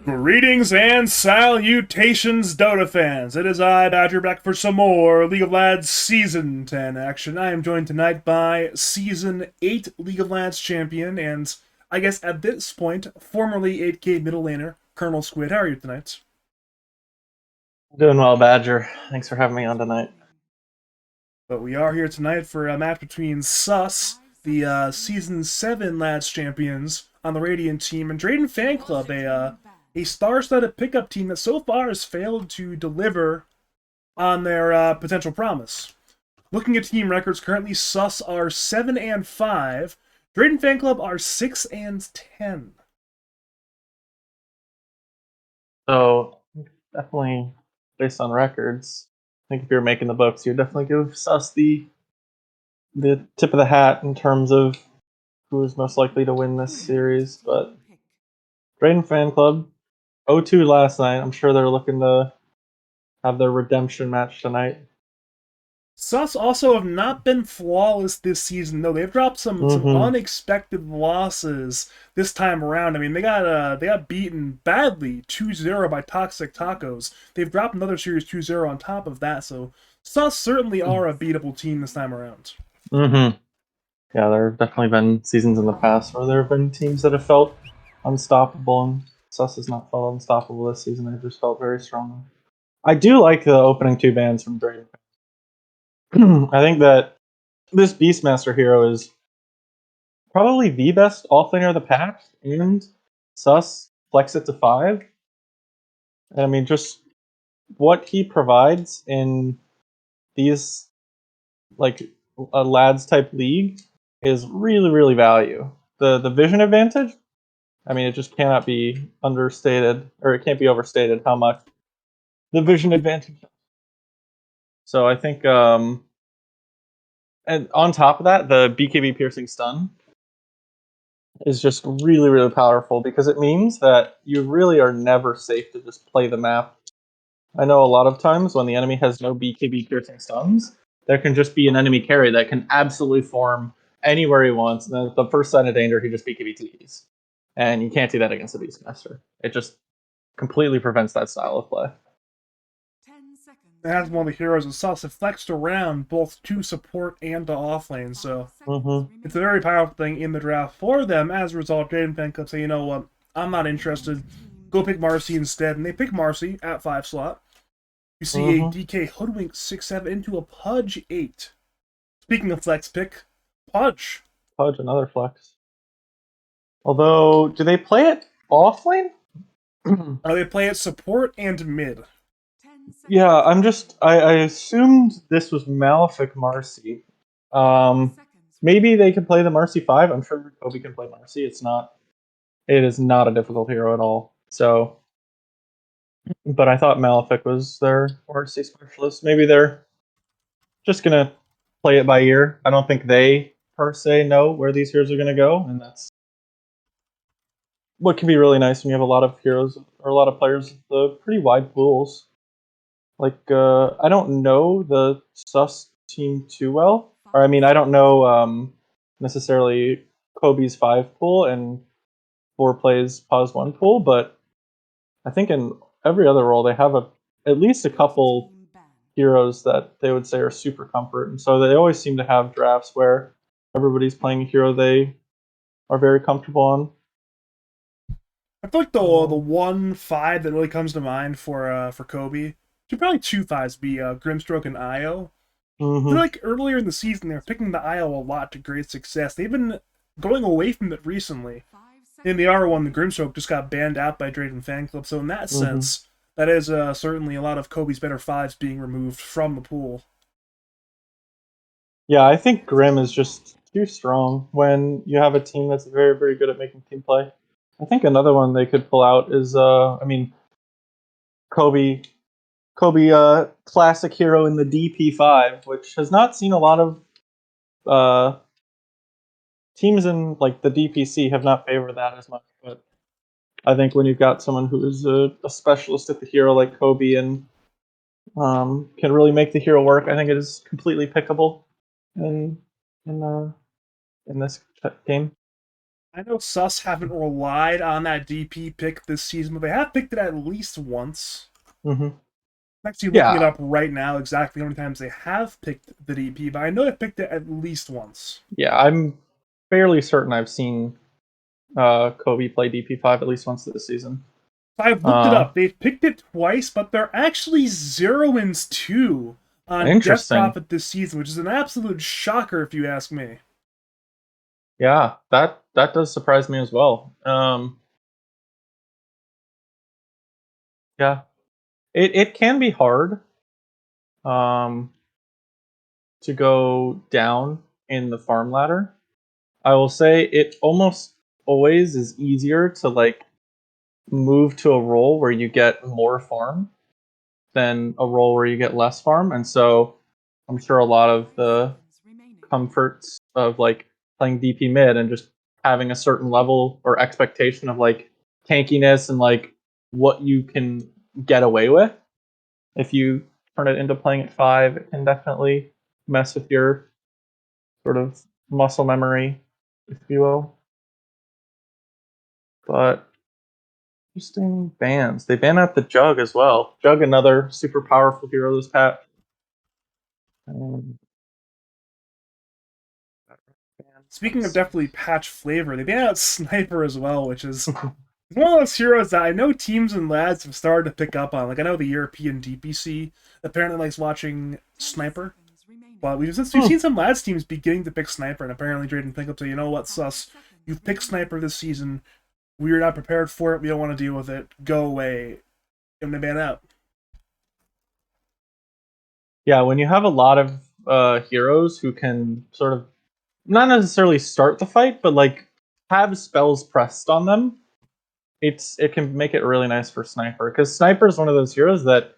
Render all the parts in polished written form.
Greetings and salutations, Dota fans. It is I, Badger, back for some more League of Lads Season 10 action. I am joined tonight by Season 8 League of Lads champion, and I guess at this point, formerly 8K middle laner, ColonelSquid. How are you tonight? Doing well, Badger. Thanks for having me on tonight. But we are here tonight for a match between Sus, the Season 7 Lads champions on the Radiant team, and Draiden Fanclub, a star-studded pickup team that so far has failed to deliver on their potential promise. Looking at team records, currently Sus are 7-5, Draiden Fanclub are 6-10. So, definitely, based on records, I think if you're making the books, you'd definitely give Sus the tip of the hat in terms of who is most likely to win this series. But Draiden Fan Club, 0-2 last night. I'm sure they're looking to have their redemption match tonight. Sus also have not been flawless this season, though. They've dropped some unexpected losses this time around. I mean, they got beaten badly 2-0 by Toxic Tacos. They've dropped another series 2-0 on top of that, so Sus certainly are a beatable team this time around. Yeah, there have definitely been seasons in the past where there have been teams that have felt unstoppable, and Sus has not felt unstoppable this season. They've just felt very strong. I do like the opening two bands from Draiden. I think that this Beastmaster hero is probably the best offlaner of the pack, and Sus flex it to 5. I mean, just what he provides in these, like, a lads type league is really, really value. The vision advantage, I mean, it just cannot be understated, or it can't be overstated how much the vision advantage. So I think, and on top of that, the BKB piercing stun is just really, really powerful because it means that you really are never safe to just play the map. I know a lot of times when the enemy has no BKB piercing stuns, there can just be an enemy carry that can absolutely form anywhere he wants, and then at the first sign of danger, he just BKB TPs. And you can't do that against the Beastmaster. It just completely prevents that style of play. As one of the heroes of Sus have flexed around both to support and to offlane, so it's a very powerful thing in the draft for them. As a result, Draiden Fanclub say, you know what, I'm not interested. Go pick Marcy instead. And they pick Marcy at 5 slot. You see a DK Hoodwink 6-7 into a Pudge 8. Speaking of flex pick, Pudge. Pudge, another flex. Although, do they play it off lane? They play it support and mid. Yeah, I assumed this was Malefic Marcy. Maybe they can play the Marcy 5. I'm sure Kobe can play Marcy. It is not a difficult hero at all. So, but I thought Malefic was their Marcy specialist. Maybe they're just gonna play it by ear. I don't think they per se know where these heroes are gonna go, and that's what can be really nice when you have a lot of heroes or a lot of players with pretty wide pools. Like, I don't know the Sus team too well. Or, I mean, I don't know necessarily Kobe's 5 pool and 4 plays pause 1 pool, but I think in every other role they have at least a couple heroes that they would say are super comfort. And so they always seem to have drafts where everybody's playing a hero they are very comfortable on. I feel like the 1-5 that really comes to mind for Kobe should probably 2-5s be Grimstroke and Io. I feel like earlier in the season they were picking the Io a lot to great success. They've been going away from it recently. In the R1, the Grimstroke just got banned out by Draiden Fanclub, so in that sense, that is certainly a lot of Kobe's better 5s being removed from the pool. Yeah, I think Grim is just too strong when you have a team that's very, very good at making team play. I think another one they could pull out is, I mean, Kobe, classic hero in the DP5, which has not seen a lot of teams in like the DPC have not favored that as much. But I think when you've got someone who is a specialist at the hero like Kobe and can really make the hero work, I think it is completely pickable in in this game. I know Sus haven't relied on that DP pick this season, but they have picked it at least once. Mm-hmm. I'm actually looking it Yeah, up right now exactly how many times they have picked the DP, but I know they've picked it at least once. yeah, I'm fairly certain I've seen Kobe play DP5 at least once this season. I've looked it Uh, up. They've picked it twice, but they're actually 0-2 on Death Interesting. Prophet this season, which is an absolute shocker if you ask me. Yeah, that does surprise me as well. Yeah, it can be hard um, to go down in the farm ladder. I will say it almost always is easier to like move to a role where you get more farm than a role where you get less farm, and so I'm sure a lot of the comforts of like playing DP mid and just having a certain level or expectation of like tankiness and like what you can get away with. If you turn it into playing at 5, it can definitely mess with your sort of muscle memory, if you will. But interesting bans. They ban out the Jug as well. Jug, another super powerful hero this patch. Um, Speaking of definitely patch flavor, they banned out Sniper as well, which is one of those heroes that I know teams and lads have started to pick up on. Like I know the European DPC apparently likes watching Sniper, but we've hmm. seen some lads teams beginning to pick Sniper, and apparently Draiden Fanclub say, you know what, Sus, you've picked Sniper this season. We're not prepared for it. We don't want to deal with it. Go away. And they ban out. Yeah, when you have a lot of heroes who can sort of not necessarily start the fight, but like have spells pressed on them, it can make it really nice for Sniper because Sniper is one of those heroes that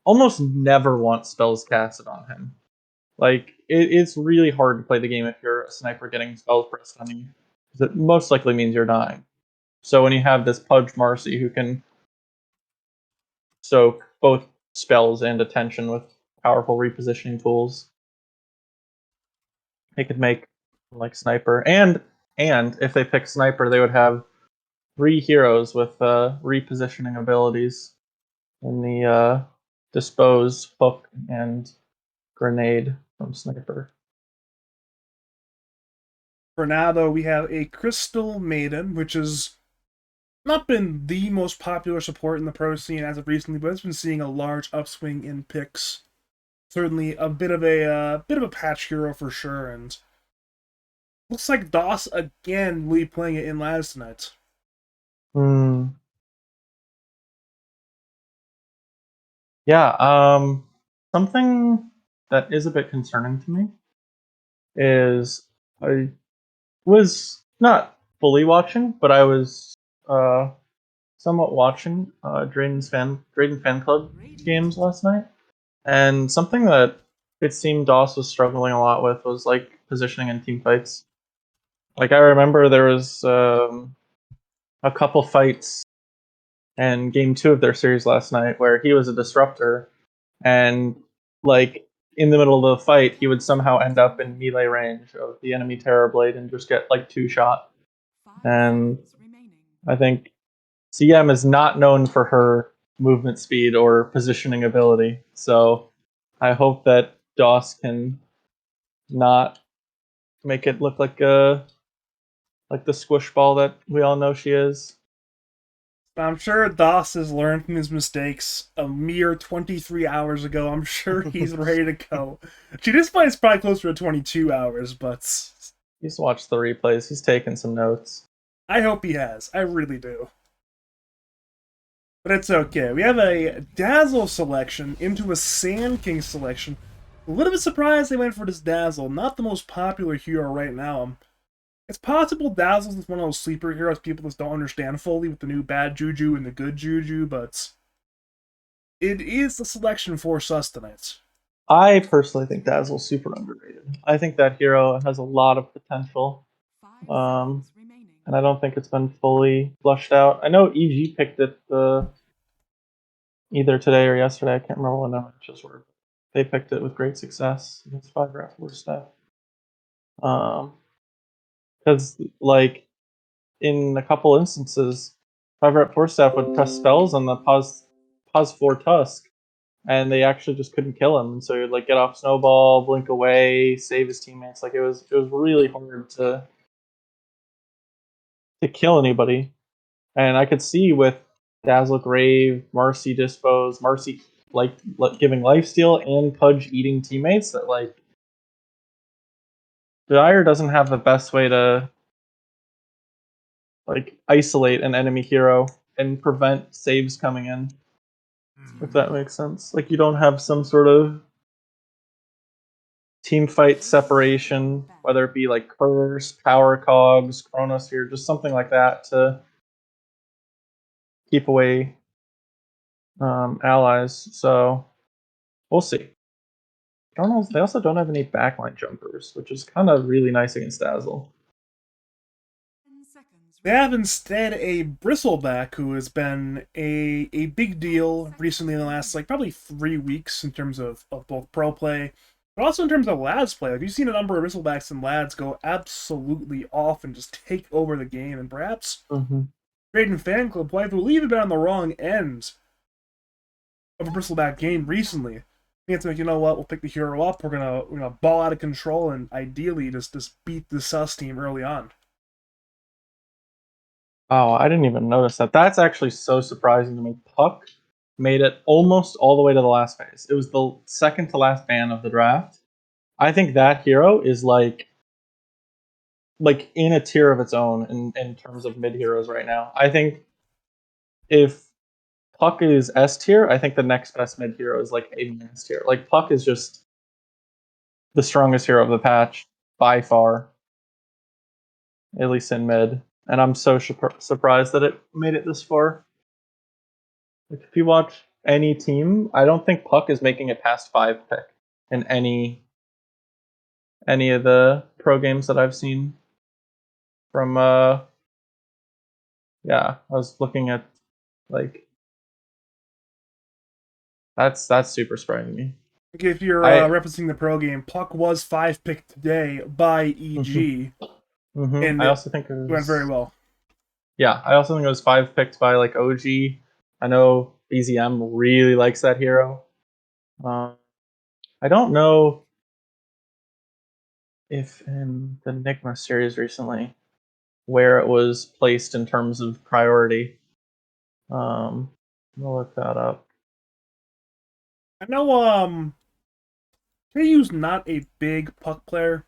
almost never want spells casted on him. Like it's really hard to play the game if you're a Sniper getting spells pressed on you, because it most likely means you're dying. So when you have this Pudge Marcy who can soak both spells and attention with powerful repositioning tools, they could make like Sniper. And if they pick Sniper, they would have 3 heroes with repositioning abilities in the Dispose, Hook, and Grenade from Sniper. For now, though, we have a Crystal Maiden, which has not been the most popular support in the pro scene as of recently, but it's been seeing a large upswing in picks. Certainly a bit of a patch hero for sure, and looks like DOS again will be playing it in Labs tonight. Hmm. Yeah. Something that is a bit concerning to me is I was not fully watching, but I was uh, somewhat watching Draiden Fan Club games last night, and something that it seemed Doss was struggling a lot with was like positioning in team fights. Like I remember there was a couple fights in game 2 of their series last night where he was a disruptor, and like in the middle of the fight, he would somehow end up in melee range of the enemy Terrorblade and just get like 2 shot. And I think CM is not known for her movement speed or positioning ability. So I hope that Doss can not make it look like the squish ball that we all know she is. I'm sure DOS has learned from his mistakes a mere 23 hours ago. I'm sure he's ready to go. Gee, this fight is probably closer to 22 hours, but He's watched the replays. He's taken some notes. I hope he has. I really do. But it's okay. We have a Dazzle selection into a Sand King selection. A little bit surprised they went for this Dazzle. Not the most popular hero right now. It's possible Dazzle is one of those sleeper heroes people just don't understand fully with the new bad juju and the good juju, but it is the selection for sustenance. I personally think Dazzle's super underrated. I think that hero has a lot of potential. Um, and I don't think it's been fully flushed out. I know EG picked it either today or yesterday. I can't remember when the matches were. They picked it with great success against 5 draft worst stuff. Because like in a couple instances, 5 rep 4 staff would cast spells on the pause 4 Tusk, and they actually just couldn't kill him. So he'd like get off snowball, blink away, save his teammates. Like it was really hard to kill anybody. And I could see with Dazzle Grave, Marcy dispose, Marcy like giving lifesteal, and Pudge eating teammates that like Dire doesn't have the best way to like isolate an enemy hero and prevent saves coming in. If that makes sense. Like you don't have some sort of team fight separation, whether it be like Curse, Power Cogs, Chronosphere, just something like that to keep away allies. So we'll see. They also don't have any backline jumpers, which is kind of really nice against Dazzle. They have instead a Bristleback who has been a big deal recently in the last like probably 3 weeks in terms of both pro play, but also in terms of lads play. Like you've seen a number of Bristlebacks and lads go absolutely off and just take over the game, and perhaps Draiden Fanclub, who I believe have been on the wrong end of a Bristleback game recently. It's like, you know what, we'll pick the hero up, we're gonna ball out of control and ideally just beat the sus team early on. Oh, I didn't even notice that. That's actually so surprising to me. Puck made it almost all the way to the last phase. It was the second to last ban of the draft. I think that hero is like in a tier of its own in terms of mid heroes right now. I think if Puck is S tier, I think the next best mid hero is like A minus tier. Like Puck is just the strongest hero of the patch by far, at least in mid. And I'm so surprised that it made it this far. Like if you watch any team, I don't think Puck is making it past 5 pick in any of the pro games that I've seen. From yeah, I was looking at like that's super surprising to me. If you're referencing the pro game, Puck was 5 picked today by EG, and I also think it went very well. Yeah, I also think it was 5 picked by like OG. I know BZM really likes that hero. I don't know if in the Enigma series recently where it was placed in terms of priority. I'll look that up. I know KU's not a big Puck player,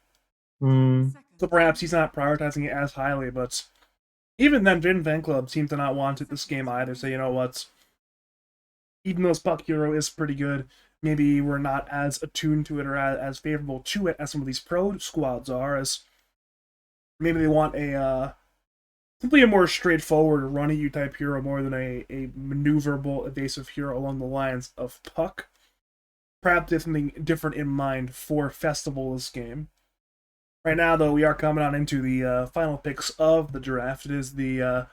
so perhaps he's not prioritizing it as highly, but even then, Draiden Fanclub seemed to not want it this game either, so you know what? Even though his Puck hero is pretty good, maybe we're not as attuned to it or as favorable to it as some of these pro squads are, as maybe they want simply a more straightforward run at you type hero more than a maneuverable evasive hero along the lines of Puck. Perhaps there's something different in mind for Festival this game. Right now, though, we are coming on into the final picks of the draft. It is the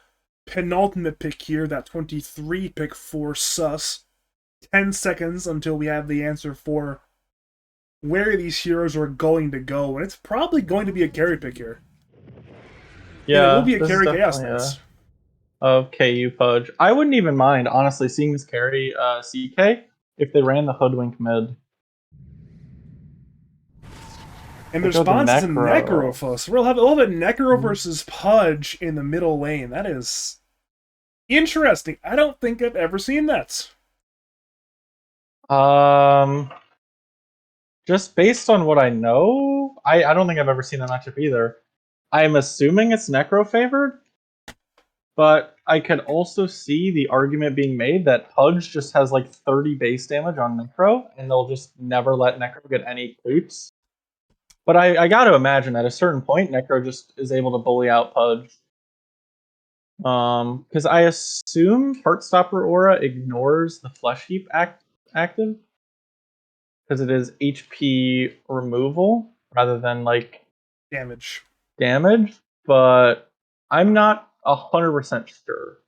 penultimate pick here, that 23 pick for Sus. 10 seconds until we have the answer for where these heroes are going to go, and it's probably going to be a carry pick here. Yeah, and it will be a carry chaos nest of KU Pudge. I wouldn't even mind, honestly, seeing this carry CK if they ran the Hoodwink mid. And the response is a Necro. So we'll have a Necro versus Pudge in the middle lane. That is interesting. I don't think I've ever seen that. Just based on what I know, I don't think I've ever seen that matchup either. I'm assuming it's Necro favored, but I could also see the argument being made that Pudge just has like 30 base damage on Necro, and they'll just never let Necro get any creeps. But I got to imagine at a certain point, Necro just is able to bully out Pudge. Because I assume Heartstopper Aura ignores the Flesh Heap active, because it is HP removal rather than like damage. But I'm not 100% sure.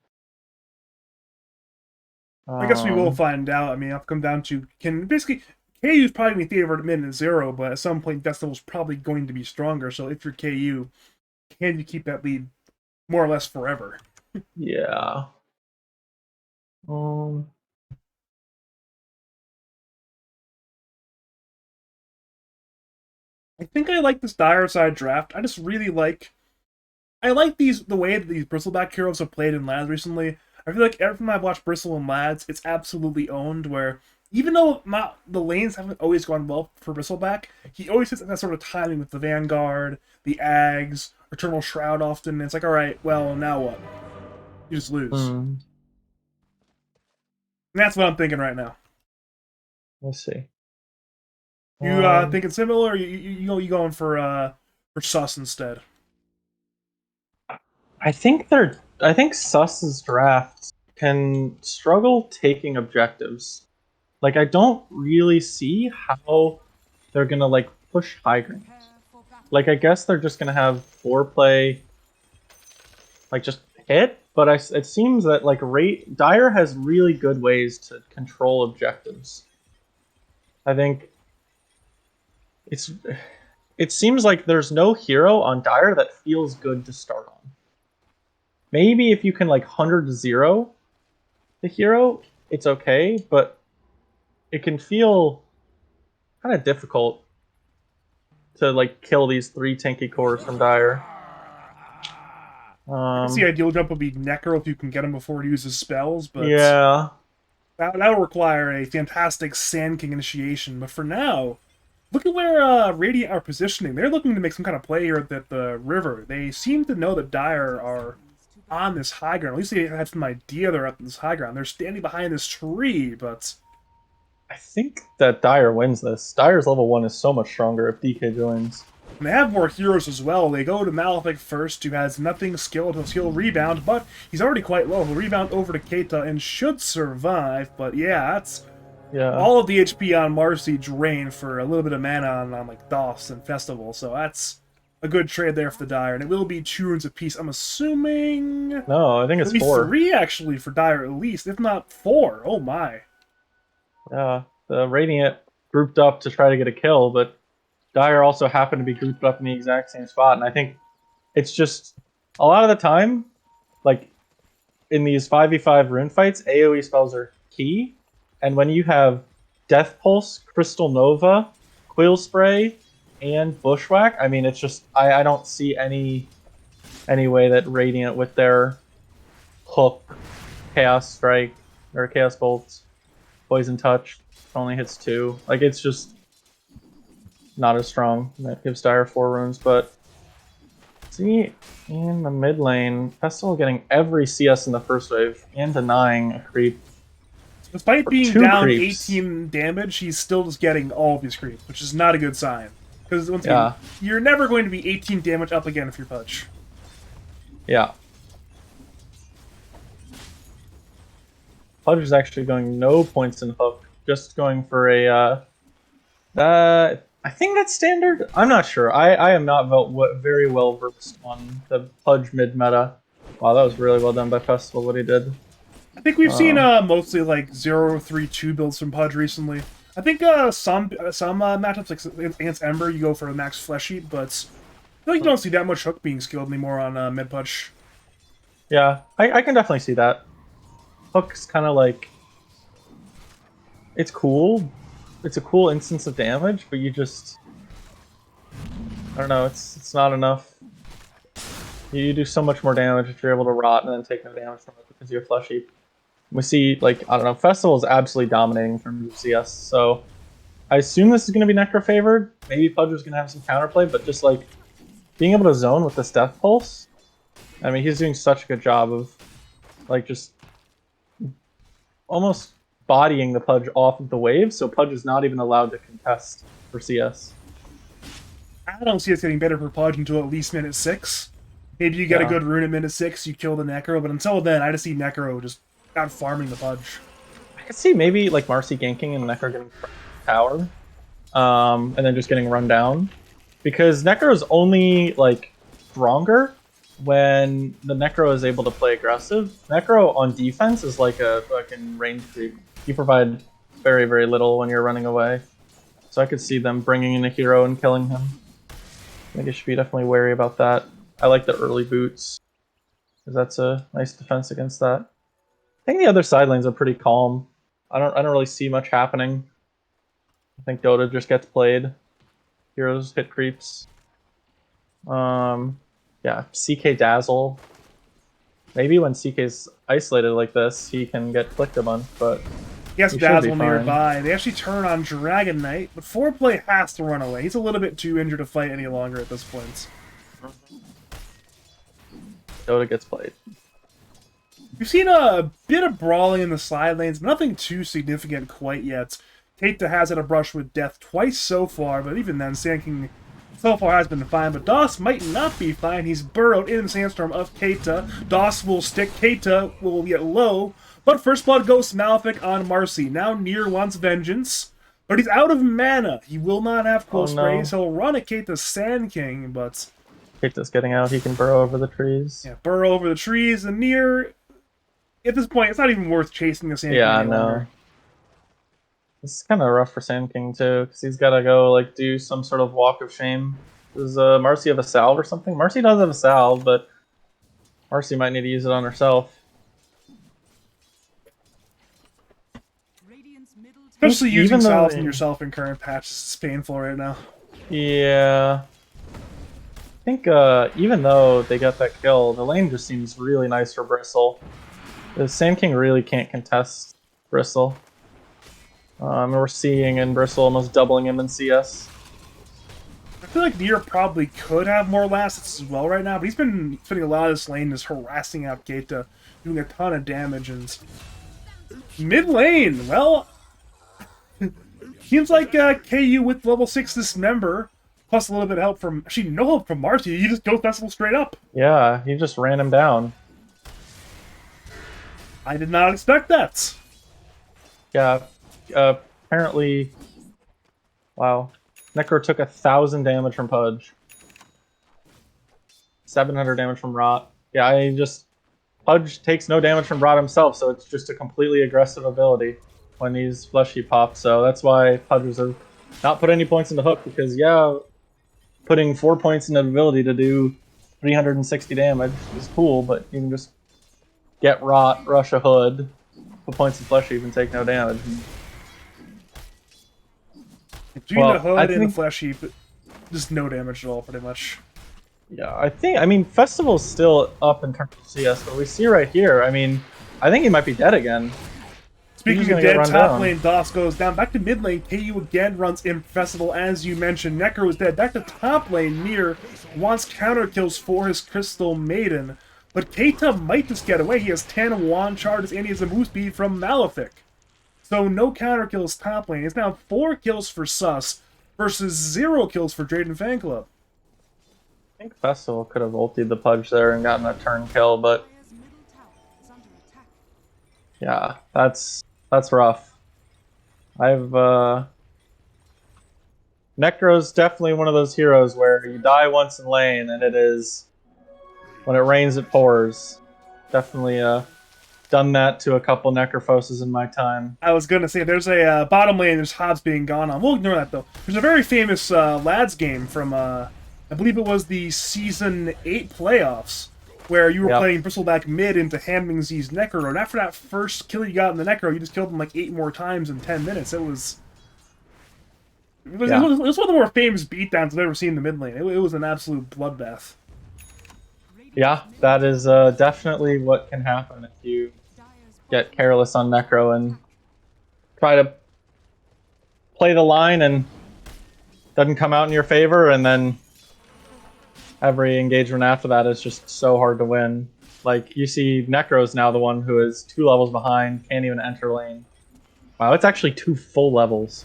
I guess we will find out. I mean, it'll come down to KU's probably going to be favored at mid and 0, but at some point Festival's probably going to be stronger. So if you're KU, can you keep that lead more or less forever. Yeah. I think I like this dire side draft. I just really like I like the way that these bristleback heroes have played in Lads recently. I feel like every time I've watched Bristle and Lads, it's absolutely owned. Where even though not the lanes haven't always gone well for Bristleback, he always hits that sort of timing with the Vanguard, the Ags, Eternal Shroud. Often and it's like, all right, well now what? You just lose. Hmm. And that's what I'm thinking right now. Let's see. You thinking similar? Or you going for Sus instead? I think Suss's drafts can struggle taking objectives. Like I don't really see how they're gonna like push high ground. Like I guess they're just gonna have foreplay, like just hit. But it seems that like Dire has really good ways to control objectives. I think it seems like there's no hero on Dire that feels good to start on. Maybe if you can like 100-0 the hero, it's okay, but it can feel kind of difficult to like kill these 3 tanky cores from Dire. I guess the ideal jump would be Necro if you can get him before he uses spells, but Yeah. that'll require a fantastic Sand King initiation. But for now, look at where Radiant are positioning. They're looking to make some kind of play here at the river. They seem to know that Dire are on this high ground. At least they had some idea they're at this high ground. They're standing behind this tree, but I think that Dire wins this. Dire's level 1 is so much stronger if DK joins. and they have more heroes as well. They go to Malefic first, who has nothing skilled. He'll rebound, but he's already quite low. He'll rebound over to Keita and should survive. But yeah, that's all of the HP on Marcy drained for a little bit of mana on like DOS and Festival. So that's a good trade there for the Dire, and it will be 2 runes apiece. I'm assuming. No, I think it's 4. 3 actually for Dire at least, if not 4. Oh my. Yeah, the Radiant grouped up to try to get a kill, but Dire also happened to be grouped up in the exact same spot, and I think it's just a lot of the time, like in these 5v5 rune fights, AoE spells are key, and when you have Death Pulse, Crystal Nova, Quill Spray, and Bushwhack, I mean, it's just I don't see any way that Radiant with their hook, Chaos Strike, or Chaos Bolt, Poison Touch only hits 2. Like it's just not as strong. That gives Dire 4 runes, but see in the mid lane, Festival getting every CS in the first wave and denying a creep. Despite being down 18 damage, he's still just getting all of these creeps, which is not a good sign. Because once again, you're never going to be 18 damage up again if you're Pudge. Yeah. Pudge is actually going no points in hook, just going for a I think that's standard. I'm not sure. I am not very well versed on the Pudge mid meta. Wow, that was really well done by Festival what he did. I think we've seen mostly like 0-3-2 builds from Pudge recently. I think some matchups like against Ember you go for a max flesh heat, but I feel like you don't see that much hook being skilled anymore on mid Pudge. Yeah, I can definitely see that. Hook's kind of like it's cool. It's a cool instance of damage, but you just I don't know. It's not enough. You do so much more damage if you're able to rot and then take no damage from it because you're flesh heap. We see like I don't know. Festival is absolutely dominating in terms of CS, so I assume this is going to be Necro favored. Maybe Pudge is going to have some counterplay, but just like being able to zone with this Death Pulse, I mean, he's doing such a good job of like just almost bodying the Pudge off of the wave, so Pudge is not even allowed to contest for CS. I don't see it getting better for Pudge until at least minute 6. Maybe you get a good rune at minute 6, you kill the Necro, but until then, I just see Necro just out farming the Pudge. I could see maybe like Marcy ganking and Necro getting power, and then just getting run down, because Necro is only like stronger when the Necro is able to play aggressive. Necro on defense is like a fucking range creep. You provide very, very little when you're running away. So I could see them bringing in a hero and killing him. I think I should be definitely wary about that. I like the early boots. because that's a nice defense against that. I think the other side lanes are pretty calm. I don't really see much happening. I think Dota just gets played. Heroes hit creeps. Yeah, CK Dazzle. Maybe when CK's isolated like this, he can get clicked a bunch, but he has Dazzle nearby. They actually turn on Dragon Knight, but Foreplay has to run away. He's a little bit too injured to fight any longer at this point. Dota gets played. We've seen a bit of brawling in the side lanes, but nothing too significant quite yet. Keita has had a brush with death twice so far, but even then, Sand King so far has been fine. But Doss might not be fine. He's burrowed in the Sandstorm of Keita. Doss will stick. Keita will get low. But First Blood goes Malefic on Marcy. Now Nier wants vengeance, but he's out of mana. He will not have Cold Sprays. He'll run at Keita's Sand King, but Keita's getting out. He can burrow over the trees. Yeah, burrow over the trees. And Nier, at this point, it's not even worth chasing the Sand King any longer. This is kind of rough for Sand King too, because he's got to go like do some sort of walk of shame. Does Marcy have a salve or something? Marcy does have a salve, but Marcy might need to use it on herself. Especially using salves on yourself in current patches is painful right now. Yeah. I think even though they got that kill, the lane just seems really nice for Bristle. The Sand King really can't contest Bristle. We're seeing in Bristle almost doubling him in CS. I feel like Nier probably could have more last hits as well right now, but he's been spending a lot of this lane just harassing out Keita, doing a ton of damage. And mid lane, well, seems like KU with level 6 Dismember, plus a little bit of help from, actually no help from Marcy, he just goes Festival straight up. Yeah, he just ran him down. I did not expect that. Yeah. Apparently, wow, Necro took 1,000 damage from Pudge, 700 damage from Rot. Yeah, Pudge takes no damage from Rot himself, so it's just a completely aggressive ability when he's fleshy popped. So that's why Pudges have not put any points in the hook, because yeah, putting 4 points in an ability to do 360 damage is cool, but you can just get Rot, rush a hood, put points in flesh heap, and take no damage. Between the hood and the flesh heap, just no damage at all, pretty much. Yeah, I mean, Festival's still up in terms of CS, but we see right here, I mean, I think he might be dead again. Speaking of dead, top lane, Doss goes down. Back to mid lane, KU again runs in Festival, as you mentioned. Necro is dead. Back to top lane, Nier wants counter kills for his Crystal Maiden. But Keita might just get away. He has 10 wand charges and he has a move speed from Malefic. So no counter kills top lane. It's now 4 kills for Sus versus 0 kills for Draiden Fanclub. I think Festival could have ultied the Pudge there and gotten a turn kill, but yeah, that's rough. Necro's definitely one of those heroes where you die once in lane and it is, when it rains it pours. Definitely done that to a couple Necrophoses in my time. I was gonna say, there's a bottom lane, there's Hobbs being gone on. We'll ignore that though. There's a very famous lads game from, I believe it was the Season 8 playoffs, where you were playing Bristleback mid into Handmingsy's Necro, and after that first kill you got in the Necro, you just killed him like 8 more times in 10 minutes. It was one of the more famous beatdowns I've ever seen in the mid lane. It was an absolute bloodbath. Yeah, that is definitely what can happen if you get careless on Necro and try to play the line and doesn't come out in your favor, and then every engagement after that is just so hard to win. Like, you see Necro's now the one who is 2 levels behind, can't even enter lane. Wow, it's actually 2 full levels.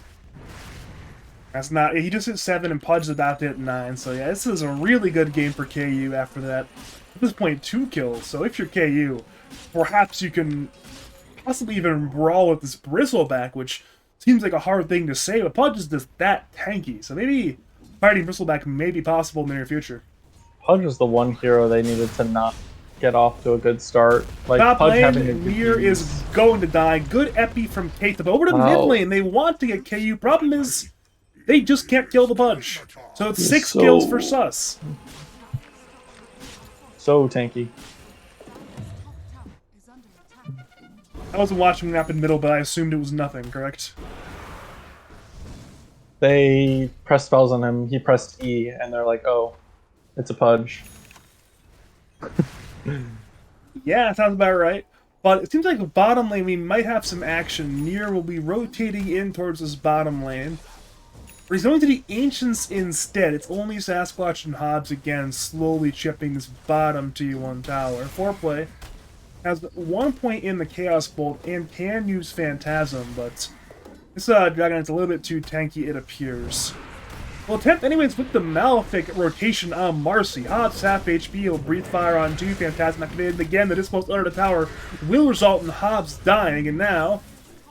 That's not... He just hit 7 and Pudge about to hit 9, so yeah, this is a really good game for KU after that. At this point, 2 kills, so if you're KU, perhaps you can possibly even brawl with this Bristleback, which seems like a hard thing to say, but Pudge is just that tanky, so maybe fighting Bristleback may be possible in the near future. Pudge is the one hero they needed to not get off to a good start. Like, top Pudge lane, Nier is going to die. Good epi from Keita, but over to the mid lane, they want to get KU. Problem is, they just can't kill the Pudge. So it's 6 kills for Sus. So tanky. I wasn't watching Map in middle, but I assumed it was nothing, correct? They pressed spells on him, he pressed E, and they're like, oh, it's a Pudge. Yeah, sounds about right. But it seems like the bottom lane, we might have some action. Nier will be rotating in towards this bottom lane. Or he's going to the Ancients instead. It's only Sasquatch and Hobbs again, slowly chipping this bottom T1 tower. Foreplay has 1 point in the Chaos Bolt and can use Phantasm, but this Dragon's a little bit too tanky, it appears. We'll attempt anyways with the Malefic rotation on Marcy. Hobbs half HP, he'll breathe fire on 2, Phantasm activated again. The dispost under the tower will result in Hobbs dying, and now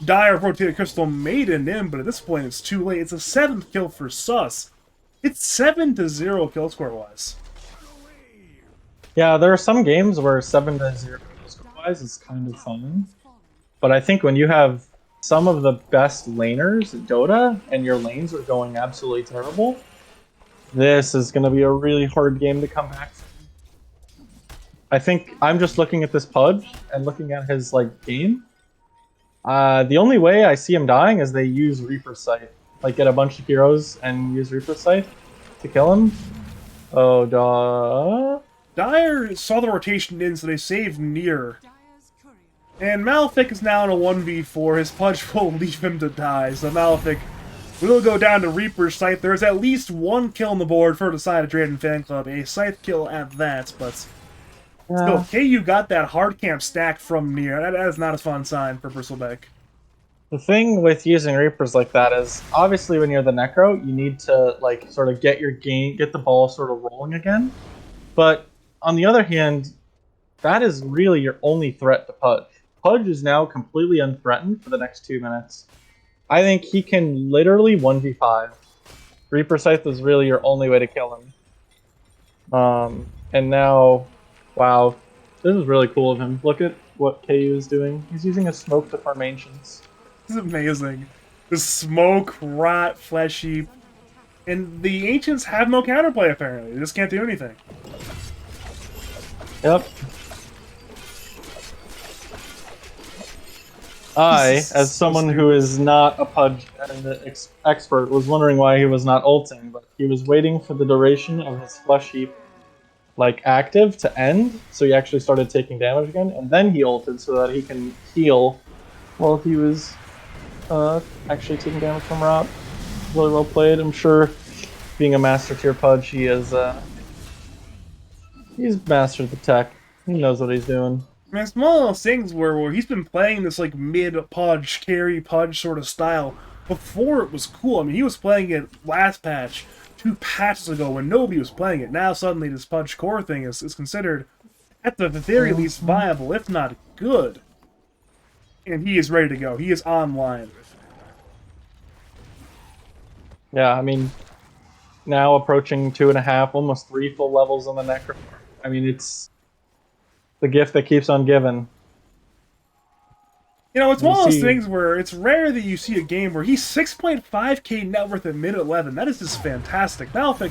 Dire rotated Crystal Maiden in, but at this point it's too late. It's a 7th kill for Sus. It's 7-0 kill score wise. Yeah, there are some games where 7-0 kill score wise is kind of fun. But I think when you have some of the best laners in Dota and your lanes are going absolutely terrible, this is going to be a really hard game to come back from. I think I'm just looking at this Pudge and looking at his game. The only way I see him dying is they use Reaper's Sight. Like, get a bunch of heroes and use Reaper's Sight to kill him. Oh, duh. Dire saw the rotation in, so they saved Nier. And Malefic is now in a 1v4. His Pudge will leave him to die, so Malefic will go down to Reaper's Sight. There's at least 1 kill on the board for the side of Draiden Fanclub. A Scythe kill at that, but still, KU got that hard camp stack from Nier. That is not a fun sign for Bristleback. The thing with using Reapers like that is, obviously when you're the Necro, you need to sort of get the ball sort of rolling again. But on the other hand, that is really your only threat to Pudge. Pudge is now completely unthreatened for the next 2 minutes. I think he can literally 1v5. Reaper Scythe is really your only way to kill him. And now, wow, this is really cool of him. Look at what KU is doing. He's using a smoke to farm Ancients. This is amazing. The smoke, rot, flesh heap. And the Ancients have no counterplay, apparently. They just can't do anything. Yep. I, as someone who is not a Pudge expert, was wondering why he was not ulting, but he was waiting for the duration of his flesh heap active to end, so he actually started taking damage again, and then he ulted so that he can heal while he was actually taking damage from rot. Really well played. I'm sure, being a master tier Pudge, he's mastered the tech. He knows what he's doing. I mean, it's one of those things where he's been playing this mid-Pudge, carry Pudge sort of style before it was cool. I mean, he was playing it last patch, 2 patches ago, when nobody was playing it. Now suddenly this Pudge core thing is considered, at the very least, viable, if not good. And he is ready to go. He is online. Yeah, I mean, now approaching 2.5, almost 3 full levels on the Necro. I mean, it's the gift that keeps on giving. You know, it's one of those things where it's rare that you see a game where he's 6.5k net worth at mid 11. That is just fantastic. Malefic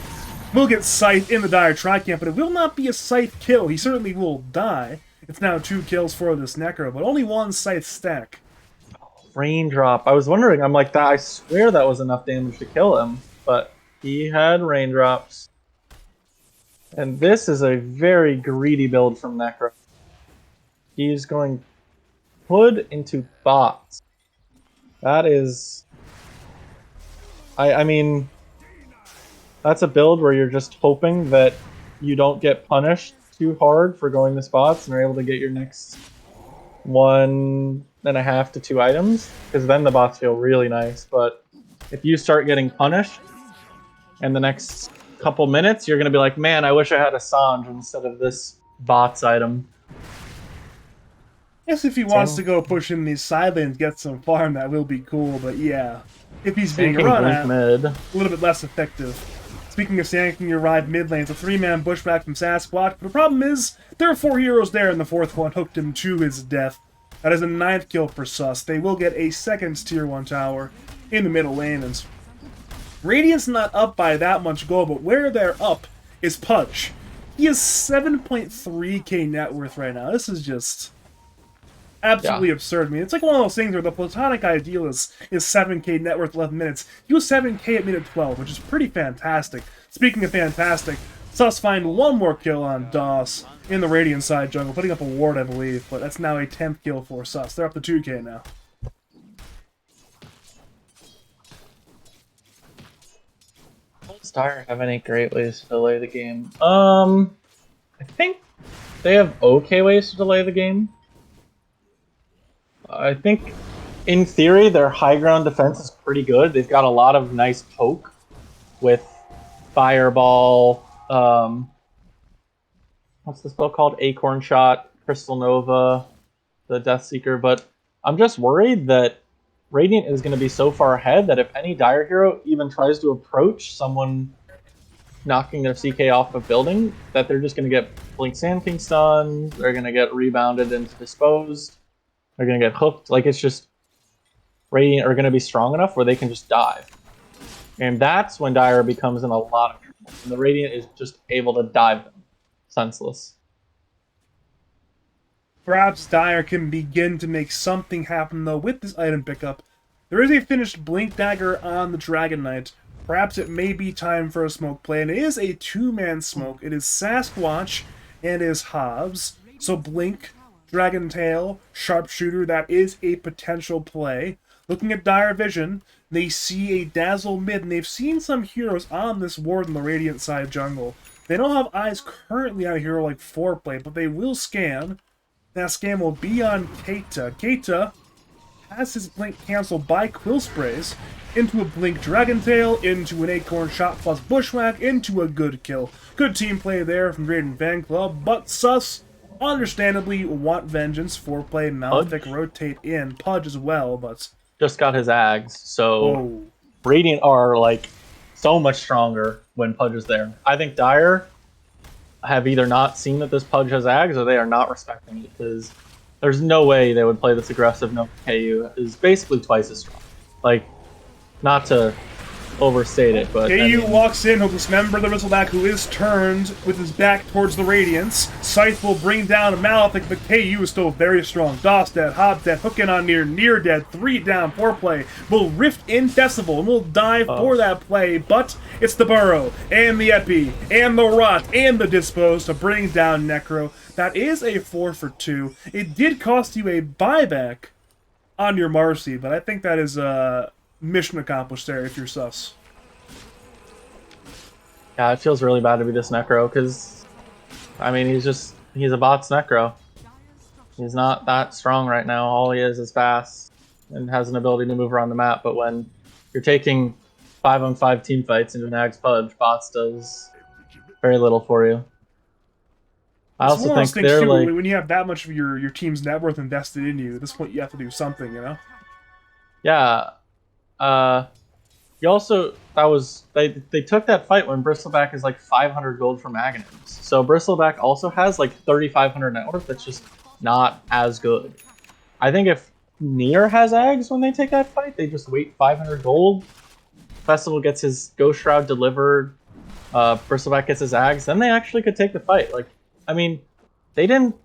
will get Scythe in the Dire Tricamp, but it will not be a Scythe kill. He certainly will die. It's now 2 kills for this Necro, but only 1 Scythe stack. Raindrop. I was wondering, I'm like, I swear that was enough damage to kill him, but he had raindrops. And this is a very greedy build from Necro. He's going Hood into bots. That is... I mean, that's a build where you're just hoping that you don't get punished too hard for going to spots and are able to get your next 1.5 to 2 items, because then the bots feel really nice. But if you start getting punished in the next couple minutes, you're going to be like, man, I wish I had a Sange instead of this bots item. Yes, if he wants to go push in these side lanes, get some farm, that will be cool, but yeah. If he's being run at, mid. a little bit less effective. Speaking of sanking your ride mid lanes, a 3-man bushback from Sasquatch, but the problem is, there are 4 heroes there, and the 4th one hooked him to his death. That is a 9th kill for Sus. They will get a 2nd tier 1 tower in the middle lane, and Radiant's not up by that much gold, but where they're up is Pudge. He has 7.3k net worth right now. This is just... absolutely absurd. I mean, it's like one of those things where the platonic ideal is 7k net worth 11 minutes. He was 7k at minute 12, which is pretty fantastic. Speaking of fantastic, Sus find one more kill on DOS in the Radiant side jungle, putting up a ward, I believe, but that's now a 10th kill for Sus. They're up to 2k now. Does Dire have any great ways to delay the game? I think they have okay ways to delay the game. I think, in theory, their high ground defense is pretty good. They've got a lot of nice poke with Fireball, what's the spell called? Acorn Shot, Crystal Nova, the Death Seeker, but I'm just worried that Radiant is going to be so far ahead that if any Dire hero even tries to approach someone knocking their CK off a building, that they're just going to get Blink Sand King stunned, they're going to get rebounded into disposed, they're going to get hooked. Like, it's just Radiant are going to be strong enough where they can just dive. And that's when Dire becomes in a lot of trouble. And the Radiant is just able to dive them. Senseless. Perhaps Dire can begin to make something happen, though, with this item pickup. There is a finished Blink Dagger on the Dragon Knight. Perhaps it may be time for a smoke play, and it is a two-man smoke. It is Sasquatch and is Hobbs. So Blink, Dragon Tail, Sharpshooter, that is a potential play. Looking at Dire Vision, they see a Dazzle mid, and they've seen some heroes on this ward in the Radiant side jungle. They don't have eyes currently on a hero like Foreplay, but they will scan. That scan will be on Keita. Keita has his blink canceled by Quill Sprays into a Blink Dragon Tail, into an Acorn Shot plus Bushwhack, into a good kill. Good team play there from Draiden Fanclub, but Sus, understandably, want vengeance. Foreplay, Malefic rotate in. Pudge as well, but... just got his Ags, so Radiant are, like, so much stronger when Pudge is there. I think Dire have either not seen that this Pudge has Ags, or they are not respecting it, because there's no way they would play this aggressive. No, KU is basically twice as strong. Like, not to overstate it, but... KU walks in, he'll dismember the Bristleback, who is turned with his back towards the Radiance. Scythe will bring down a Malefic, but KU is still very strong. DOS dead, Hobbs dead, hook in on near dead, 3 down, Foreplay. Will rift in Decibel, and will die for that play, but it's the Burrow, and the Epi, and the Rot, and the Dispose to bring down Necro. That is a 4 for 2. It did cost you a buyback on your Marcy, but I think that is mission accomplished there if you're Sus. Yeah, it feels really bad to be this Necro, because, I mean, he's a bot's Necro. He's not that strong right now. All he is fast and has an ability to move around the map, but when you're taking 5-on-5 team fights into an Ags Pudge, bots does very little for you. I also think they're too, like... when you have that much of your team's net worth invested in you, at this point you have to do something, you know? Yeah. You also... They took that fight when Bristleback is like 500 gold from Aghanims. So Bristleback also has like 3,500 net worth that's just not as good. I think if Nier has Ags when they take that fight, they just wait 500 gold. Festival gets his Ghost Shroud delivered. Bristleback gets his Ags. Then they actually could take the fight. Like, I mean, they didn't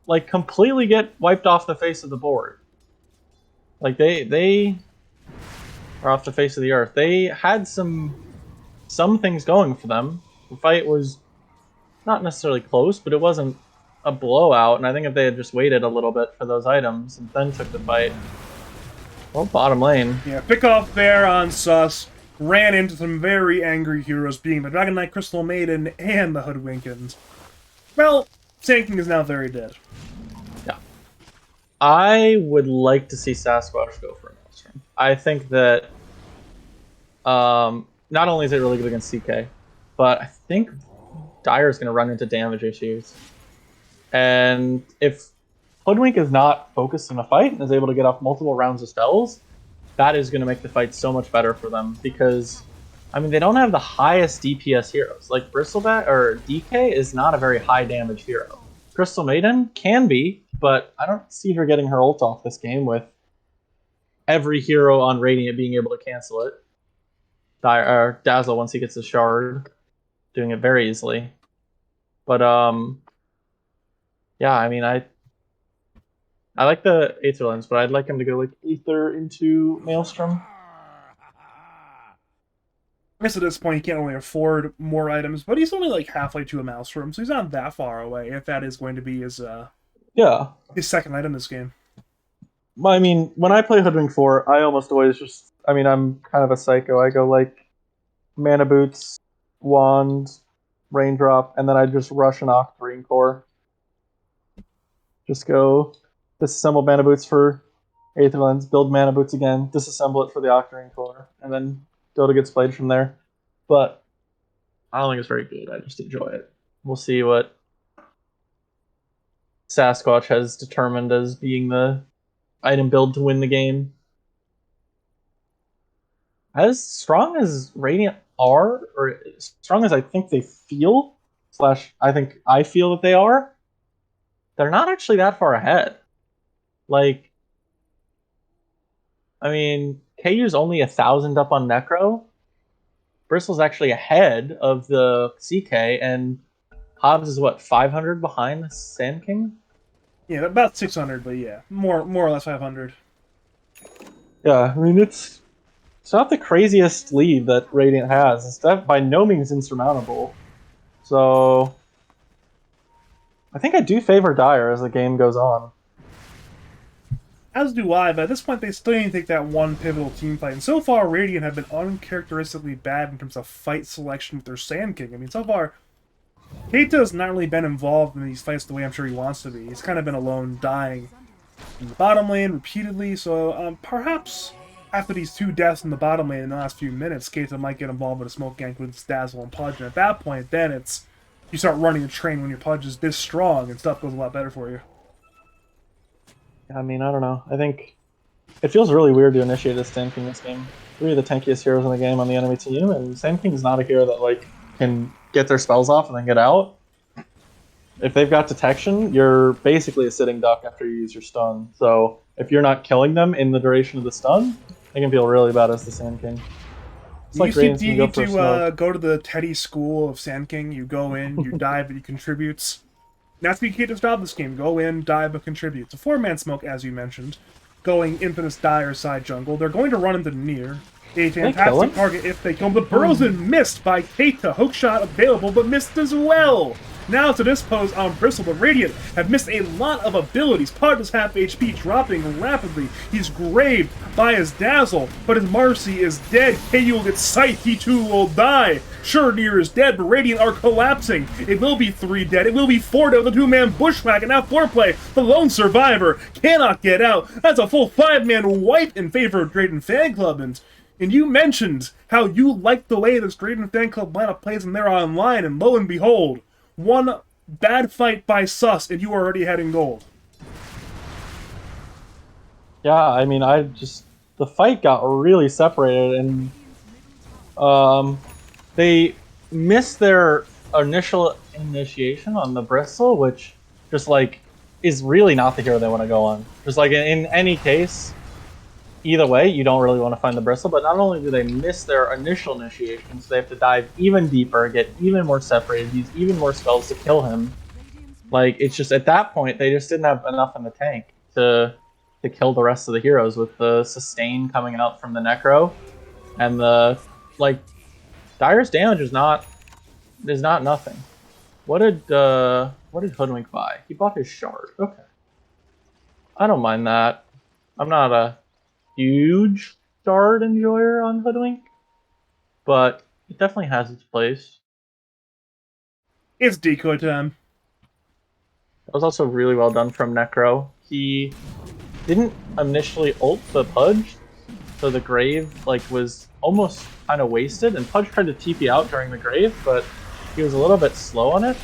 like completely get wiped off the face of the board. Like they are off the face of the earth. They had some things going for them. The fight was not necessarily close, but it wasn't a blowout. And I think if they had just waited a little bit for those items and then took the fight, well, bottom lane. Yeah, pick off there on Sus. Ran into some very angry heroes, being the Dragon Knight, Crystal Maiden, and the Hoodwinkins. Well, Sand King is now very dead. Yeah. I would like to see Sasquatch go for a Maelstrom. I think that not only is it really good against CK, but I think Dire is going to run into damage issues. And if Hoodwink is not focused in a fight and is able to get off multiple rounds of spells, that is going to make the fight so much better for them, because, I mean, they don't have the highest DPS heroes. Like, Bristleback, or DK is not a very high damage hero. Crystal Maiden can be, but I don't see her getting her ult off this game with every hero on Radiant being able to cancel it. Dazzle, once he gets a shard, doing it very easily. But, yeah, I mean, I I like the Aether Lens, but I'd like him to go like Aether into Maelstrom. I guess at this point he can't really afford more items, but he's only like halfway to a Maelstrom, so he's not that far away. If that is going to be Yeah. his second item this game. I mean, when I play Hoodwink 4, I almost always just. I mean, I'm kind of a psycho. I go like Mana Boots, Wand, Raindrop, and then I just rush an Octarine Core. Just go disassemble Mana Boots for Aether Lens, build Mana Boots again, disassemble it for the Octarine Core, and then go to Gets Played from there. But I don't think it's very good. I just enjoy it. We'll see what Sasquatch has determined as being the item build to win the game. As strong as Radiant are, or as strong as I think they feel, slash I think I feel that they are, they're not actually that far ahead. Like, I mean, KU's only 1,000 up on Necro. Bristle's actually ahead of the CK, and Hobbs is what, 500 behind the Sand King? Yeah, about 600, but yeah, more or less 500. Yeah, I mean it's not the craziest lead that Radiant has. It's that by no means insurmountable. So I think I do favor Dire as the game goes on. As do I, but at this point they still need to take that one pivotal team fight. And so far, Radiant have been uncharacteristically bad in terms of fight selection with their Sand King. I mean, so far, Keita has not really been involved in these fights the way I'm sure he wants to be. He's kind of been alone, dying in the bottom lane repeatedly, so perhaps after these two deaths in the bottom lane in the last few minutes, Keita might get involved with a smoke gank with his Dazzle and Pudge, and at that point, then it's you start running a train when your Pudge is this strong, and stuff goes a lot better for you. I mean, I don't know. I think it feels really weird to initiate a Sand King this game. 3 of the tankiest heroes in the game on the enemy team, and Sand King is not a hero that like can get their spells off and then get out. If they've got detection, you're basically a sitting duck after you use your stun. So if you're not killing them in the duration of the stun, it can feel really bad as the Sand King. It's like you need to go to the Teddy school of Sand King. You go in, you dive, and he contributes. That's the Keita's job this game. Go in, dive, but contribute. It's a 4-man smoke, as you mentioned. Going into this Dire side jungle. They're going to run into Nier. A fantastic target if they kill him. The burrow's been missed by Keita. Hookshot available, but missed as well. Now to this pose on Bristle, but Radiant have missed a lot of abilities. Pud is half HP, dropping rapidly. He's graved by his Dazzle, but his Marcy is dead. KU will get Scythe, he too will die. Sure, Nier is dead, but Radiant are collapsing. It will be 3 dead, it will be 4 dead with a 2-man bushwhack, and now 4-play. The lone survivor cannot get out. That's a full 5-man wipe in favor of Draiden Fanclub, and you mentioned how you like the way this Draiden Fanclub lineup plays when they're online, and lo and behold, one bad fight by Sus, and you are already heading gold. Yeah, I mean, the fight got really separated, and they missed their initial initiation on the Bristle, which just like is really not the hero they want to go on. Just like in any case, either way, you don't really want to find the Bristle, but not only do they miss their initial initiation, so they have to dive even deeper, get even more separated, use even more spells to kill him. Like, it's just, at that point, they just didn't have enough in the tank to kill the rest of the heroes with the sustain coming out from the Necro. And the, like, Dire's damage is not nothing. What did Hoodwink buy? He bought his shard. Okay. I don't mind that. I'm not a huge shard enjoyer on Hoodwink, but it definitely has its place. It's decoy time. That was also really well done from Necro. He didn't initially ult the Pudge, so the Grave was almost kind of wasted, and Pudge tried to TP out during the Grave, but he was a little bit slow on it.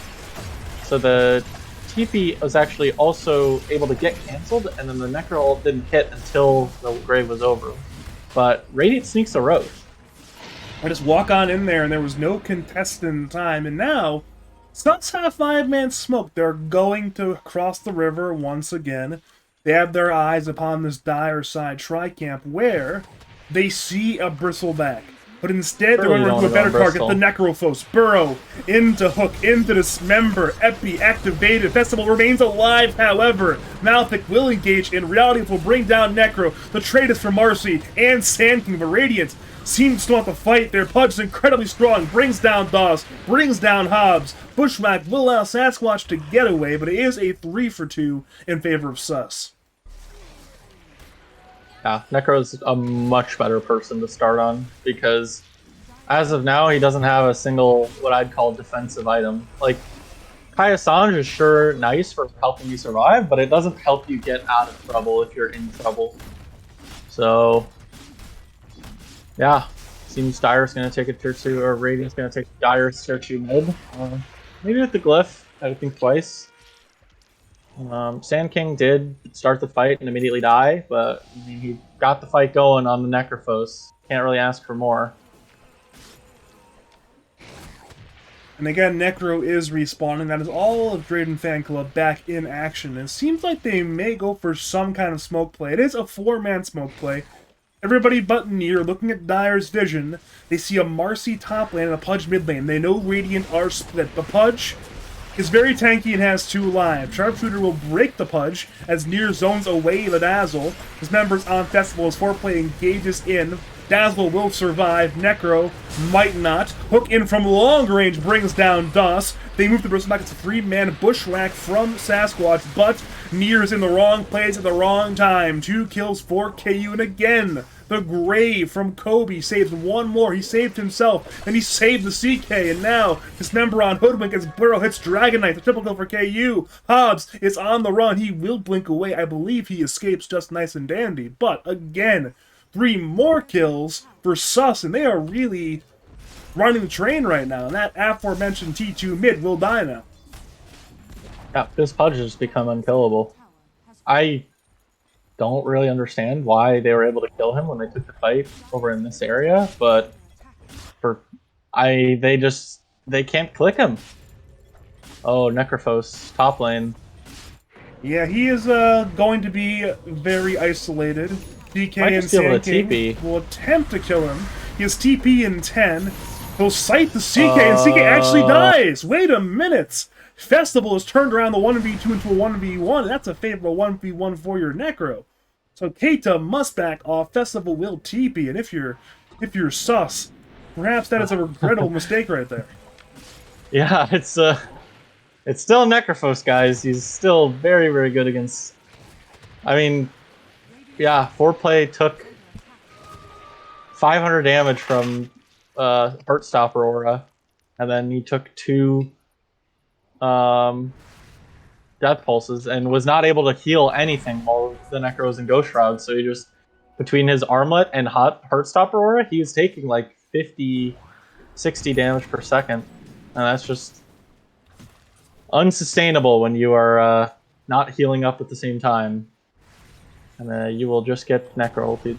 So the TP was actually also able to get cancelled, and then the Necro ult didn't hit until the Grave was over. But Radiant sneaks a roach. I just walk on in there, and there was no contestant time, and now Suns have 5-man smoke. They're going to cross the river once again. They have their eyes upon this Dire side tri-camp where they see a Bristleback. But instead, they're Surely going you to don't run want to to a go better on target, Bristol. the Necrophos. Burrow into Hook, into Dismember. Epi activated. Festival remains alive, however. Malthic will engage in. Reality will bring down Necro. The trade is for Marcy and Sand King, but Radiant seems to want to fight. Their Pudge is incredibly strong. Brings down Dawes, brings down Hobbs. Bushwhack will allow Sasquatch to get away, but it is a 3-for-2 in favor of Sus. Yeah, Necro's a much better person to start on because as of now, he doesn't have a single what I'd call defensive item. Like, Kaya Sange is sure nice for helping you survive, but it doesn't help you get out of trouble if you're in trouble. So, yeah, seems Dire's going to take a tier 2, or Radiant's going to take Dire's tier 2 mid. Maybe with the Glyph, I think twice. Sand King did start the fight and immediately die, but I mean, he got the fight going on the Necrophos. Can't really ask for more. And again, Necro is respawning. That is all of Draiden Fanclub back in action. And it seems like they may go for some kind of smoke play. It is a 4-man smoke play. Everybody but Nier, looking at Dire's vision, they see a Marcy top lane and a Pudge mid lane. They know Radiant are split. The Pudge is very tanky and has 2 lives. Sharpshooter will break the Pudge as Nier zones away the Dazzle. His members on Festival as foreplay engages in. Dazzle will survive. Necro might not. Hook in from long range brings down Dawes. They move the Bristol back. It's a 3-man bushwhack from Sasquatch, but Nier is in the wrong place at the wrong time. 2 kills for KU, and again, the Grave from Kobe saves one more. He saved himself, and he saved the CK, and now Dismember on Hoodwink as Burrow hits Dragon Knight. The triple kill for KU. Hobbs is on the run. He will blink away. I believe he escapes just nice and dandy, but again, 3 more kills for Sus, and they are really running the train right now. And that aforementioned T2 mid will die now. Yeah, this Pudge has become unkillable. I don't really understand why they were able to kill him when they took the fight over in this area, but they can't click him. Oh, Necrophos, top lane. Yeah, he is going to be very isolated. DK Might and just be able Sand to King TP. will attempt to kill him. He has TP in 10. He'll sight the CK, and CK actually dies! Wait a minute! Festival has turned around the 1v2 into a 1v1, and that's a favorable 1v1 for your Necro. So Keita must back off. Festival will TP, and if you're sus, perhaps that is a regrettable mistake right there. Yeah, it's still Necrophos, guys. He's still very, very good against. I mean, yeah, foreplay took 500 damage from Heartstopper Aura, and then he took 2 death pulses and was not able to heal anything while the Necro was in Ghost Shroud. So he just, between his armlet and Heartstopper Aura, he was taking like 50, 60 damage per second, and that's just unsustainable when you are not healing up at the same time, and you will just get Necro ulted.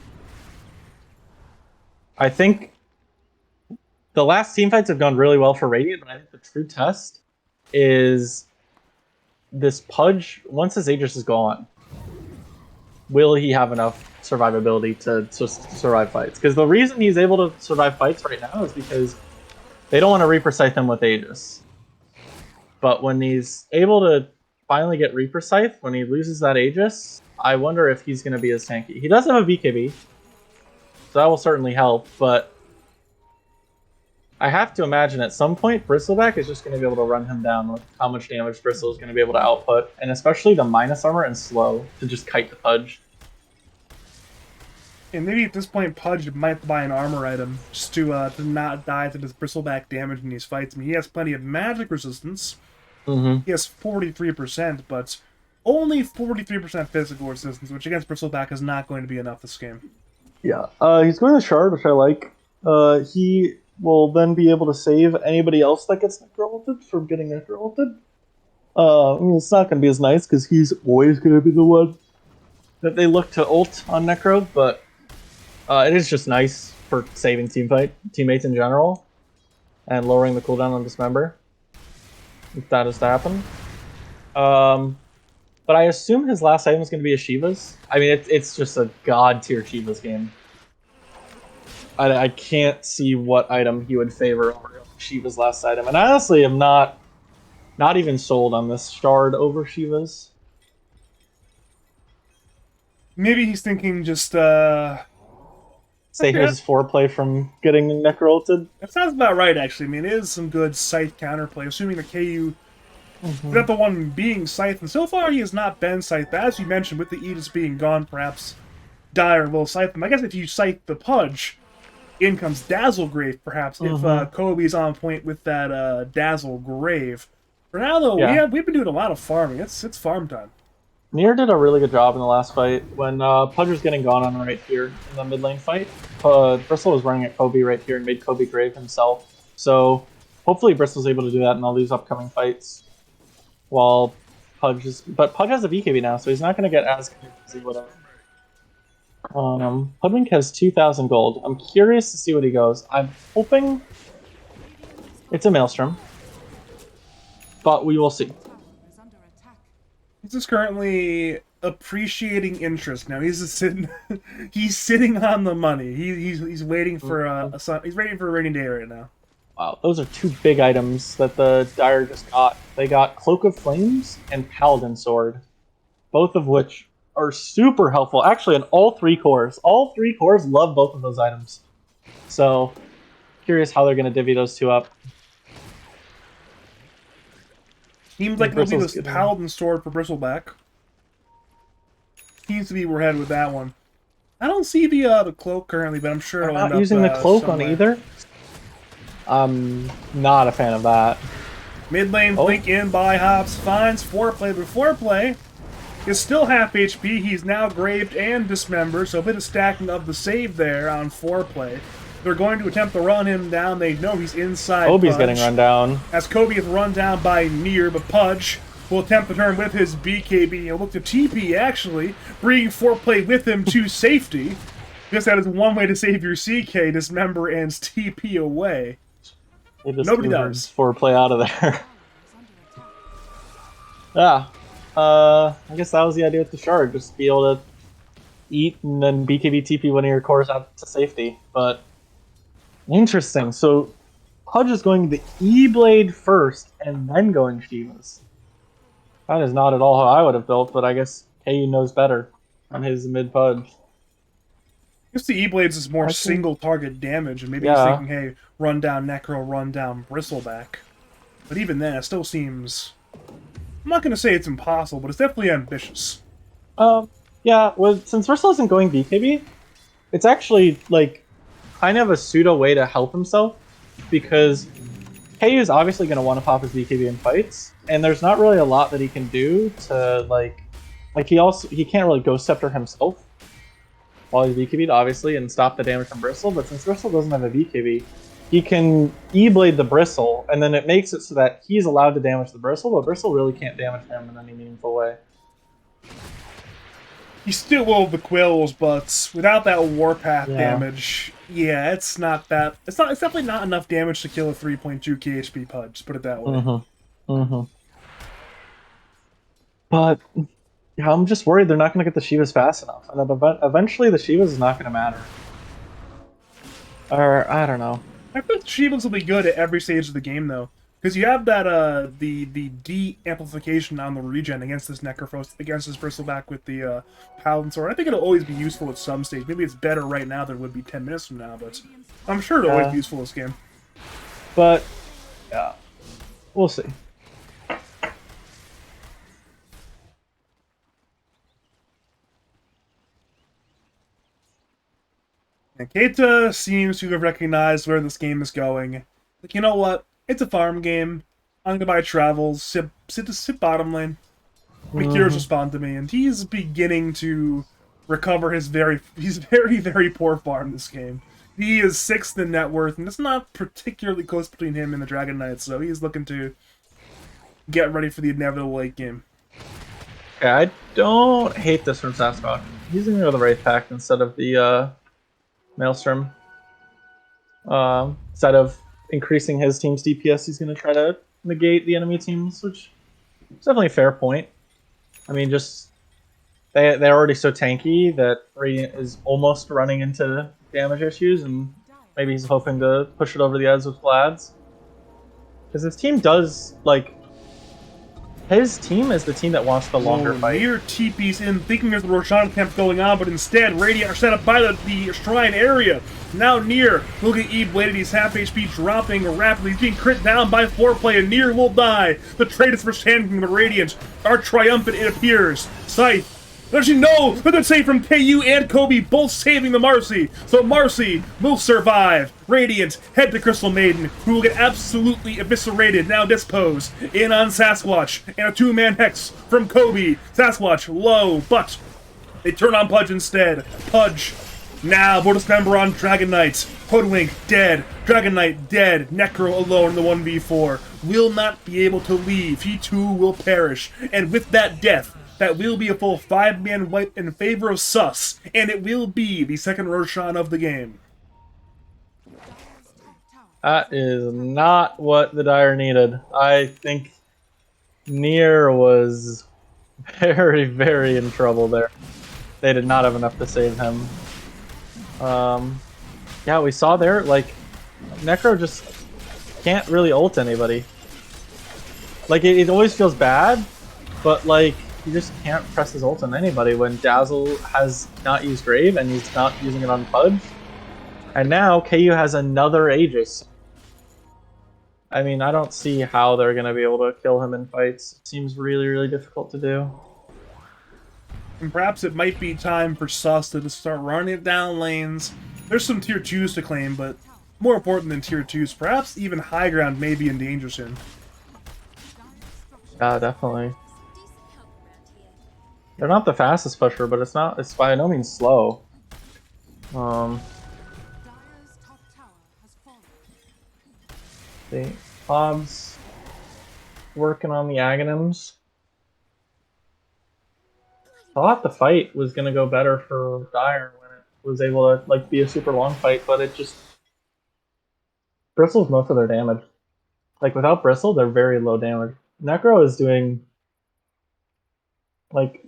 I think the last team fights have gone really well for Radiant, but I think the true test is this Pudge. Once his Aegis is gone, will he have enough survivability to survive fights? Because the reason he's able to survive fights right now is because they don't want to Reaper Scythe him with Aegis. But when he's able to finally get Reaper Scythe, when he loses that Aegis, I wonder if he's going to be as tanky. He does have a BKB, so that will certainly help, but I have to imagine at some point Bristleback is just going to be able to run him down with how much damage Bristle is going to be able to output, and especially the minus armor and slow to just kite the Pudge. And maybe at this point, Pudge might buy an armor item just to not die to this Bristleback damage in these fights. I mean, he has plenty of magic resistance. Mm-hmm. He has 43%, but only 43% physical resistance, which against Bristleback is not going to be enough this game. Yeah, he's going to Shard, which I like. He will then be able to save anybody else that gets Necro-ulted from getting Necro-ulted. I mean, it's not going to be as nice because he's always going to be the one that they look to ult on Necro, but it is just nice for saving teammates in general and lowering the cooldown on Dismember, if that is to happen. But I assume his last item is going to be a Shiva's. I mean, it's just a god tier Shiva's game. I can't see what item he would favor over Shiva's last item. And I honestly am not even sold on this shard over Shiva's. Maybe he's thinking just Say his foreplay from getting necrolted. that sounds about right, actually. I mean, it is some good scythe counterplay, assuming the KU is not the one being scythed, and so far he has not been scythed. But as you mentioned, with the Aegis being gone, perhaps Dire will scythe him. I guess if you scythe the Pudge, in comes Dazzle Grave, perhaps, if Kobe's on point with that Dazzle Grave. For now, though, we've been doing a lot of farming. It's farm time. Nier did a really good job in the last fight. When Pudge was getting gone on right here in the mid lane fight, Bristle was running at Kobe right here and made Kobe Grave himself. So hopefully Bristle's able to do that in all these upcoming fights. While Pudge is... But Pudge has a BKB now, so he's not going to get as easy, whatever. Pudwink has 2,000 gold. I'm curious to see what he goes. I'm hoping it's a Maelstrom. But we will see. He's just currently appreciating interest now. He's just sitting. He's sitting on the money. He's waiting for he's waiting for a rainy day right now. Wow, those are two big items that the Dire just got. They got Cloak of Flames and Paladin Sword, both of which are super helpful. Actually, in all three cores. All three cores love both of those items. So, curious how they're going to divvy those two up. Seems like it'll be this Paladin Sword for Bristleback. Seems to be we're headed with that one. I don't see the cloak currently, but I'm sure it'll end up using the cloak somewhere. on either. I'm not a fan of that. Mid lane blink in by Hops finds foreplay, but foreplay is still half HP. He's now graved and dismembered, so a bit of stacking of the save there on foreplay. They're going to attempt to run him down. They know he's inside. Kobe's Pudge, getting run down. as Kobe is run down by Nier, but Pudge will attempt to turn with his BKB. He'll look to TP, actually, bringing foreplay with him to safety. Guess that is one way to save your CK, dismember and TP away. Nobody does. Foreplay out of there. Yeah. I guess that was the idea with the shard, just be able to eat and then BKB TP one of your cores out to safety. But interesting. So Pudge is going the E-Blade first and then going Shiva's. That is not at all how I would have built, but I guess KU knows better on his mid Pudge. I guess the E-Blades is more single target damage, and maybe he's thinking, hey, run down Necro, run down Bristleback. But even then, it still seems... I'm not going to say it's impossible, but it's definitely ambitious. Yeah, well, since Bristle isn't going BKB, it's actually, like, kind of a pseudo way to help himself, because KU is obviously going to want to pop his BKB in fights, and there's not really a lot that he can do to, like he can't really Ghost Scepter himself while he's BKB'd, obviously, and stop the damage from Bristle, but since Bristle doesn't have a BKB, he can E-Blade the Bristle, and then it makes it so that he's allowed to damage the Bristle, but Bristle really can't damage him in any meaningful way. He still will have the quills, but without that Warpath damage, it's not that... It's definitely not enough damage to kill a 3.2 KHP Pudge, put it that way. But... yeah, I'm just worried they're not going to get the Shivas fast enough, and that eventually the Shivas is not going to matter. Or, I don't know. I think Shivas will be good at every stage of the game, though. Because you have that, the de-amplification on the regen against this Necrophos, against this Bristleback with the Paladin Sword. I think it'll always be useful at some stage. Maybe it's better right now than it would be 10 minutes from now, but I'm sure it'll always be useful this game. But, yeah, we'll see. And Keita seems to have recognized where this game is going. Like, you know what? It's a farm game. I'm gonna buy travels, sit bottom lane. Mikira's respond to me, and he's beginning to recover his very, very poor farm this game. He is 6th in net worth, and it's not particularly close between him and the Dragon Knights, so he's looking to get ready for the inevitable late game. Yeah, I don't hate this from Sasquatch. He's using the Wraith Pact instead of the Maelstrom. Instead of increasing his team's DPS, he's going to try to negate the enemy teams, which is definitely a fair point. I mean, just they're already so tanky that Radiant is almost running into damage issues, and Maybe he's hoping to push it over the edge with Vlad's. Because his team does, like, his team is the team that wants the longer fight. Nier TP's in, thinking there's a Roshan camp going on, but instead, Radiant are set up by the shrine area. Now Nier, look at E-Bladed, he's half HP dropping rapidly. He's being crit down by foreplay, and Nier will die. The trade is first hand from the Radiant are triumphant, it appears. Scythe. Don't you know that they're safe from KU and Kobe, both saving the Marcy? So Marcy will survive. Radiant head to Crystal Maiden, who will get absolutely eviscerated. Now Dispose in on Sasquatch, and a two-man hex from Kobe. Sasquatch low, but they turn on Pudge instead. Pudge now Mortis Member on Dragon Knight. Hoodwink dead. Dragon Knight dead. Necro alone in the 1v4. Will not be able to leave. He too will perish. And with that death, that will be a full 5-man wipe in favor of Sus, and it will be the second Roshan of the game. That is not what the Dire needed. I think Nier was very, very in trouble there. They did not have enough to save him. Yeah, we saw there, like, Necro just can't really ult anybody. Like, it always feels bad, but, like, he just can't press his ult on anybody when Dazzle has not used Grave and he's not using it on Pudge. And now KU has another Aegis. I mean, I don't see how they're going to be able to kill him in fights. It seems really, really difficult to do. And perhaps it might be time for Sus to just start running it down lanes. There's some tier 2s to claim, but more important than tier 2s, perhaps even high ground may be in danger soon. Yeah, definitely. They're not the fastest pusher, but it's by no means slow. The Hobbs working on the Aghanims. I thought the fight was gonna go better for Dire when it was able to like be a super long fight, but it just bristles most of their damage. Like without Bristle, they're very low damage. Necro is doing like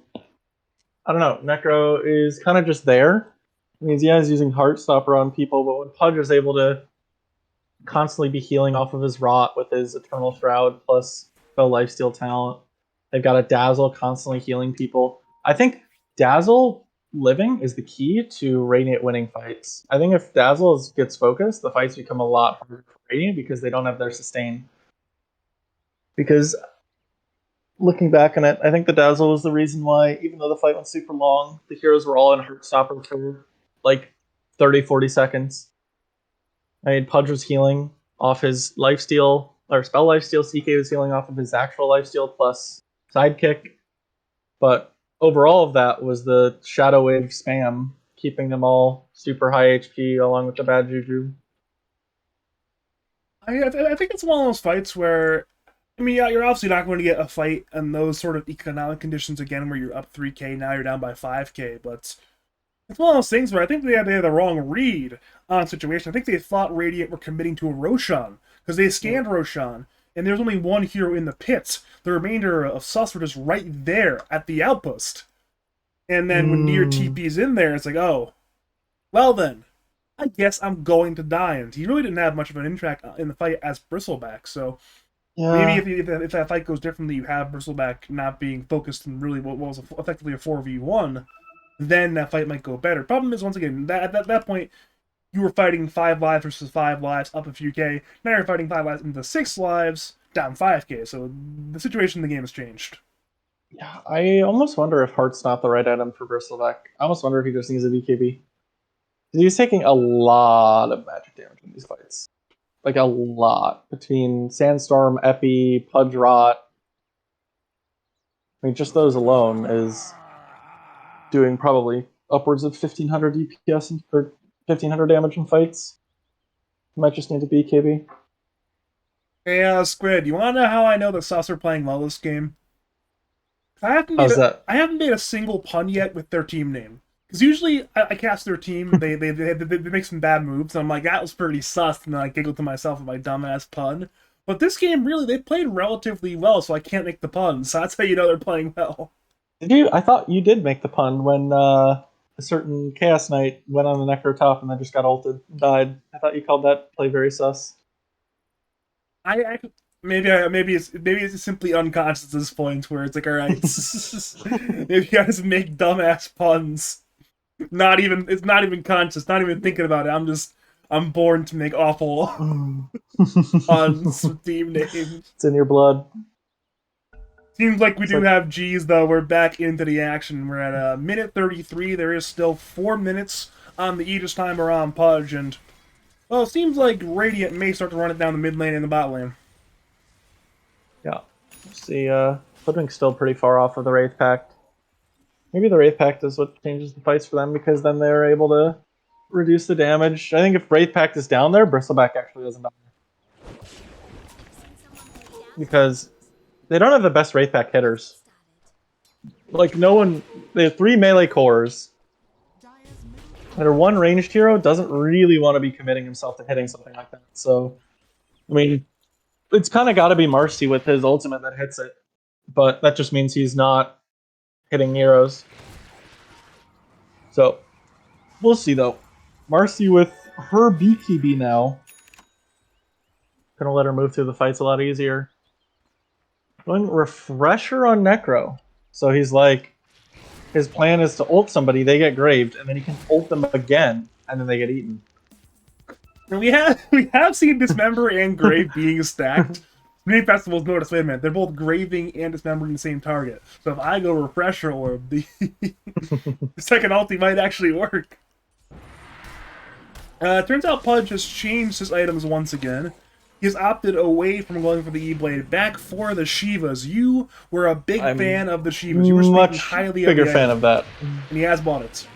I don't know. Necro is kind of just there. It means yeah, he's using Heartstopper on people, but when Pudge is able to constantly be healing off of his Rot with his Eternal Shroud plus Spell Lifesteal talent, they've got a Dazzle constantly healing people. I think Dazzle living is the key to Radiant winning fights. I think if Dazzle gets focused, the fights become a lot harder for Radiant because they don't have their sustain. Because looking back on it, I think the Dazzle was the reason why, even though the fight went super long, the heroes were all in Heartstopper for like 30, 40 seconds. I mean, Pudge was healing off his lifesteal, or spell lifesteal, CK was healing off of his actual lifesteal plus sidekick. But overall of that was the Shadow Wave spam, keeping them all super high HP along with the bad juju. I think it's one of those fights where, I mean, yeah, you're obviously not going to get a fight in those sort of economic conditions again where you're up 3k, now you're down by 5k, but it's one of those things where I think they had the wrong read on the situation. I think they thought Radiant were committing to a Roshan, because they scanned Roshan, and there's only one hero in the pits. The remainder of Sus were just right there at the outpost. And then when Nier TP's in there, it's like, oh, well then, I guess I'm going to die. And he really didn't have much of an impact in the fight as Bristleback, so yeah. Maybe if that fight goes differently, you have Bristleback not being focused in really what was effectively a 4v1, then that fight might go better. Problem is, once again, at that point, you were fighting 5 lives versus 5 lives, up a few K. Now you're fighting 5 lives into 6 lives, down 5k, so the situation in the game has changed. Yeah, I almost wonder if Heart's not the right item for Bristleback. I almost wonder if he just needs a BKB. He's taking a lot of magic damage in these fights. Like a lot. Between Sandstorm, Epi, Pudge Rot. I mean, just those alone is doing probably upwards of 1500 DPS or 1500 damage in fights. You might just need a BKB. Hey, Squid, you want to know how I know that Sus are playing well this game? I haven't made a single pun yet with their team name. Because usually I cast their team, they make some bad moves, and I'm like, that was pretty sus, and then I giggle to myself at my dumbass pun. But this game, really, they played relatively well, so I can't make the puns, so that's how you know they're playing well. Did you? I thought you did make the pun when a certain Chaos Knight went on the Necro top and then just got ulted and died. I thought you called that play very sus. Maybe it's simply unconscious at this point where it's like, all right, maybe I just make dumbass puns. It's not even conscious, not even thinking about it. I'm born to make awful puns with team names. It's in your blood. Seems like we do have G's though. We're back into the action. We're at minute 33. There is still 4 minutes on the Aegis timer on Pudge, and well, it seems like Radiant may start to run it down the mid lane and the bot lane. Yeah. See, Hoodwink's still pretty far off of the Wraith Pact. Maybe the Wraith Pact is what changes the fights for them, because then they're able to reduce the damage. I think if Wraith Pact is down there, Bristleback actually doesn't down there. Because they don't have the best Wraith Pact hitters. Like, no one... They have 3 melee cores. Their one ranged hero doesn't really want to be committing himself to hitting something like that. So, I mean, it's kind of got to be Marcy with his ultimate that hits it. But that just means he's not hitting heroes. So, we'll see though. Marcy with her BKB now. Gonna let her move through the fights a lot easier. Going Refresher on Necro. So he's like, his plan is to ult somebody, they get graved, and then he can ult them again, and then they get eaten. We have seen Dismember and Grave being stacked. Many festivals notice, wait a minute, they're both graving and dismembering the same target. So if I go Refresher Orb, the second ulti might actually work. Turns out Pudge has changed his items once again. He's opted away from going for the E-Blade, back for the Shivas. You were a big fan of the Shivas. You were speaking highly of the bigger fan of that. And he has bought it.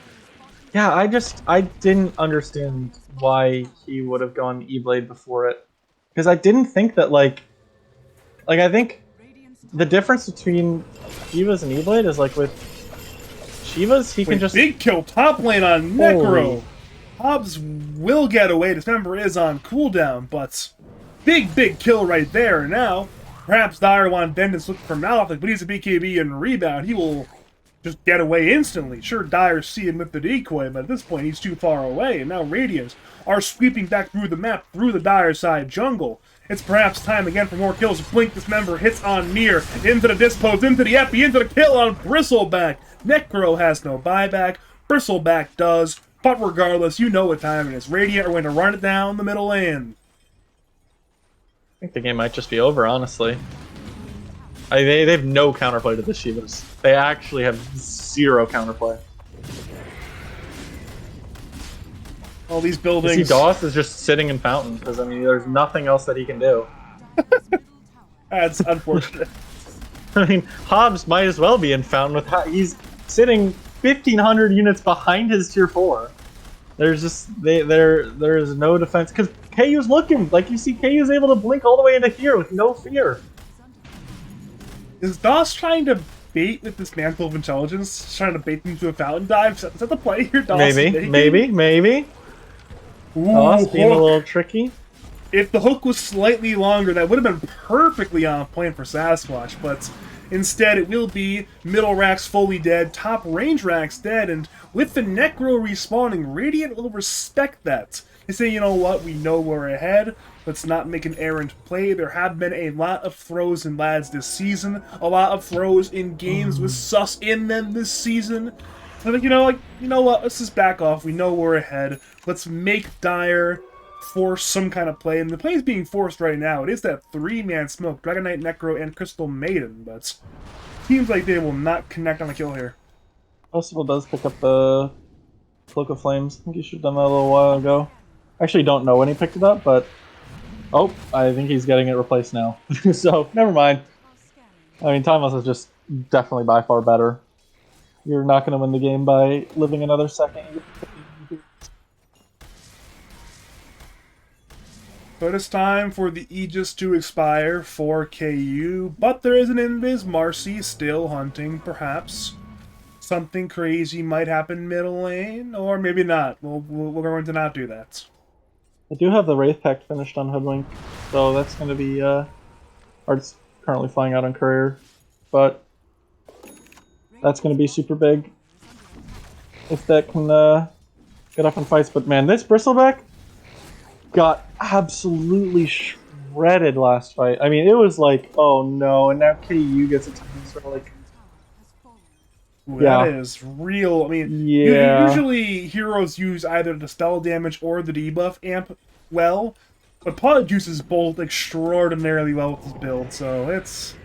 Yeah, I didn't understand why he would have gone E-Blade before it. Because I didn't think that, like, I think the difference between Shivas and E-Blade is, like, with Shivas, he can just... Big kill top lane on Necro! Hobbs will get away. Dismember is on cooldown, but... Big kill right there. Now, perhaps Dire wanted Bendis looking for Malphite, but he's a BKB and rebound. He will just get away instantly. Sure, Dire see him with the decoy, but at this point he's too far away. And now Radiants are sweeping back through the map, through the Dire side jungle. It's perhaps time again for more kills. Blink Dismember hits on Near, into the Dispose, into the Epi, into the kill on Bristleback. Necro has no buyback. Bristleback does. But regardless, you know what time it is. Radiant are going to run it down the middle lane. I think the game might just be over, honestly. They have no counterplay to the Shivas. They actually have 0 counterplay. All these buildings. You see, Doss is just sitting in Fountain, because, I mean, there's nothing else that he can do. That's unfortunate. I mean, Hobbs might as well be in Fountain with he's sitting 1,500 units behind his tier 4. There's just there's no defense, because KU's looking like, you see KU's able to blink all the way into here with no fear. Is Doss trying to bait with this Mantle of Intelligence, trying to bait them to a fountain dive? Is that the play here, Doss? Maybe. Doss being a little tricky. If the hook was slightly longer, that would have been perfectly on point for Sasquatch, but instead it will be middle racks fully dead, top range racks dead, and with the Necro respawning, Radiant will respect that. They say, you know what, we know we're ahead, let's not make an errant play. There have been a lot of throws in lads this season, a lot of throws in games with sus in them this season. I think, you know what, let's just back off, we know we're ahead, let's make Dire force some kind of play, and the play is being forced right now. It is that 3-man smoke, Dragon Knight, Necro, and Crystal Maiden, but seems like they will not connect on a kill here. Festival does pick up the Cloak of Flames. I think he should have done that a little while ago. I actually don't know when he picked it up, but... Oh, I think he's getting it replaced now. So, never mind. I mean, Timeless is just definitely by far better. You're not going to win the game by living another second. But it's time for the Aegis to expire for KU, but there is an Invis. Marcy still hunting, perhaps. Something crazy might happen middle lane, or maybe not. We're going to not do that. I do have the Wraith Pact finished on Hoodwink, so that's going to be, Art's currently flying out on Courier, but that's going to be super big. if that can get up in fights. But man, this Bristleback got absolutely shredded last fight. I mean, it was like, oh no, and now KU gets a time. So like, Ooh, that yeah, is real. I mean, yeah, usually heroes use either the spell damage or the debuff amp well, but Pod uses both extraordinarily well with his build, so it's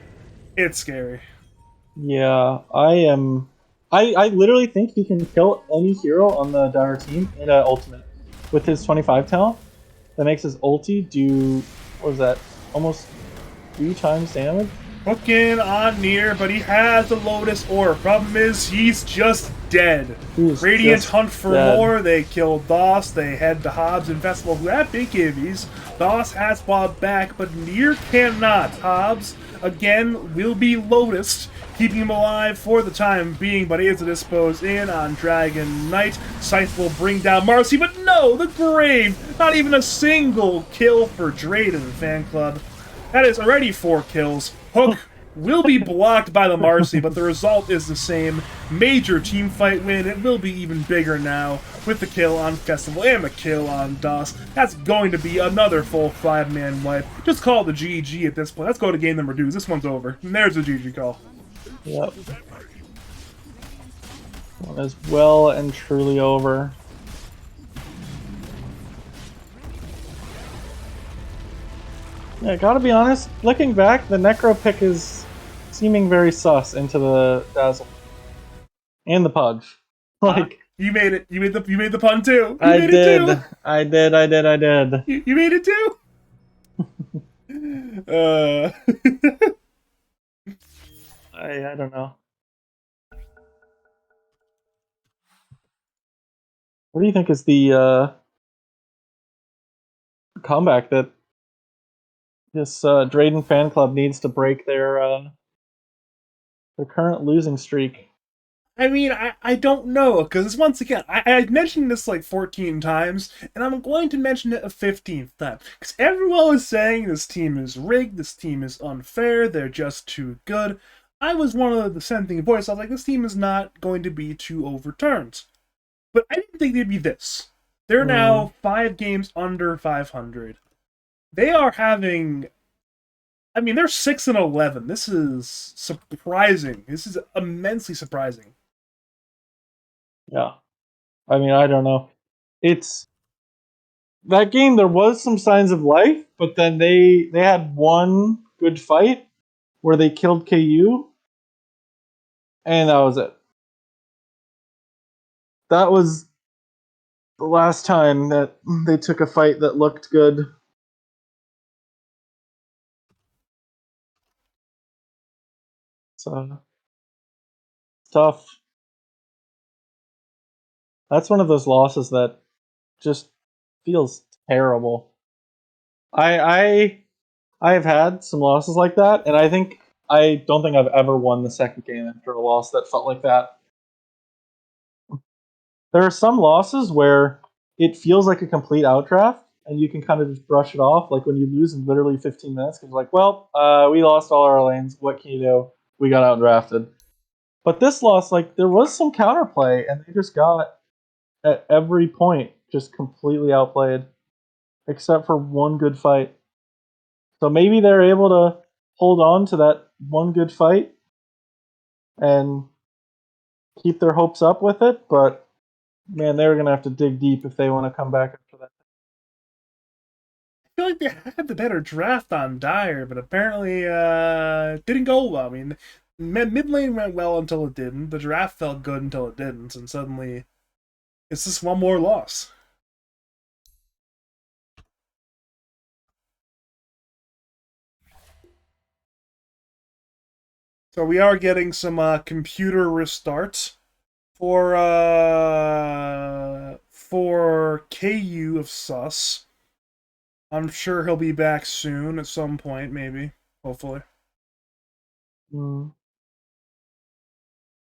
scary. yeah. I am. I literally think he can kill any hero on the Dire team in an ultimate with his 25 talent. That makes his ulti do, what was that, almost 3 times damage? Hooking on near, but he has the Lotus Orb. Problem is, he's just dead. He's Radiant just hunt for dead. more. They kill Doss. They head to Hobbs and Festival, who have big givvies. Doss has Bob back, but Near cannot. Hobbs, again, will be Lotus, keeping him alive for the time being, but he is disposed in on Dragon Knight. Scythe will bring down Marcy, but no, the Grave! Not even a single kill for Draiden, Fanclub. That is already 4 kills. Hook will be blocked by the Marcy, but the result is the same. Major team fight win. It will be even bigger now with the kill on Festival and the kill on DOS. That's going to be another full 5-man wipe. Just call it the GG at this point. Let's go to game number 2. This one's over. And there's the GG call. Yep. One is well and truly over. Yeah, gotta be honest, looking back, the Necro pick is seeming very sus into the Dazzle. And the Pudge. Like, you made it. You made the pun too. You I made it did. too. I did. You made it too. uh I don't know. What do you think is the comeback that this Draiden fan club needs to break their current losing streak? I mean, I don't know, because once again, I mentioned this like 14 times, and I'm going to mention it a 15th time. Because everyone was saying this team is rigged, this team is unfair, they're just too good. I was one of the dissenting voices. I was like, this team is not going to be too overturned. But I didn't think they'd be this. They're now 5 games under 500. They are having. I mean, they're 6-11. This is surprising. This is immensely surprising. Yeah. I mean, I don't know. It's that game. There was some signs of life, but then they had one good fight where they killed KU, and that was it. That was the last time that they took a fight that looked good. So tough. That's one of those losses that just feels terrible. I I have had some losses like that, and I don't think I've ever won the second game after a loss that felt like that. There are some losses where it feels like a complete outdraft, and you can kind of just brush it off, like when you lose in literally 15 minutes, because like, well, we lost all our lanes. What can you do? We got outdrafted. But this loss, like, there was some counterplay, and they just got at every point just completely outplayed, except for one good fight. So maybe they're able to hold on to that one good fight and keep their hopes up with it, but man, they're gonna have to dig deep if they want to come back after that. I feel like they had the better draft on Dire, but apparently didn't go well. I mean, mid lane went well until it didn't. The draft felt good until it didn't, and suddenly it's just one more loss. So we are getting some computer restarts for KU of Sus. I'm sure he'll be back soon at some point, maybe, hopefully. Mm.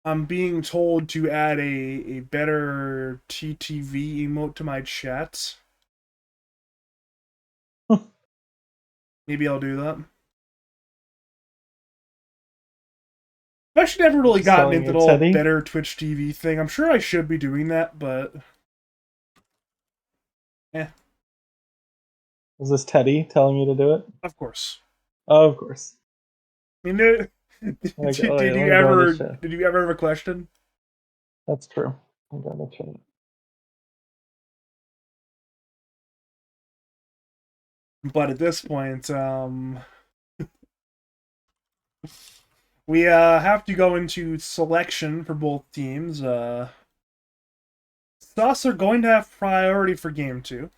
I'm being told to add a better TTV emote to my chat. Maybe I'll do that. I've actually never really Just gotten telling into you, the whole Teddy. better Twitch TV thing. I'm sure I should be doing that, but eh, Was this Teddy telling you to do it? of course. Oh, of course. I mean, did, Oh, wait, did let you me go to ever chat. did you ever have a question? That's true. I'm going to chat. But at this point, we have to go into selection for both teams. Sus are going to have priority for game two.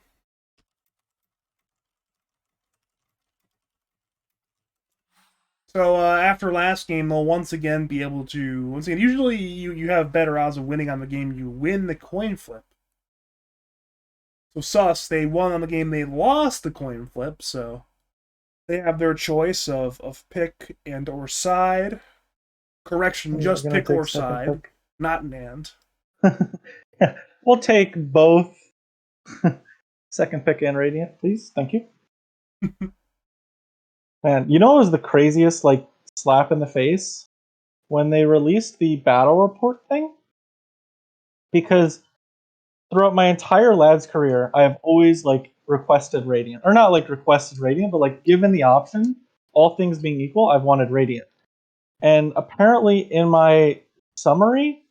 So after last game, they'll once again be able to. Once again, usually you have better odds of winning on the game you win the coin flip. So Sus, they won on the game they lost the coin flip, so they have their choice of pick and or side. Correction, We're just gonna pick take or second side, pick. not an and. Yeah, we'll take both second pick and Radiant, please. Thank you. Man, you know what was the craziest like slap in the face? When they released the battle report thing? Because throughout my entire Labs career, I have always like requested Radiant. Or not like requested Radiant, but like given the option, all things being equal, I've wanted Radiant. And apparently in my summary,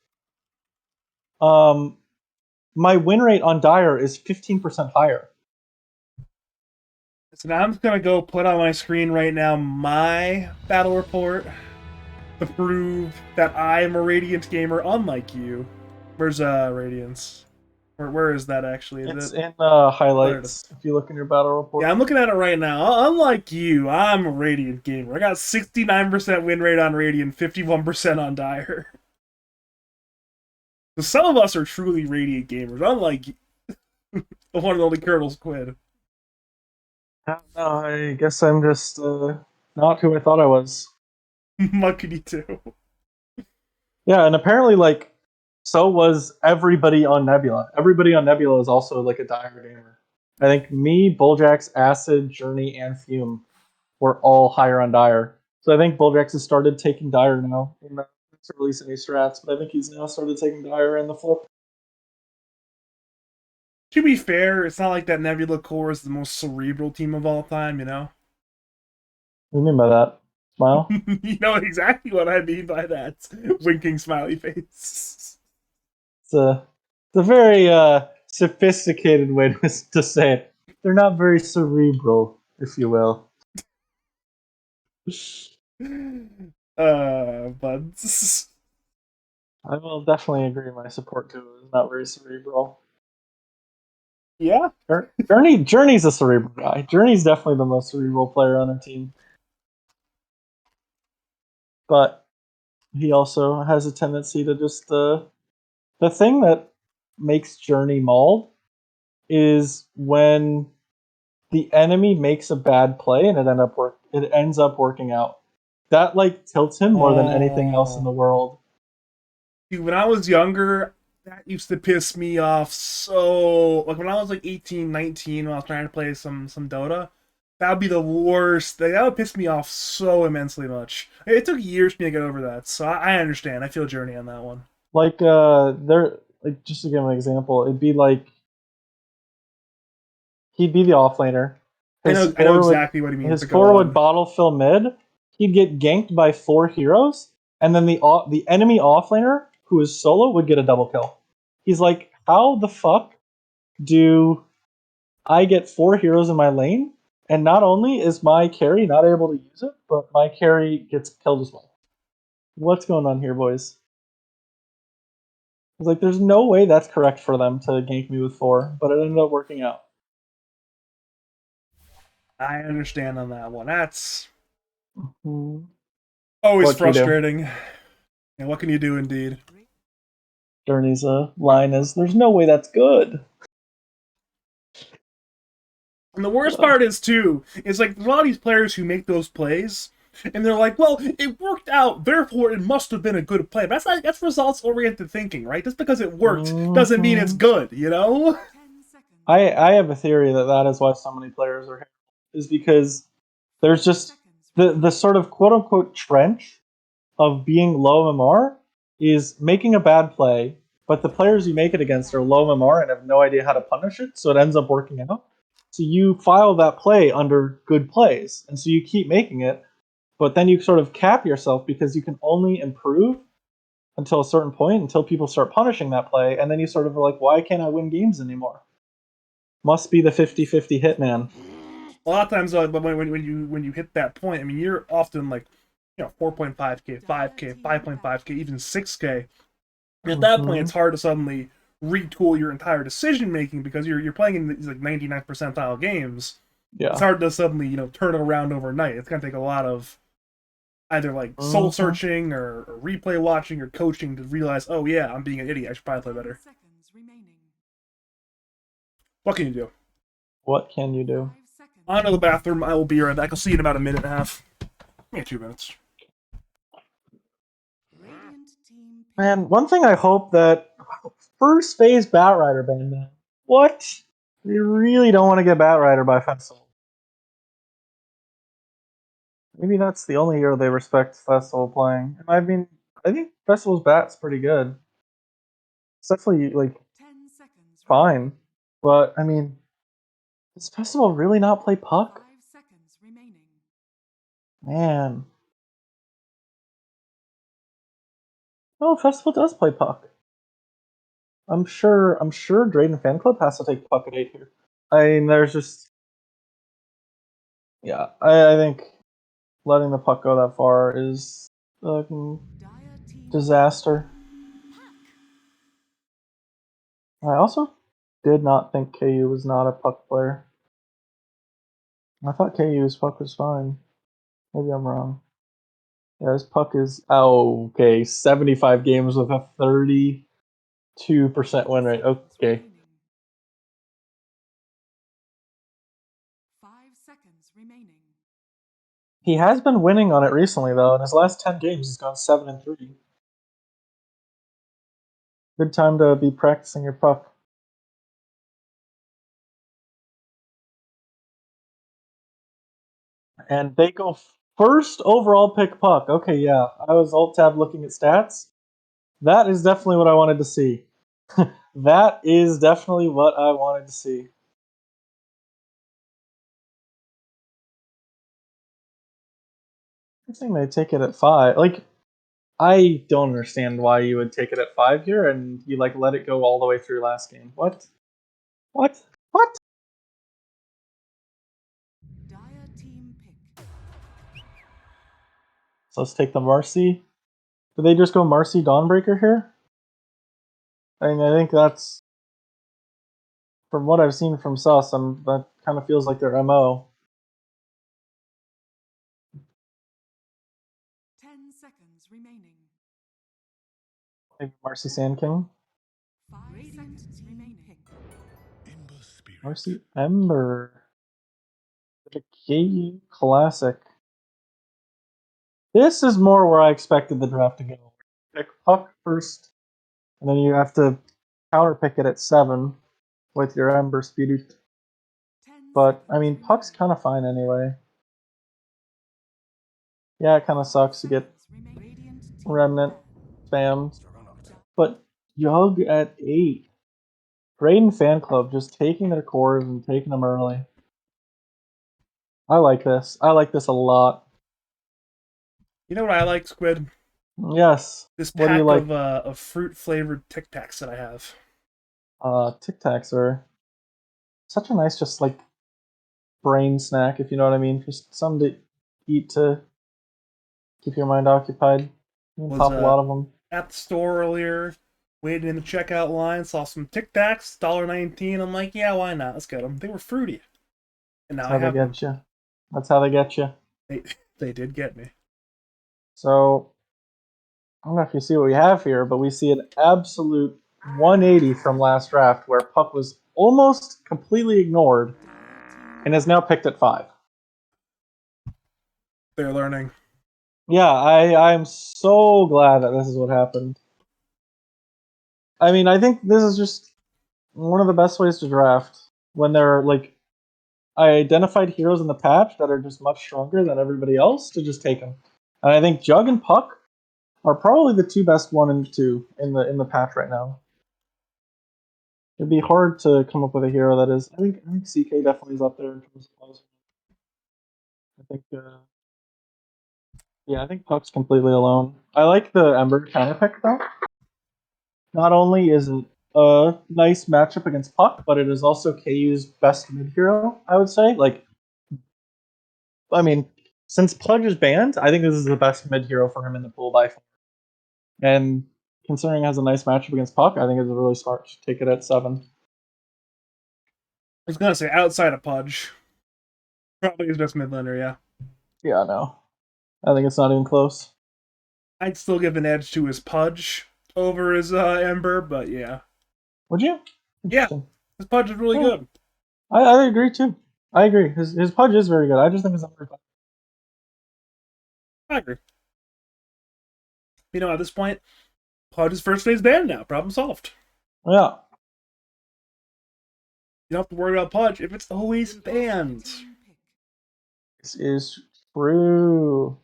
my win rate on Dire is 15% higher. So now I'm just gonna go put on my screen right now my battle report to prove that I'm a Radiant gamer, unlike you. Where's Radiance? Where is that actually? Is It's it? in Oh, there it is. highlights if you look in your battle Yeah, report. I'm looking at it right now. Unlike you, I'm a Radiant gamer. I got 69% win rate on Radiant, 51% on Dire. So some of us are truly Radiant gamers, unlike the one and only ColonelSquid. No, I guess I'm just not who I thought I was. What can you do? Yeah, and apparently, like, so was everybody on Nebula. Everybody on Nebula is also like a Dire gamer. I think me, Bulljax, Acid, Journey, and Fume were all higher on Dire. So I think Bulljax has started taking Dire now. He's not to release any strats, but I think he's now started taking Dire in the flip. To be fair, it's not like that Nebula core is the most cerebral team of all time, you know? What do you mean by that? Smile? You know exactly what I mean by that. Winking smiley face. It's a very sophisticated way to say it. They're not very cerebral, if you will. But I will definitely agree. My support to it is not very cerebral. yeah, Journey's a cerebral guy. Journey's definitely the most cerebral player on our team, but he also has a tendency to just the thing that makes Journey mauled is when the enemy makes a bad play and it ends up working out. That like tilts him more than anything else in oh, the world. dude, when I was younger, that used to piss me off so. Like when I was like 18, 19, when I was trying to play some Dota, that would be the worst. That would piss me off so immensely much. It took years for me to get over that, so I understand. I feel Journey on that one. Like there like just to give an example, it'd be like he'd be the offlaner. I know exactly what he means, His but go four would on. bottle fill mid. He'd get ganked by 4 heroes, and then the enemy offlaner who is solo would get a double kill. He's like, how the fuck do I get 4 heroes in my lane, and not only is my carry not able to use it, but my carry gets killed as well. What's going on here, boys? It's like there's no way that's correct for them to gank me with 4, but it ended up working out. I understand on that one. That's Hmm. always What can you do? frustrating. And what can you do, indeed? Journey's line is, "There's no way that's good." And the worst Uh, part is too, is like a lot of these players who make those plays, and they're like, "Well, it worked out, therefore it must have been a good play." But that's results oriented thinking, right? Just because it worked doesn't mean it's mhm. good, you know? I have a theory that that is why so many players are is because there's just the sort of quote unquote trench of being low MMR is making a bad play, but the players you make it against are low MMR and have no idea how to punish it, so it ends up working out. So you file that play under good plays, and so you keep making it, but then you sort of cap yourself because you can only improve until a certain point, until people start punishing that play, and then you sort of are like, why can't I win games anymore? Must be the 50-50 hitman. A lot of times, when you hit that point, I mean, you're often like, 4.5k, 5k, 5.5k, even 6k. At that point, it's hard to suddenly retool your entire decision making because you're playing in these like 99 percentile games. Yeah. It's hard to suddenly turn it around overnight. It's gonna take a lot of either like soul searching or replay watching or coaching to realize, oh yeah, I'm being an idiot. I should probably play better. What can you do? What can you do? I'll go to the bathroom. I will be right back. I'll see you in about a minute and a half. Maybe 2 minutes. Man, one thing I hope that first phase Batrider ban, man. What? We really don't want to get Batrider by Festival. Maybe that's the only year they respect Festival playing. And I mean, I think Festival's Bat's pretty good. It's definitely like fine. But I mean, does Festival really not play Puck? Man. Oh, Festival does play Puck. I'm sure Draiden Fanclub has to take Puck at 8 here. I mean, there's just... Yeah, I think letting the puck go that far is a disaster. I also did not think KU was not a puck player. I thought KU's puck was fine. Maybe I'm wrong. Yeah, his puck is... Oh, okay, 75 games with a 32% win rate. Okay. 5 seconds remaining. He has been winning on it recently, though. In his last 10 games, he's gone 7-3. Good time to be practicing your puck. And they go first overall pick Puck. Okay, yeah. I was alt-tab looking at stats. That is definitely what I wanted to see. That is definitely what I wanted to see. I think they take it at 5. Like, I don't understand why you would take it at 5 here and you like let it go all the way through last game. What? What? What? Dire team pick. So let's take the Marcy. Do they just go Marcy Dawnbreaker here? I mean, I think that's, from what I've seen from Sus, that kind of feels like their MO. 10 seconds remaining. Maybe Marcy Sand King? 5 seconds remaining. Marcy Ember. The KU Classic. This is more where I expected the draft to go. Pick Puck first, and then you have to counter pick it at 7 with your Ember Spirit. But, I mean, Puck's kind of fine anyway. Yeah, it kind of sucks to get Remnant spammed. But Yug at 8. Draiden Fanclub just taking their cores and taking them early. I like this. I like this a lot. You know what I like, Squid? Yes. This What do pack you like? of fruit flavored Tic Tacs that I have. Tic Tacs are such a nice, just like brain snack, if you know what I mean. Just something to eat to keep your mind occupied. You can pop a lot of them. At the store earlier, waiting in the checkout line, saw some Tic Tacs, $1.19. I'm like, yeah, why not? Let's get them. They were fruity, and now That's how they get you. That's how they get you. They did get me. So I don't know if you see what we have here, but we see an absolute 180 from last draft, where Puck was almost completely ignored, and is now picked at 5. They're learning. Yeah, I'm so glad that this is what happened. I mean, I think this is just one of the best ways to draft when they're like, I identified heroes in the patch that are just much stronger than everybody else to just take them. And I think Jug and Puck are probably the two best 1 and 2 in the patch right now. It'd be hard to come up with a hero that is. I think CK definitely is up there in terms of pose. I think. Yeah, I think Puck's completely alone. I like the Ember counter pick though. Not only is it a nice matchup against Puck, but it is also KU's best mid hero. I would say. Like, I mean, since Pudge is banned, I think this is the best mid hero for him in the pool by far. And considering it has a nice matchup against Puck, I think it's really smart to take it at 7. I was gonna say outside of Pudge, probably his best mid laner. Yeah, Yeah, no. I think it's not even close. I'd still give an edge to his Pudge over his Ember, but yeah. Would you? Yeah, his Pudge is really good. I agree too. I agree. His Pudge is very good. I just think his Ember. I agree. You know, at this point, Pudge's first phase banned now. Problem solved. Yeah. You don't have to worry about Pudge if it's always banned. This is true.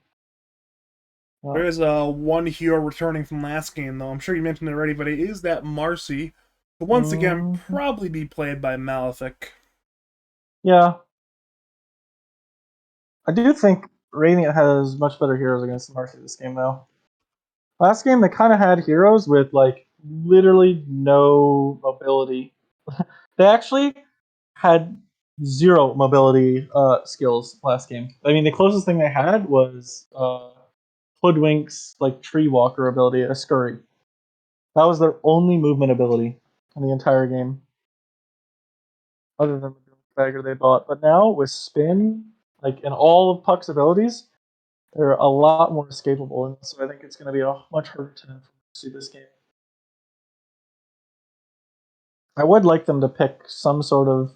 Oh. There is one hero returning from last game, though. I'm sure you mentioned it already, but it is that Marcy. But once again, probably be played by Malefic. Yeah. I do think Radiant has much better heroes against Marcy this game, though. Last game, they kind of had heroes with, like, literally no mobility. They actually had 0 mobility skills last game. I mean, the closest thing they had was Hoodwink's, like, Tree Walker ability, a Scurry. That was their only movement ability in the entire game. Other than the Bagger they bought. But now, with Spin, like, and all of Puck's abilities, they're a lot more escapable, and so I think it's going to be a much harder time to see this game. I would like them to pick some sort of,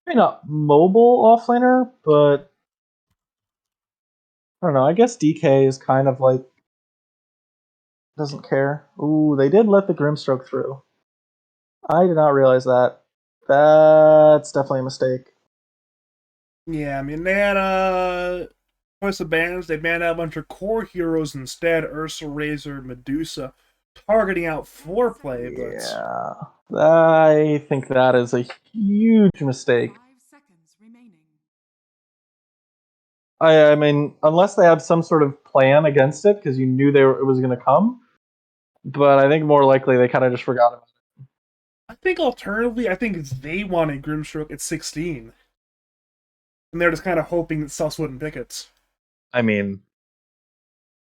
maybe not mobile offlaner, but I don't know. I guess DK is kind of like, doesn't care. Ooh, they did let the Grimstroke through. I did not realize that. That's definitely a mistake. Yeah, I mean, they had choice of bans. They banned out a bunch of core heroes instead. Ursa, Razor, Medusa, targeting out foreplay, but... Yeah, I think that is a huge mistake. 5 seconds remaining. I mean, unless they had some sort of plan against it, because you knew it was going to come. But I think more likely they kind of just forgot about it. I think alternatively, I think it's they wanted Grimstroke at 16. And they're just kind of hoping that Sus wouldn't pick it. I mean,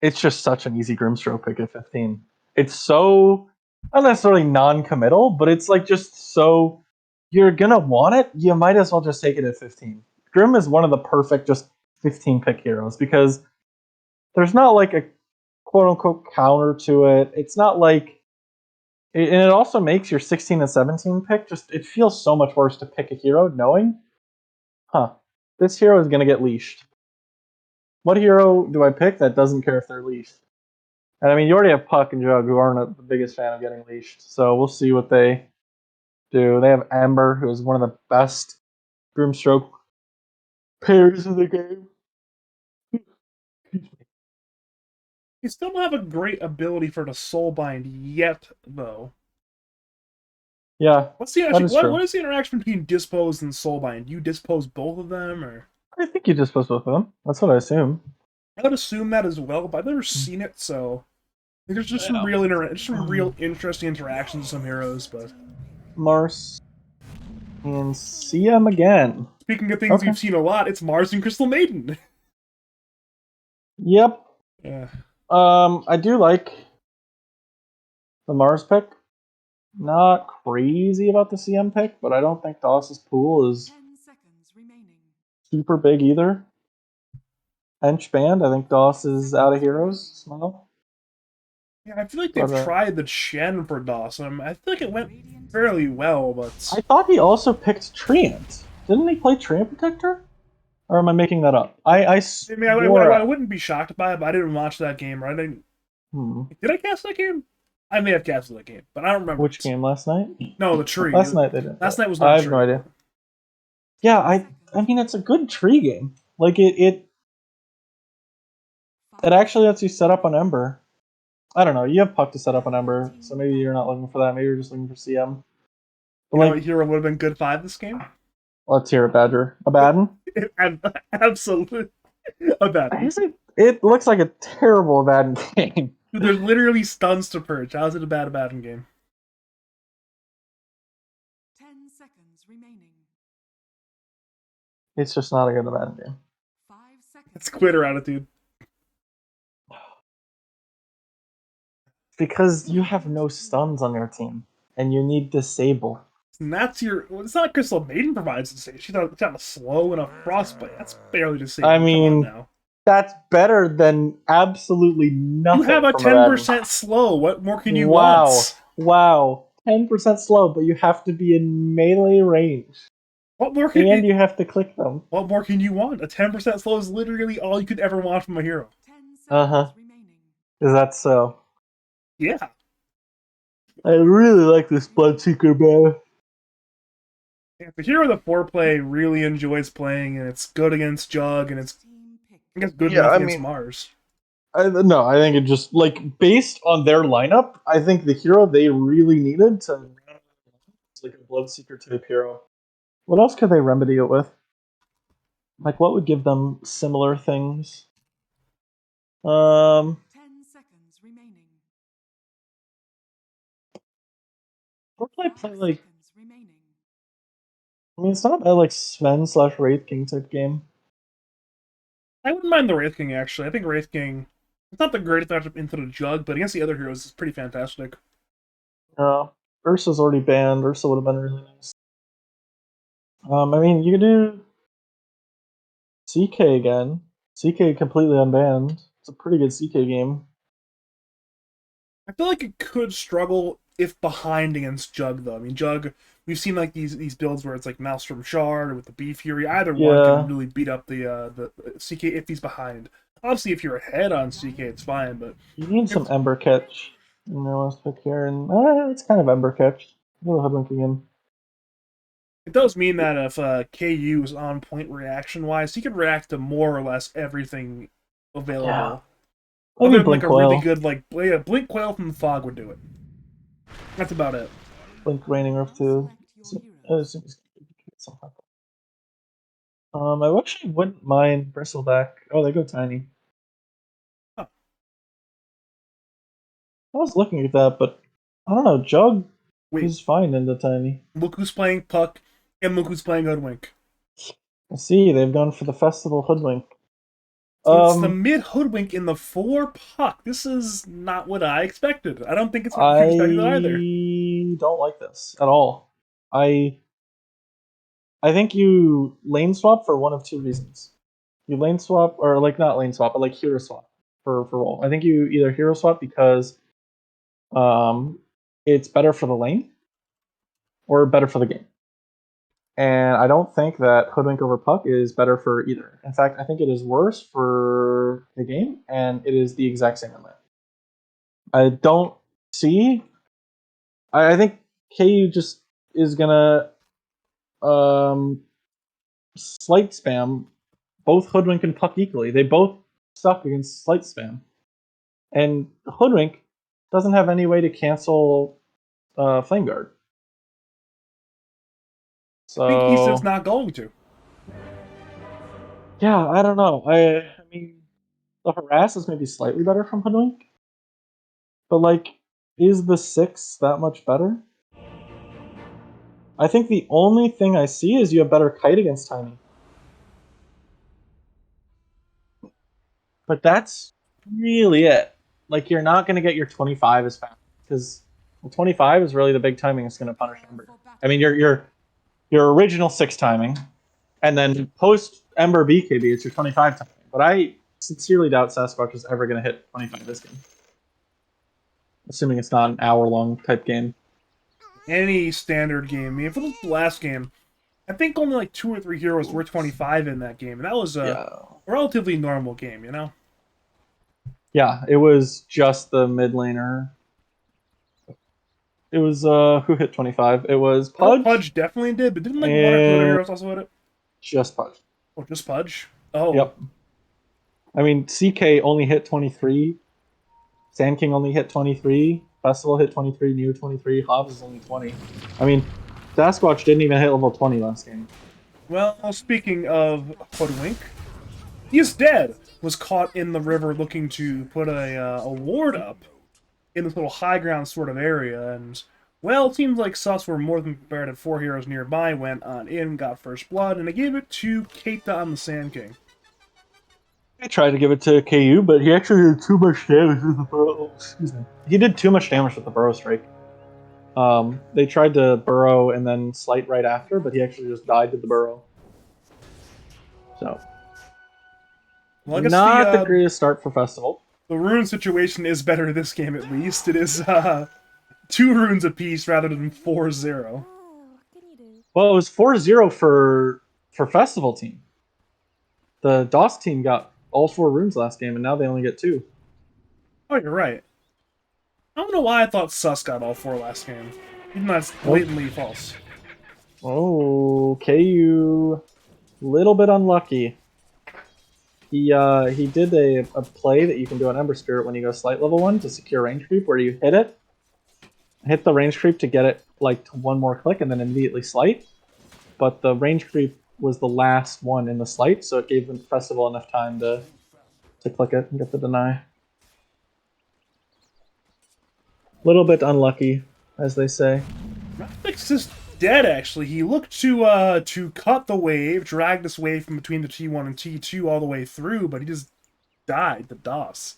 it's just such an easy Grimstroke pick at 15. It's so, not necessarily non-committal, but it's like just so, you're going to want it, you might as well just take it at 15. Grim is one of the perfect just 15 pick heroes because there's not like a quote-unquote counter to it. It's not like, and it also makes your 16 and 17 pick just, it feels so much worse to pick a hero knowing, this hero is going to get leashed. What hero do I pick that doesn't care if they're leashed? And I mean, you already have Puck and Jug, who aren't the biggest fan of getting leashed. So we'll see what they do. They have Ember, who is one of the best Grimstroke pairs in the game. You still don't have a great ability for the Soulbind yet, though. Yeah, What's the actually, what is the interaction between Dispose and Soulbind? You dispose both of them, or? I think you dispose both of them. That's what I assume. I would assume that as well, but I've never seen it, so there's just some real interesting interactions with some heroes. But Mars and CM again. Speaking of things we've seen a lot, it's Mars and Crystal Maiden. Yep. Yeah. I do like the Mars pick. Not crazy about the CM pick, but I don't think DOS's pool is 10 seconds remaining. super big either. Hench band, I think DOS is out of heroes. Smile. Yeah, I feel like they've tried the Chen for DOS, and I feel like it went fairly well, but... I thought he also picked Treant. Didn't he play Treant Protector? Or am I making that up? I mean, I wouldn't be shocked by it, but I didn't watch that game, right? Did I cast that game? I may have casted that game, but I don't remember. Which game last night? No, the tree. Last night they didn't. Last night was not. I have no idea. Yeah, I mean it's a good tree game. Like it It actually lets you set up on Ember. I don't know. You have Puck to set up on Ember, so maybe you're not looking for that. Maybe you're just looking for CM. But You know like, what hero would have been good 5 this game? let's hear it, Badger. Abaddon? Absolutely. Abaddon. It looks like a terrible Abaddon game. Dude, there's literally stuns to purge. How's it a bad Abaddon game? 10 seconds remaining. It's just not a good Abaddon game. 5 seconds. It's quitter attitude. Because you have no stuns on your team, and you need Disable. And that's your. Well, it's not like Crystal Maiden provides to say. She's got a slow and a frostbite. That's barely disabled. I mean, come on now. That's better than absolutely nothing. You have a from 10% Abaddon. slow. What more can you Wow. want? Wow. 10% slow, but you have to be in melee range. What more can And you have to click them. What more can you want? A 10% slow is literally all you could ever want from a hero. 10 seconds Uh-huh. remaining. Is that so? Yeah. I really like this Bloodseeker, man. If a hero the foreplay really enjoys playing, and it's good against Jug, and it's Team pick. I guess good Yeah, enough I against mean- Mars. No, I think it just, like, based on their lineup, I think the hero they really needed to like a Bloodseeker type hero. What else could they remedy it with? Like, what would give them similar things? 10 seconds remaining. What could I 5 play, like, seconds remaining. I mean, it's not a bad, like, Sven / Wraith King type game. I wouldn't mind the Wraith King, actually. I think Wraith King, it's not the greatest matchup into the Jug, but against the other heroes, it's pretty fantastic. Ursa's already banned. Ursa would have been really nice. I mean, you could do CK again. CK completely unbanned. It's a pretty good CK game. I feel like it could struggle if behind against Jug, though. I mean, Jug, we've seen like these builds where it's like Maelstrom Shard or with the Bee Fury. Either one Yeah. can really beat up the CK if he's behind. Obviously, if you're ahead on CK, it's fine, but You need some Ember Catch in your last pick here, and it's kind of Ember Catch. A little hoodwink again. it does mean that if KU is on point reaction-wise, he can react to more or less everything available. Yeah. Other Maybe than like Blink a really Coil. good Blink Quail from the Fog would do it. That's about it. Blink Raining Roof too. Select your So, heroes. I actually wouldn't mind Bristleback. Oh, they go tiny. Huh. I was looking at that, but I don't know. Jug Wait, is fine in the tiny. look who's playing Puck, and look who's playing Hoodwink. I see they've gone for the Festival Hoodwink. It's the mid Hoodwink in the 4 Puck. This is not what I expected. I don't think it's what you expected either. I don't like this at all. I think you lane swap for one of two reasons. You lane swap, or like not lane swap, but like hero swap for roll. I think you either hero swap because it's better for the lane or better for the game. And I don't think that Hoodwink over Puck is better for either. In fact, I think it is worse for the game, and it is the exact same in lane. I don't see. I think KU just is gonna slight spam both Hoodwink and Puck equally. They both suck against slight spam, and Hoodwink doesn't have any way to cancel Flame Guard. So I think he's just not going to. yeah, I don't know. I mean, the harass is maybe slightly better from Hoodwink, but like, is the 6 that much better? I think the only thing I see is you have better kite against Tiny. But that's really it. Like, you're not going to get your 25 as fast because 25 is really the big timing that's going to punish Ember. I mean, your original 6 timing, and then post Ember BKB, it's your 25 timing. But I sincerely doubt Sasquatch is ever going to hit 25 this game. Assuming it's not an hour-long type game. Any standard game. I mean, for the last game, I think only like 2 or 3 heroes were 25 in that game, and that was a relatively normal game, you know? Yeah, it was just the mid laner. It was who hit 25? It was Pudge. Pudge definitely did, but didn't like 1 or 2 other heroes also hit it? Just Pudge. Oh, just Pudge? Oh. Yep. I mean, CK only hit 23. Sand King only hit 23. Festival hit 23. New 23. Hobbs is only 20. I mean, Sasquatch didn't even hit level 20 last game. Well, speaking of Hoodwink, he's dead. Was caught in the river looking to put a ward up in this little high ground sort of area, and well, it seems like Sus were more than prepared at 4 heroes nearby, went on in, got first blood, and they gave it to Keita on the Sand King. I tried to give it to KU, but he actually did too much damage with the burrow. Excuse me. He did too much damage with the burrow strike. They tried to burrow and then slight right after, but he actually just died to the burrow. So, Well, I guess not the greatest start for Festival. the rune situation is better this game at least. It is 2 runes apiece rather than 4-0. Well, it was 4-0 for Festival team. The DOS team got all 4 runes last game, and now they only get 2. Oh, you're right. I don't know why I thought Sus got all 4 last game. Even though that's blatantly false. Oh, KU, little bit unlucky. He did a play that you can do on Ember Spirit when you go slight level 1 to secure range creep, where you hit the range creep to get it like to 1 more click and then immediately slight. But the range creep was the last one in the slight, so it gave the Festival enough time to click it and get the deny. Little bit unlucky, as they say. Rapix is dead, actually. He looked to cut the wave, drag this wave from between the T1 and T2 all the way through, but he just died to DOS.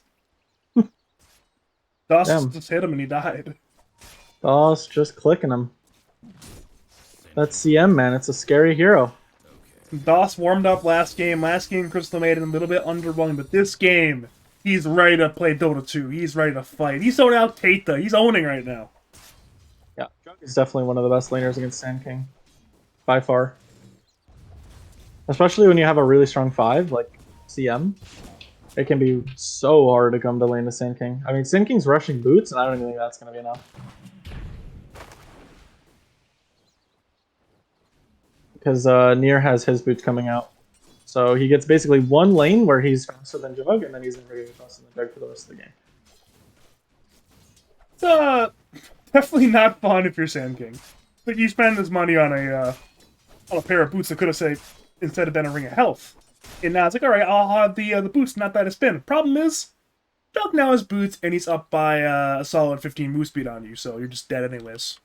DOS just hit him and he died. DOS just clicking him. That's CM, man. It's a scary hero. DOS warmed up last game. Last game, Crystal made it a little bit underwhelming, but this game, he's ready to play Dota 2. He's ready to fight. He's sold out Keita. He's owning right now. Yeah, he's definitely one of the best laners against Sand King. By far. Especially when you have a really strong 5, like CM. It can be so hard to come to lane to Sand King. I mean, Sand King's rushing boots, and I don't even think that's going to be enough. Because Nier has his boots coming out. So he gets basically 1 lane where he's faster than Jug, and then he's never getting faster than Jug for the rest of the game. It's definitely not fun if you're Sand King. But you spend this money on a pair of boots that could have saved instead of been a ring of health. And now it's like, alright, I'll have the boots, not that a spin. Problem is, Jug now has boots, and he's up by a solid 15 move speed on you, so you're just dead anyways.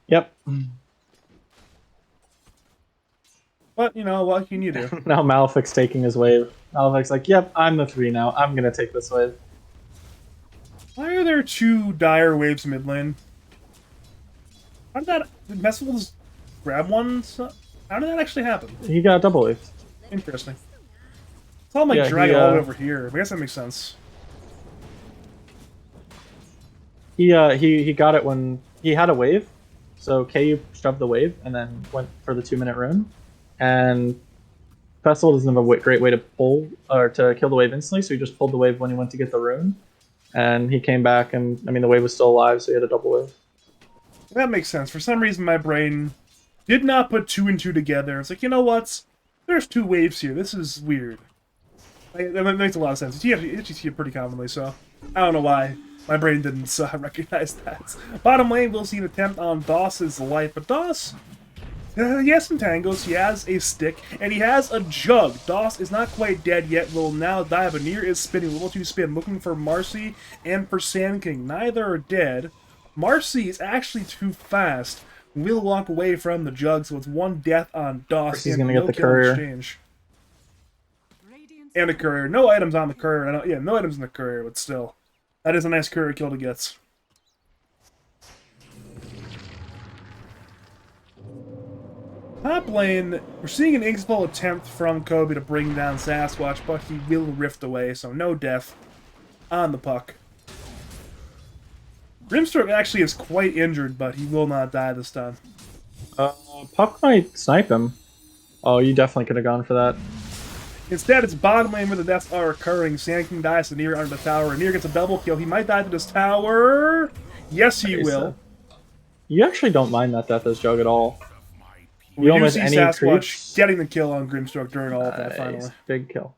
Yep. But, you know, what can you do? Now Malefic's taking his wave. Malefic's like, yep, I'm the 3 now. I'm going to take this wave. Why are there 2 dire waves mid lane? How did that... Did Messival just grab one? How did that actually happen? He got double wave. Interesting. It's all like dragging all the way over here. I guess that makes sense. He got it when he had a wave. So KU shoved the wave and then went for the 2-minute rune. And Festival doesn't have a great way to pull or to kill the wave instantly, so he just pulled the wave when he went to get the rune. And he came back, and I mean the wave was still alive, so he had a double wave. That makes sense. For some reason, my brain did not put 2 and 2 together. It's like, you know what? There's 2 waves here. This is weird. That makes a lot of sense. You actually see it pretty commonly, so I don't know why my brain didn't recognize that. Bottom lane, we'll see an attempt on DOS's life, but DOS, he has some tangos, he has a stick, and he has a jug. DOS is not quite dead yet, will now die, but Nier is spinning, level 2 spin, looking for Marcy and for Sand King. Neither are dead. Marcy is actually too fast. Will walk away from the jug, so it's 1 death on DOS. He's gonna get the courier. Exchange. And a courier. No items on the courier. Yeah, no items in the courier, but still. That is a nice courier kill to get. Top lane, we're seeing an inexplicable attempt from Kobe to bring down Sasquatch, but he will rift away, so no death on the puck. Grimstroke actually is quite injured, but he will not die this time. Puck might snipe him. Oh, you definitely could have gone for that. Instead, it's bottom lane where the deaths are occurring. Sand King dies to Nier under the tower, and Nier gets a double kill. He might die to this tower. Yes, he will. You actually don't mind that death as Jug at all. We You don't do miss see any Sasquatch creeps. getting the kill on Grimstroke during all of that finally. Nice. Big kill.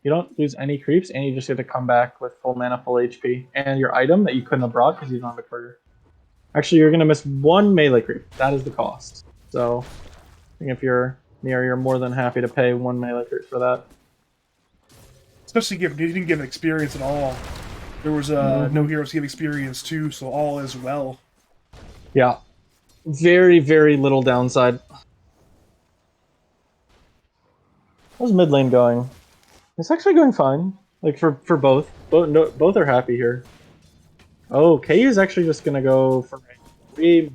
You don't lose any creeps, and you just get to come back with full mana, full HP, and your item that you couldn't have brought because you don't have a courier. Actually, you're gonna miss one melee creep. That is the cost. So, I think if you're near, you're more than happy to pay one melee creep for that. Especially given he didn't give experience at all. There was no heroes to give experience too, so all is well. Yeah. Very, very little downside. How's mid lane going? It's actually going fine. Like for both. Both are happy here. Oh, KU is actually just gonna go for way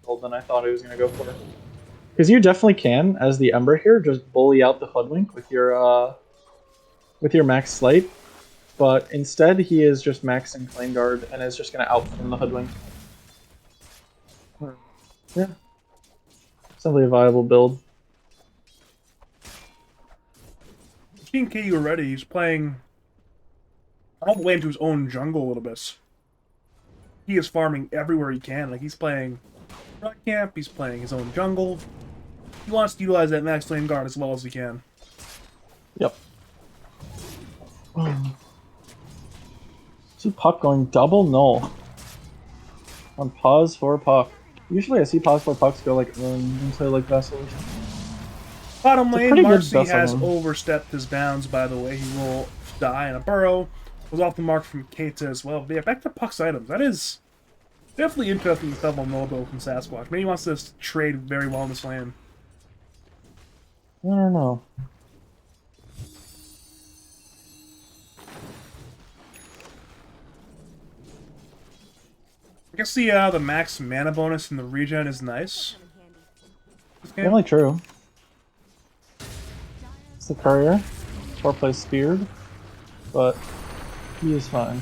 more than I thought he was gonna go for. Because you definitely can, as the Ember here, just bully out the Hoodwink with your max Slight. But instead, he is just maxing Flame Guard and is just gonna outframe the Hoodwink. Yeah. Simply a viable build. Seeing KU already, he's playing all the way into his own jungle a little bit. He is farming everywhere he can. Like, he's playing rock camp, he's playing his own jungle. He wants to utilize that max lane guard as well as he can. Yep. See Puck going double null. On pause for Puck. Usually I see pause for Pucks go like into like vessels. Bottom lane, pretty good Marcy vessel has game. overstepped his bounds, by the way. He will die in a burrow. Was off the mark from Keita as well. But yeah, back to Puck's items. That is definitely interesting stuff on Mobo from Sasquatch. Maybe he wants to trade very well in this lane. I don't know. I guess the max mana bonus in the regen is nice. Definitely true. It's the courier. 4 plays speared. But he is fine.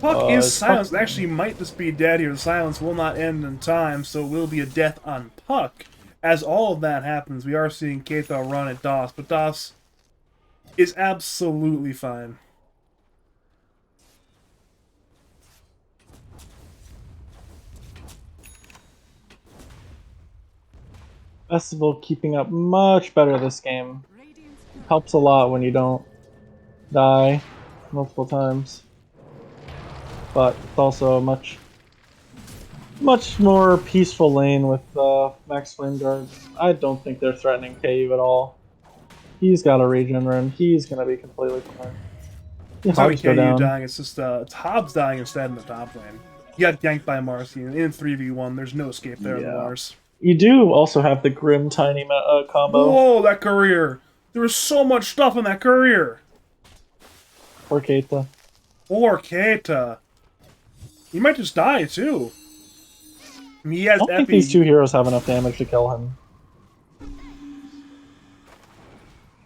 Puck is it's silenced. Puck. Actually, might just be dead here. The silence will not end in time, so it will be a death on Puck. As all of that happens, we are seeing Keita run at DOS, but DOS is absolutely fine. Festival keeping up much better this game. Radiant's Helps a lot when you don't die multiple times. But it's also a much more peaceful lane with Max Flame Guard. I don't think they're threatening KU at all. He's got a regen run. He's gonna be completely fine. The It's not Hobbs go KU down. dying, it's just it's Hobbs dying instead in the top lane. He got ganked by Marcy, and in 3v1, there's no escape there in the Yeah. Mars. You do also have the Grim Tiny combo Whoa, that courier! There was so much stuff in that courier! for Keita. Or Keita. He might just die, too. I mean, he has I don't think Epi. these two heroes have enough damage to kill him.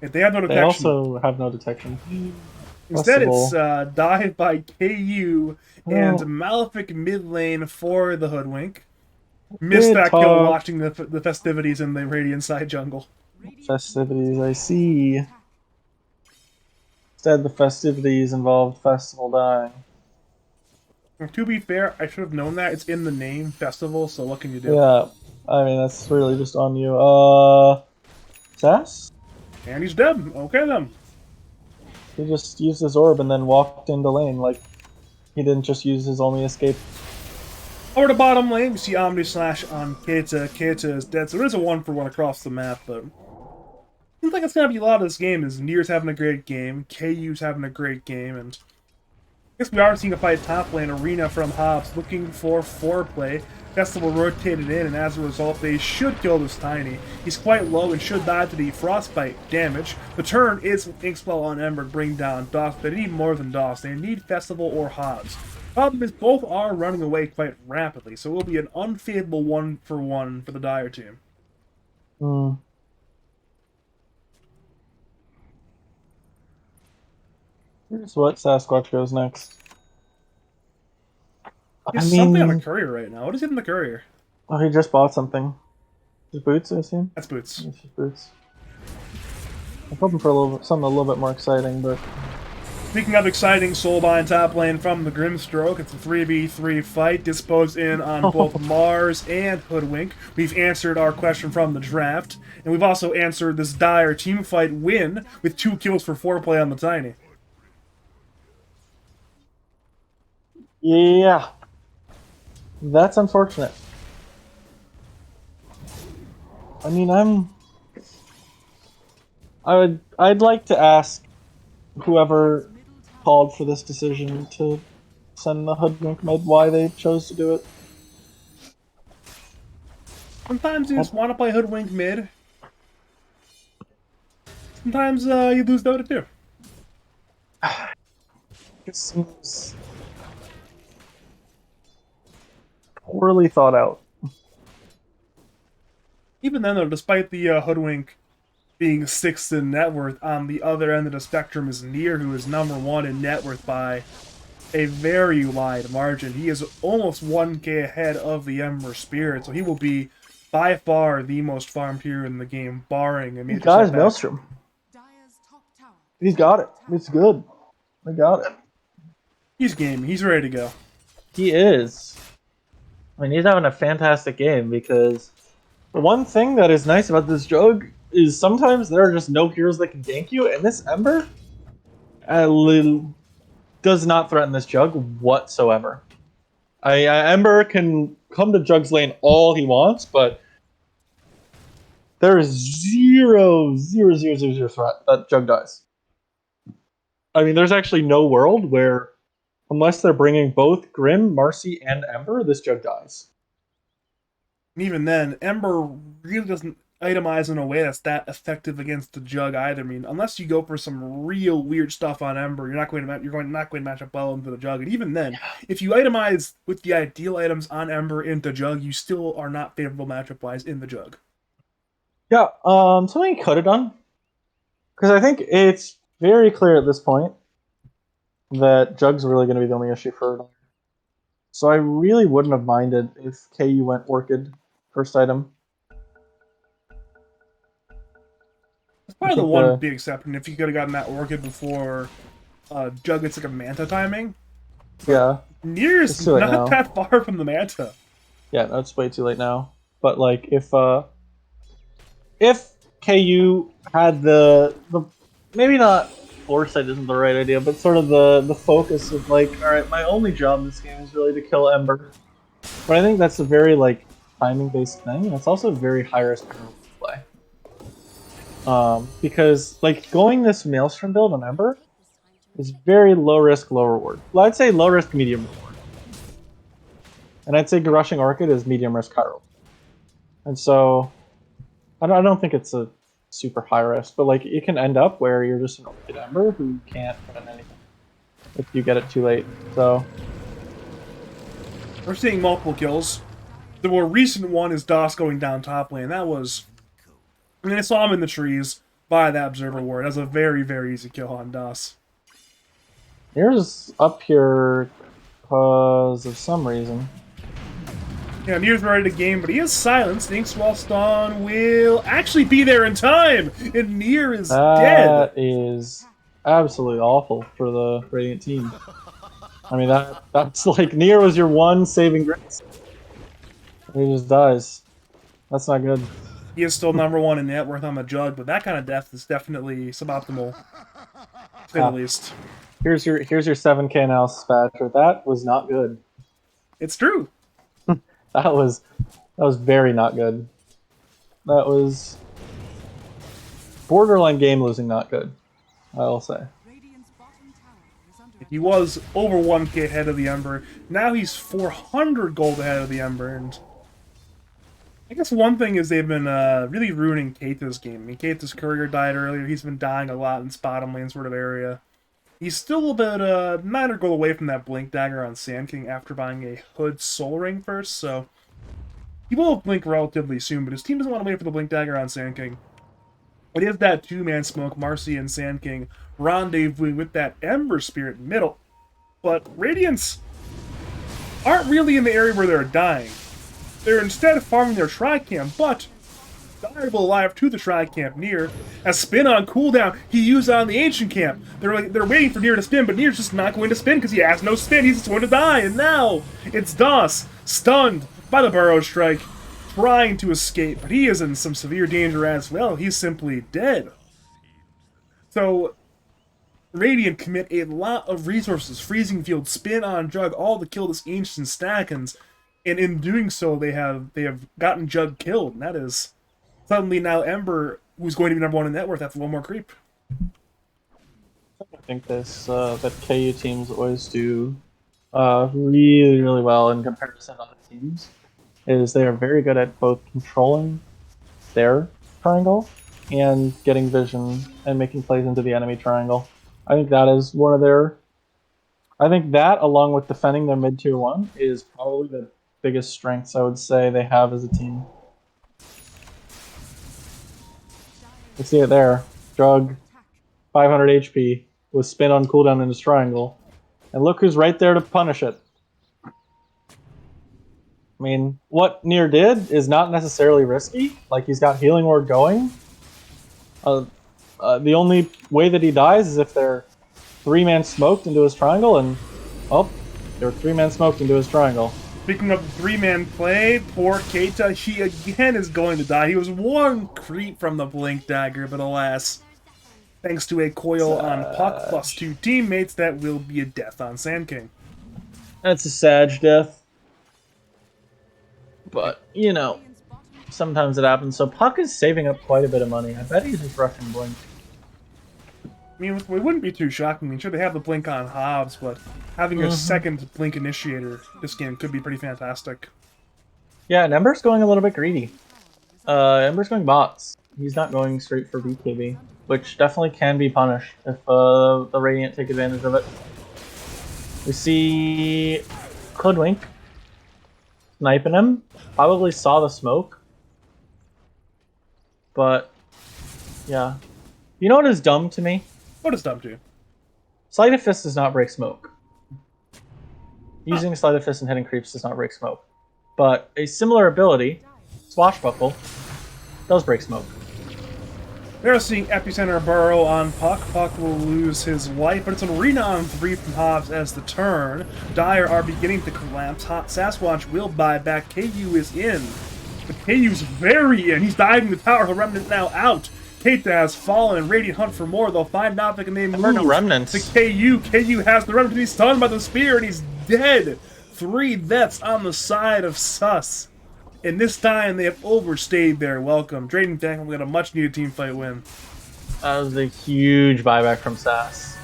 If they have no They detection. also have no detection. Instead, Festival. it's dive by KU and Well- Malefic mid lane for the Hoodwink. Missed Good that kill talk. watching the festivities in the Radiant side jungle. Festivities, I see. Instead, the festivities involved Festival dying. And to be fair, I should have known that. It's in the name, Festival, so what can you do? Yeah, I mean, that's really just on you. Sass? And he's dead. Okay, then. He just used his orb and then walked into lane, like, he didn't just use his only escape. Over to bottom lane, we see Omni Slash on Keita. Keita is dead, so there is a 1-for-1 across the map, but seems like it's gonna be a lot of this game. Is Nier's having a great game, KU's having a great game, and I guess we are seeing a fight top lane. Arena from Hobbs looking for foreplay. Festival rotated in, and as a result, they should kill this Tiny. He's quite low and should die to the frostbite damage. The turn is Inkspell on Ember to bring down DOS. They need more than DOS. They need Festival or Hobbs. Problem is, both are running away quite rapidly, so it will be an unfavorable 1-for-1 for the Dire team. Hmm. Here's what Sasquatch goes next. There's something on the courier right now. What is it in the courier? Oh, he just bought something. His boots, I assume? That's Boots. It's his boots. I'm hoping for something a little bit more exciting, but Speaking of exciting Soulbind top lane from the Grimstroke, it's a 3v3 fight disposed in on both Mars and Hoodwink. We've answered our question from the draft, and we've also answered this dire team fight win with 2 kills for 4 play on the Tiny. Yeah. That's unfortunate. I mean, I'd like to ask whoever called for this decision to send the Hoodwink mid why they chose to do it. Sometimes you just want to play Hoodwink mid. Sometimes you lose Dota too. It seems poorly thought out. Even then, though, despite the Hoodwink being 6th in net worth, on the other end of the spectrum is Nier, who is #1 in net worth by a very wide margin. He is almost 1k ahead of the Ember Spirit, so he will be by far the most farmed hero in the game, barring a major He's got his setback. Maelstrom. Dire's top tower. He's got it. It's good. I got it. He's game. He's ready to go. He is. I mean, he's having a fantastic game because the one thing that is nice about this Jug is sometimes there are just no heroes that can gank you, and this Ember does not threaten this Jug whatsoever. Ember can come to Jug's lane all he wants, but there is zero threat that Jug dies. I mean, there's actually no world where, unless they're bringing both Grim, Marcy, and Ember, this Jug dies. And even then, Ember really doesn't itemize in a way that's that effective against the Jug either. I mean, unless you go for some real weird stuff on Ember, you're not going to match up well into the Jug. And even then, if you itemize with the ideal items on Ember into Jug, you still are not favorable matchup wise in the Jug. Yeah, something he could have done, because I think it's very clear at this point that Jug's really going to be the only issue for Dire. So I really wouldn't have minded if KU went Orchid first item. It's probably the one big exception. If you could have gotten that Orchid before Jug gets like a Manta timing. Yeah. Nier is not that far from the Manta. Yeah, no, it's way too late now. But like, if KU had the maybe not foresight isn't the right idea, but sort of the focus of like, all right, my only job in this game is really to kill Ember. But I think that's a very like timing based thing, and it's also a very high risk play. Because like going this Maelstrom build on Ember is very low risk, low reward. Well, I'd say low risk, medium reward. And I'd say rushing Orchid is medium risk, high reward. And so I don't think it's a super high risk, but like it can end up where you're just an Orchid Ember who can't run anything if you get it too late. So we're seeing multiple kills. The more recent one is DOS going down top lane. That was, I mean, I saw him in the trees by that observer ward. That was a very, very easy kill on DOS. Here's up here because of some reason. Yeah, Nier's ready to game, but he is silenced. Thinks while Stun will actually be there in time, and Nier is dead. That is absolutely awful for the Radiant team. I mean, that's like Nier was your one saving grace. And he just dies. That's not good. He is still #1 in net worth on the Jug, but that kind of death is definitely suboptimal, to say the least. Here's your 7k analysis, Patrick. That was not good. It's true. That was very not good. That was borderline game losing not good, I will say. He was over 1k ahead of the Ember. Now he's 400 gold ahead of the Ember, and I guess one thing is they've been really ruining Keita's game. I mean, Keita's courier died earlier. He's been dying a lot in bottom lane sort of area. He's still about 900 gold away from that Blink Dagger on Sand King after buying a Hood Soul Ring first, so he will blink relatively soon, but his team doesn't want to wait for the Blink Dagger on Sand King. It is that two-man smoke, Marcy and Sand King rendezvousing with that Ember Spirit middle. But Radiants aren't really in the area where they're dying. They're instead farming their Tricam, but Dire will alive to the Shrine Camp Nier. As spin on cooldown, he used on the Ancient Camp. They're waiting for Nier to spin, but Nier's just not going to spin because he has no spin. He's just going to die. And now it's Das, stunned by the Burrow Strike, trying to escape, but he is in some severe danger as well. He's simply dead. So Radiant commit a lot of resources, Freezing Field, spin on Jug, all to kill this Ancient Stackins, and in doing so, they have gotten Jug killed, and that is suddenly now Ember, who's going to be #1 in net worth after one more creep. I think this that KU teams always do really, really well in comparison to other teams is they are very good at both controlling their triangle and getting vision and making plays into the enemy triangle. I think that is one of their... I think that, along with defending their mid-tier 1, is probably the biggest strengths I would say they have as a team. You see it there. Drug, 500 HP, with spin on cooldown in his triangle. And look who's right there to punish it. I mean, what Nier did is not necessarily risky. Like, he's got Healing Ward going. The only way that he dies is if they're 3-man smoked into his triangle, and... oh, they're 3-man smoked into his triangle. Speaking of the 3-man play, poor Keita, he again is going to die. He was one creep from the Blink Dagger, but alas, thanks to a coil on Puck plus 2 teammates, that will be a death on Sand King. That's a sad death. But, you know, sometimes it happens. So Puck is saving up quite a bit of money. I bet he's just rushing Blink. I mean, it wouldn't be too shocking. I mean, sure, they have the Blink on Hobbs, but having a second Blink initiator this game could be pretty fantastic. Yeah, and Ember's going a little bit greedy. Ember's going bots. He's not going straight for BKB, which definitely can be punished if the Radiant take advantage of it. We see Hoodwink sniping him. Probably saw the smoke. But, yeah. You know what is dumb to me? What is dumb to you? Sleight of Fist does not break smoke. Using Sleight of Fist and hitting creeps does not break smoke. But a similar ability, Swashbuckle, does break smoke. We're seeing Epicenter Burrow on Puck. Puck will lose his life, but it's an arena on 3 from Hobbs as the turn. Dire are beginning to collapse. Hot Sasquatch will buy back. KU is in. But KU's very in. He's diving the tower. The Remnant now out. Keita has fallen, and Radiant hunt for more. They'll find out if they can name no remnants. to KU. KU has the Remnant to be stunned by the spear, and he's dead. 3 deaths on the side of Sus. And this time, they have overstayed their welcome. Draiden Fanclub got a much-needed teamfight win. That was a huge buyback from Sass.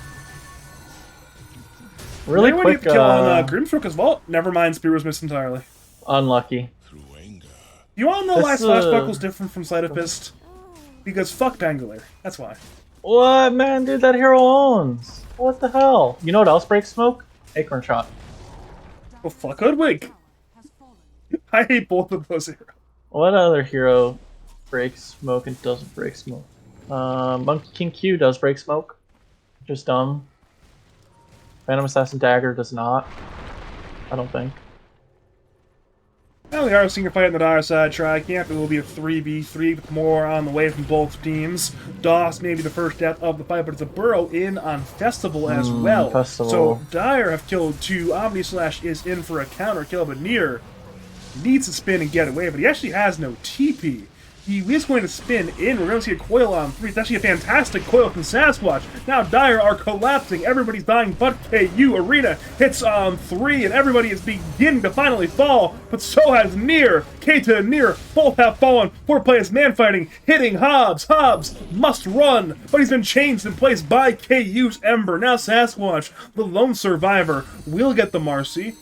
Really quick kill on Grimstroke as well. Never mind, Spear was missed entirely. Unlucky. You all know why Swashbuckle's different from Sleight of Fist? Because fuck Bangalore. That's why. What, man? Dude, that hero owns. What the hell? You know what else breaks smoke? Acorn Shot. Well, fuck Hoodwink. I hate both of those heroes. What other hero breaks smoke and doesn't break smoke? Monkey King Q does break smoke. Just dumb. Phantom Assassin Dagger does not. I don't think. Well, we are seeing a fight on the Dire side Tri-Camp. It will be a 3v3 with more on the way from both teams. DOS may be the first death of the fight, but it's a Burrow in on Festival as well. Festival. So Dire have killed 2. Omnislash is in for a counter kill, but Nier needs to spin and get away, but he actually has no TP. He is going to spin in. We're going to see a coil on 3. It's actually a fantastic coil from Sasquatch. Now Dire are collapsing. Everybody's dying but KU. Arena hits on 3, and everybody is beginning to finally fall, but so has Nier. Keita and Nier both have fallen. 4 players man-fighting, hitting Hobbs. Hobbs must run, but he's been changed in place by KU's Ember. Now Sasquatch, the lone survivor, will get the Marcy.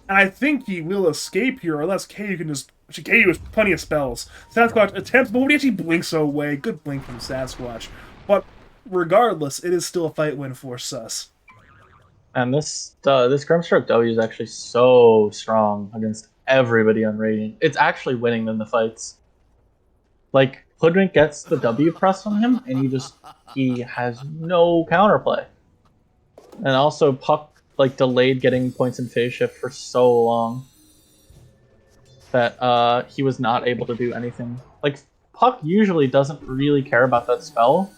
And I think he will escape here, unless KU can just... Actually, KU has plenty of spells. Sasquatch attempts, but he actually blinks away. Good blink from Sasquatch. But regardless, it is still a fight win for Sus. And this Grimstroke W is actually so strong against everybody on Radiant. It's actually winning them the fights. Like, Hoodwink gets the W press on him, and he has no counterplay. And also, Puck like delayed getting points in phase shift for so long that he was not able to do anything. Like Puck usually doesn't really care about that spell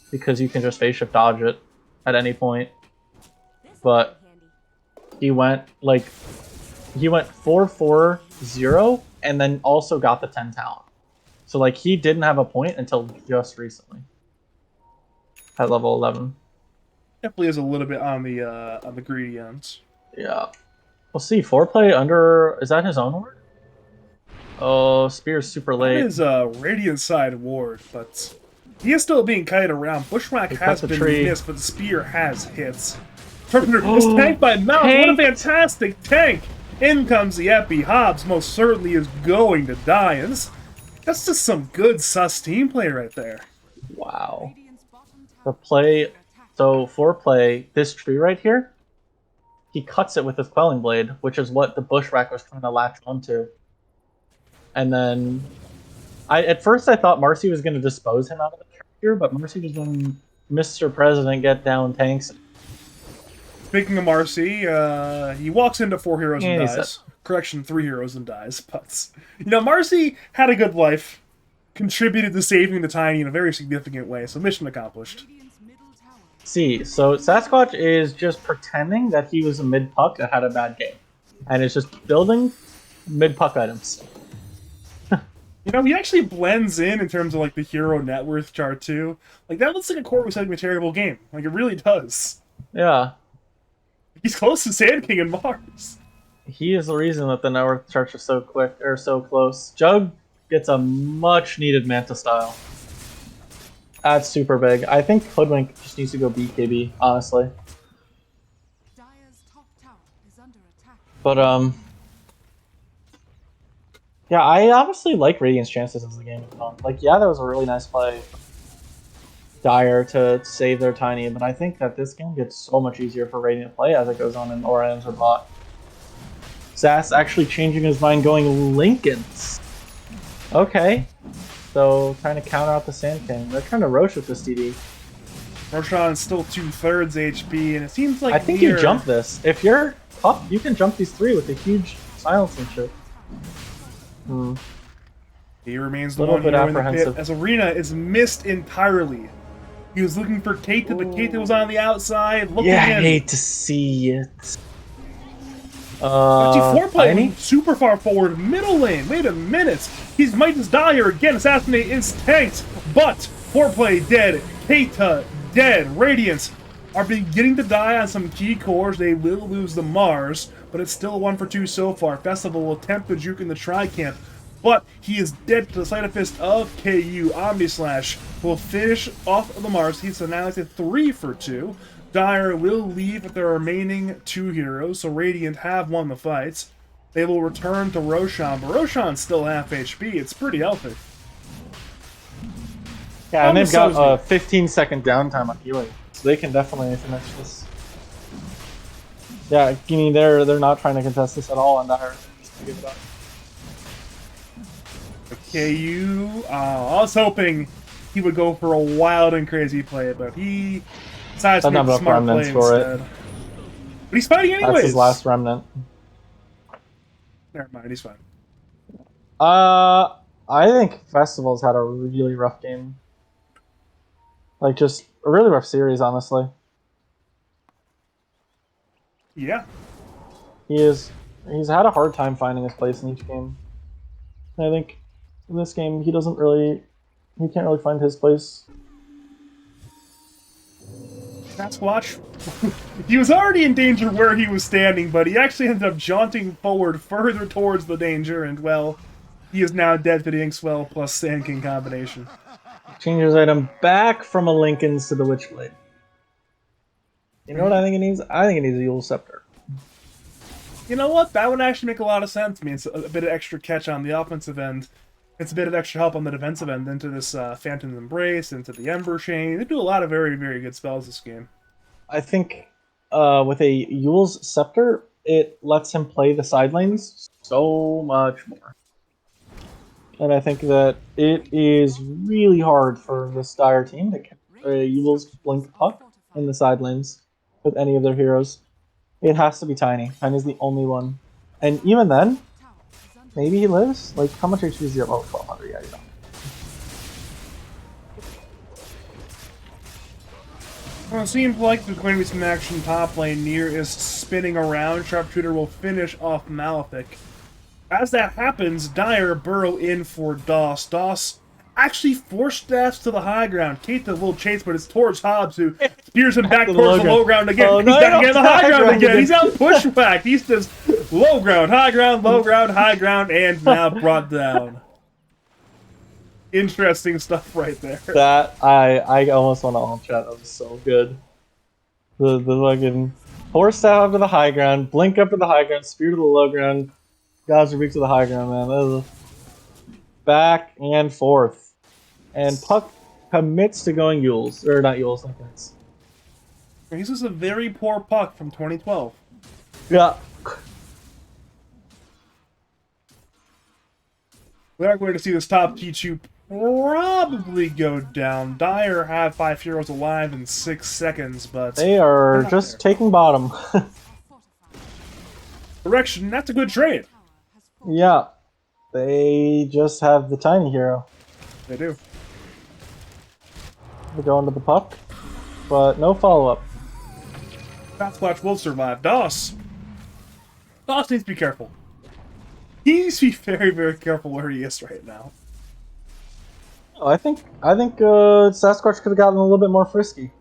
because you can just phase shift dodge it at any point. But he went 4-4-0 and then also got the 10 talent. So like he didn't have a point until just recently at level 11. Definitely is a little bit on the greedy ends. Yeah. We'll see. Foreplay under, is that his own word? Oh, Spear's super That late. is a Radiant side ward, but he is still being kited around. Bushwhack has been missed, but the spear has hits. Is tanked by Mouth. What a fantastic tank! In comes the Epi. Hobbs most certainly is going to die. And that's just some good sus team play right there. Wow. The play, so foreplay, this tree right here, he cuts it with his Quelling Blade, which is what the Bushwhack was trying to latch onto. And then, at first I thought Marcy was going to dispose him out of the tree here, but Marcy just when Mr. President get down tanks. Speaking of Marcy, he walks into 4 heroes and Yeah, dies. Correction, 3 heroes and dies. But, you know, Marcy had a good life. Contributed to saving the Tiny in a very significant way, so mission accomplished. See, so Sasquatch is just pretending that he was a mid-puck that had a bad game. And is just building mid-puck items. You know, he actually blends in terms of, like, the hero net worth chart, too. Like, that looks like a core recycling a terrible game. Like, it really does. Yeah. He's close to Sand King and Mars. He is the reason that the net worth charts are so quick, or so close. Jug gets a much-needed Manta style. That's super big. I think Hoodwink just needs to go BKB, honestly. But, yeah, I honestly like Radiant's chances as the game goes on. Like, yeah, that was a really nice play. Dire to save their Tiny, but I think that this game gets so much easier for Radiant to play as it goes on and Aura ends her bot. Sass actually changing his mind, going Lincolns. Okay. So, trying to counter out the Sand King. They're trying to Roche with this DD. Roshan's still 2/3 HP, and it seems like I think you jump this. If you're up, you can jump these 3 with a huge silencing shit. He remains the one hero in the pit, as Arena is missed entirely. He was looking for Keita, but Keita was on the outside. Looking yeah, I in. hate to see it. Foreplay super far forward, middle lane. Wait a minute. He's Midas Dyer again. Assassinate is tanked, but Foreplay dead. Keita dead. Radiance are beginning to die on some key cores. They will lose the Mars, but it's still 1 for 2 so far. Festival will attempt to juke in the Tri-Camp, but he is dead to the Sleight of Fist of KU. Omni Slash will finish off the Mars. He's now at 3 for 2. Dire will leave with their remaining 2 heroes, so Radiant have won the fights. They will return to Roshan, but Roshan's still half HP. It's pretty healthy. Yeah, and they've got a 15-second downtime on healing, so they can definitely finish this. Yeah, Guinea, they're not trying to contest this at all, and Dire just give it up. KU, I was hoping he would go for a wild and crazy play, but he decides to make a smart play instead. But he's fighting anyways! That's his last remnant. Never mind, he's fine. I think Festival's had a really rough game. Like, just a really rough series, honestly. Yeah. He's had a hard time finding his place in each game. And I think in this game, he can't really find his place. Sasquatch, he was already in danger where he was standing, but he actually ended up jaunting forward further towards the danger, and well, he is now dead to the Inkswell plus Sand King combination. Changes item back from a Lincoln's to the Witchblade. You know what I think it needs? I think it needs a Yule Scepter. You know what? That would actually make a lot of sense. I mean, it's a bit of extra catch on the offensive end. It's a bit of extra help on the defensive end into this Phantom's Embrace, into the Ember Chain. They do a lot of very, very good spells this game. I think with a Yule's Scepter, it lets him play the side lanes so much more. And I think that it is really hard for this Dire team to get a Yule's Blink Puck in the side lanes with any of their heroes. It has to be Tiny. Tiny's the only one. And even then, maybe he lives? Like, how much HP is he? Oh, 1200, yeah, you know. Well, it seems like there's going to be some action top lane. Nier is spinning around. Sharpshooter will finish off Malefic. As that happens, Dire burrow in for Doss. Doss actually forced Dash to the high ground. Keita will chase, but it's towards Hobbs, who spears him back towards the low ground again. Oh, He's no, back again the high ground again. again. He's out pushback. He's just low ground, high ground, low ground, high ground, and now brought down. Interesting stuff right there. That I almost want to all chat. That was so good. The fucking force out to the high ground, blink up to the high ground, spear to the low ground, Gaza reach to the high ground, man. That was back and forth. And Puck commits to going Yules. Or not Yules, Lincolns. This is a very poor Puck from 2012. Yeah. We are going to see this top T2 probably go down. Dire have 5 heroes alive in 6 seconds, but They are just taking bottom. direction, that's a good trade. Yeah. They just have the tiny hero. They do. They go into the puck, but no follow-up. Sasquatch will survive. Doss needs to be careful. He needs to be very, very careful where he is right now. Oh, I think Sasquatch could have gotten a little bit more frisky.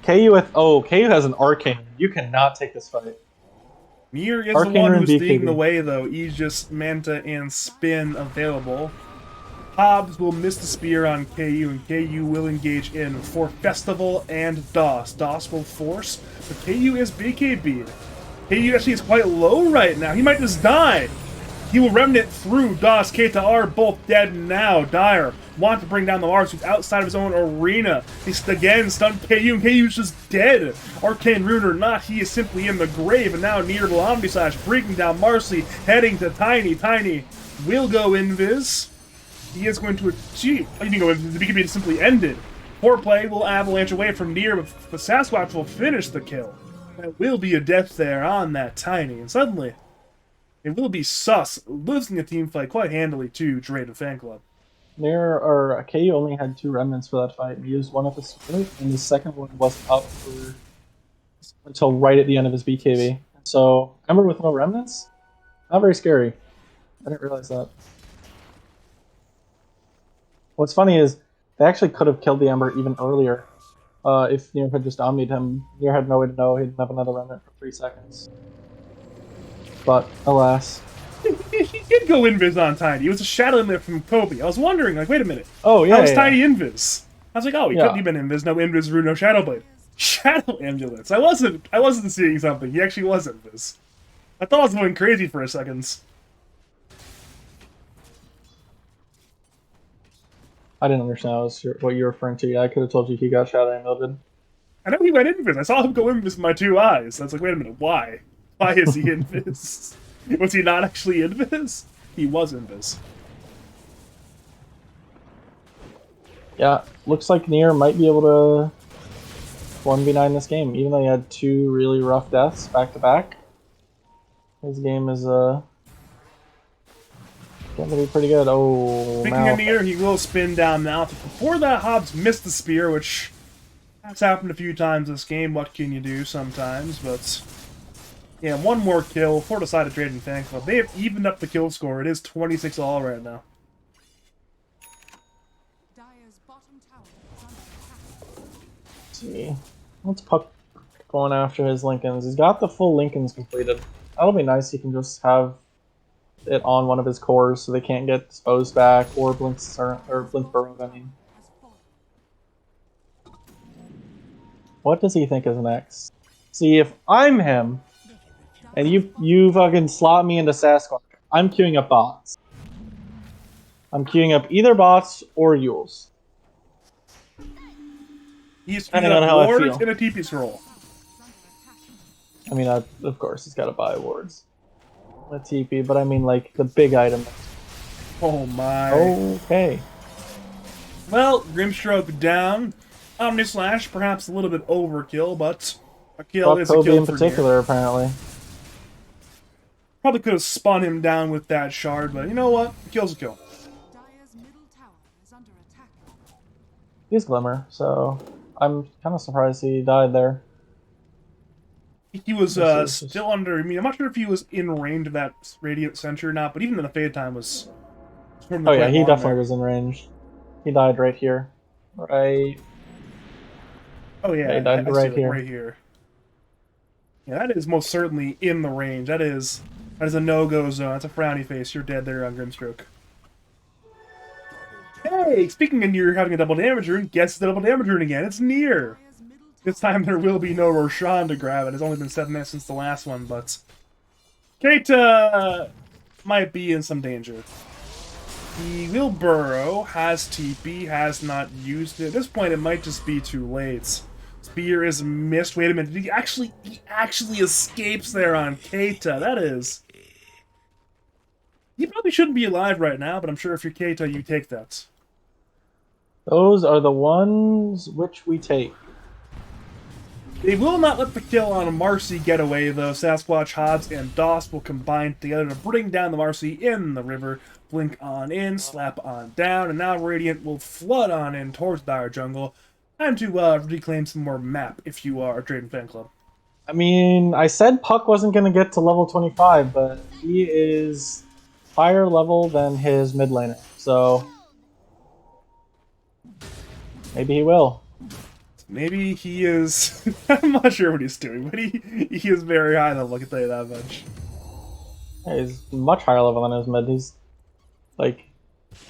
KU has an arcane. You cannot take this fight. Nier is Arcane the one Rune who's leading BKB. the way, though. Aegis, Manta, and Spin available. Hobbs will miss the spear on KU, and KU will engage in for Festival and Doss. Doss will force, but KU is BKB'd. KU actually is quite low right now. He might just die. He will remnant through. Doss, Keita are both dead now. Dire want to bring down the Mars, who's outside of his own arena. He's again stunned KU, and KU's just dead. Arcane Rune or not, he is simply in the grave, and now near the Omni Slash, bringing down Marcy, heading to Tiny. Tiny will go invis. He is going to achieve. You can go invis. The BKB is simply ended. Foreplay will avalanche away from Nier, but the Sasquatch will finish the kill. That will be a death there on that Tiny, and suddenly it will be sus, losing a team fight quite handily to Draiden Fanclub. KU only had 2 remnants for that fight. He used one of his split, and the second one wasn't up until right at the end of his BKB. So, Ember with no remnants? Not very scary. I didn't realize that. What's funny is, they actually could have killed the Ember even earlier. If Nier had just omnied him. Nier had no way to know he didn't have another remnant for 3 seconds. But, alas. He did go invis on Tiny. It was a shadow in there from Kobe. I was wondering, like, wait a minute. Oh, yeah. How was yeah. Tiny invis? I was like, oh, he couldn't have been invis. No invis, Rune, no Shadow Blade. Shadow Ambulance. I wasn't seeing something. He actually was invis. I thought I was going crazy for a second. I didn't understand what you were referring to. Yeah, I could have told you he got Shadow Ambulance. I know he went invis. I saw him go invis with my 2 eyes. I was like, wait a minute, why? Why is he invis? Was he not actually invis? He was invis. Yeah, looks like Nier might be able to 1v9 this game, even though he had 2 really rough deaths back to back. His game is going to be pretty good. Oh, Speaking of Nier, he will spin down now. Before that, Hobbs missed the spear, which has happened a few times this game. What can you do sometimes? But yeah, 1 more kill for the side of Draiden Fanclub. They have evened up the kill score. It is 26 all right now. Dire's bottom tower is under attack. Let's see. What's Puck going after his Lincolns? He's got the full Lincolns completed. That'll be nice. He can just have it on one of his cores so they can't get exposed back or Blink Burrow, I mean. What does he think is next? See, if I'm him, and you fucking slot me into Sasquatch, I'm queuing up bots. I'm queuing up either bots or Yules. He's Depending on how I wards feel. and a TP scroll. I mean, of course, he's got to buy wards. A TP, but I mean, like, the big item. Oh my. Okay. Well, Grimstroke down. Omni Slash, perhaps a little bit overkill, but a kill is a Kobe kill in for particular, Nier. apparently. Probably could have spun him down with that shard, but you know what? A kill's a kill. Dire's middle tower is under attack. He's Glimmer, so I'm kind of surprised he died there. He was still under. I mean, I'm not sure if he was in range of that Radiant Sentry or not, but even in the fade time was. Oh yeah, he definitely was in range. He died right here. Right. Oh yeah, he died right here. Right here. Yeah, that is most certainly in the range. That is a no-go zone. That's a frowny face. You're dead there on Grimstroke. Hey, speaking of you're having a double damage rune, guess the double damage rune again. It's near. This time there will be no Roshan to grab it. It's only been 7 minutes since the last one, but Keita might be in some danger. He will burrow, has TP, has not used it. At this point, it might just be too late. Spear is missed. Wait a minute. He actually escapes there on Keita. That is... He probably shouldn't be alive right now, but I'm sure if you're Keita, you take that. Those are the ones which we take. They will not let the kill on Marcy get away, though. Sasquatch, Hobbs, and Doss will combine together to bring down the Marcy in the river. Blink on in, slap on down, and now Radiant will flood on in towards Dire Jungle. Time to reclaim some more map if you are a Draiden fan club. I mean, I said Puck wasn't going to get to level 25, but he is higher level than his mid laner, so maybe he will. Maybe he is... I'm not sure what he's doing, but he is very high level, I can tell you that much. Yeah, he's much higher level than his mid. He's, like,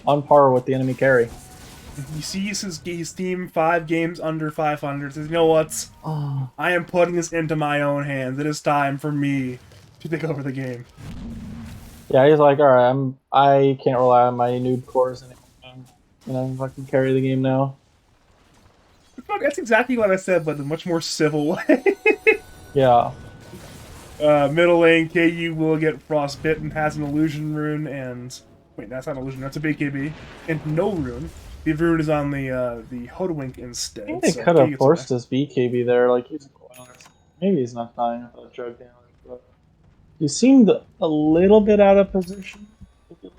on par with the enemy carry. He sees his team 5 games under 500, says, you know what? Oh. I am putting this into my own hands. It is time for me to take over the game. Yeah, he's like, alright, I can't rely on my noob cores anymore. You know, I can carry the game now. That's exactly what I said, but in a much more civil way. Yeah. Middle lane, KU will get frostbitten, has an illusion rune, and... Wait, that's not an illusion, that's a BKB. And no rune. The rune is on the Hoodwink instead. I think they could have forced his BKB there, like he's maybe he's not dying without drug damage, but he seemed a little bit out of position. He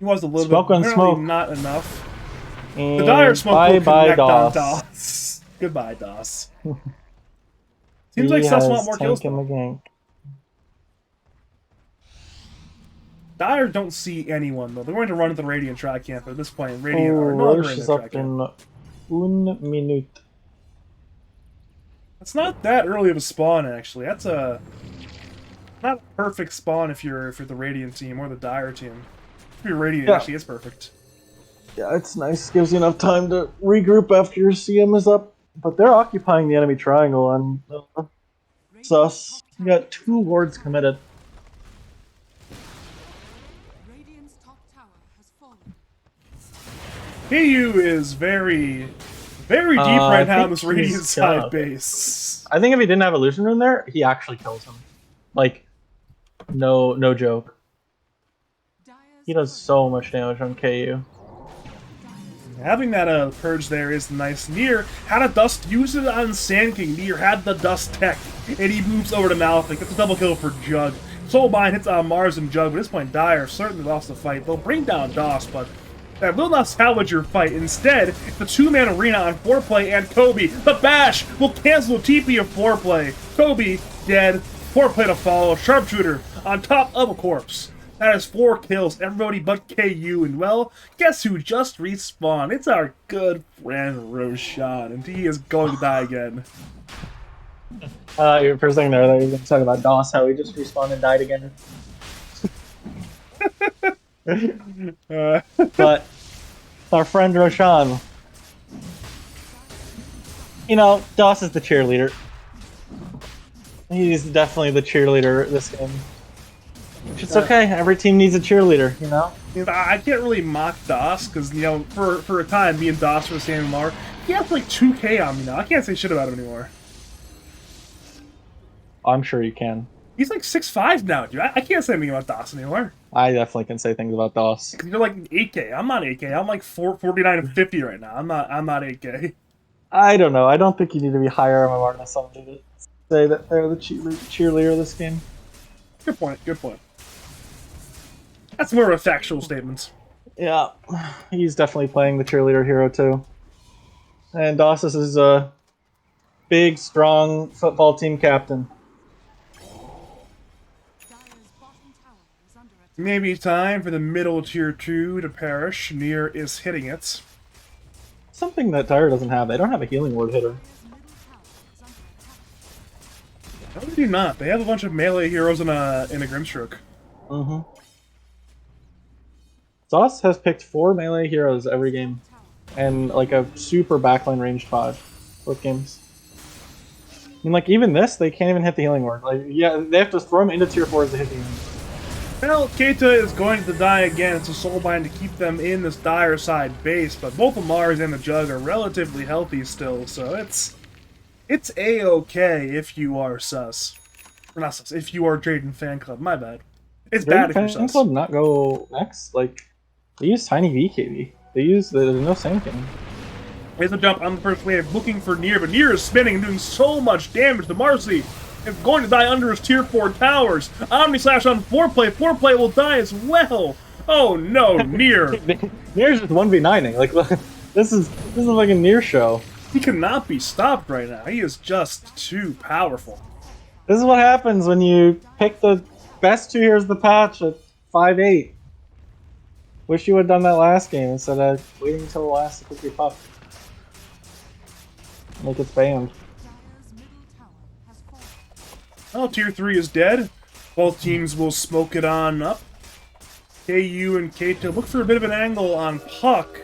was a little smoke bit, on apparently smoke. Not enough. And the dire smoke will connect DOS. on DOS. Goodbye, DOS. He Seems like Sus has want more kills. tank in the gank. Dire don't see anyone, though. They're going to run into the Radiant Tri Camp, but at this point, Radiant are no longer in Roche is their up Tri Camp. in 1 minute. It's not that early of a spawn, actually. That's a... Not a perfect spawn if you're the Radiant team or the Dire team. If you're Radiant, actually, it's perfect. Yeah, it's nice. Gives you enough time to regroup after your CM is up. But they're occupying the enemy triangle on Sus. You got 2 wards committed. Radiant's top tower has fallen. KU is very deep right now in this Radiant side base. I think if he didn't have Illusion Rune there, he actually kills him. Like, no joke. He does so much damage on KU. Having that purge there is nice. Nier had a dust, used it on Sand King. Nier had the dust tech, and he moves over to Malphite. That's a double kill for Jug. Soulbind hits on Mars and Jug, but at this point, Dire certainly lost the fight. They'll bring down DOS, but that will not salvage your fight. Instead, the 2-man arena on Foreplay and Kobe. The Bash will cancel the TP of Foreplay. Kobe dead. Foreplay to follow. Sharpshooter on top of a corpse. That is 4 kills, everybody but KU, and well, guess who just respawned? It's our good friend Roshan, and he is going to die again. Your first thing there, that you were talking about DOS, how he just respawned and died again. But our friend Roshan, you know, DOS is the cheerleader. He's definitely the cheerleader this game. It's okay. Every team needs a cheerleader, you know? I can't really mock DOS, because, you know, for a time, me and DOS were the same MR. He has like 2k on me now. I can't say shit about him anymore. I'm sure you can. He's like 6'5 now, dude. I can't say anything about DOS anymore. I definitely can say things about DOS. You're like 8k. I'm not 8k. I'm like 49 and 50 right now. I'm not 8k. I don't know. I don't think you need to be higher MMR than somebody to say that they're the cheerleader of this game. Good point. Good point. That's more of a factual statement. Yeah, he's definitely playing the cheerleader hero too. And Dossis is a big, strong football team captain. Dire's bottom tower is under attack. Maybe time for the middle tier 2 to perish. Nier is hitting it. Something that Dire doesn't have. They don't have a healing word hitter. Dire's middle tower is under attack. No, they do not. They have a bunch of melee heroes in a Grimstroke. Mm-hmm. Sauce has picked 4 melee heroes every game, and like a super backline ranged 5 both games. I mean, like even this, they can't even hit the healing word. Like, yeah, they have to throw them into tier 4s to hit the healing word. Well, Keita is going to die again. It's a soulbind to keep them in this dire side base, but both the Mars and the Jug are relatively healthy still, so it's a-okay if you are sus. Or not sus, if you are Draiden Fanclub, my bad. It's bad if you're sus. Fanclub not go next? Like, they use Tiny VKB. There's no Sand King. He has to jump on the first wave looking for Nier, but Nier is spinning and doing so much damage to Marcy. It's going to die under his tier 4 towers. Omni Slash on 4-play. 4-play will die as well. Oh no, Nier. Nier's just 1v9ing. Like, this is like a Nier show. He cannot be stopped right now. He is just too powerful. This is what happens when you pick the best 2 heroes of the patch at 5-8. Wish you would have done that last game instead of waiting until the last to pick your pup. Like it's banned. Dire's middle tower has fallen. Well, tier 3 is dead. Both teams will smoke it on up. KU and Keita look for a bit of an angle on Puck.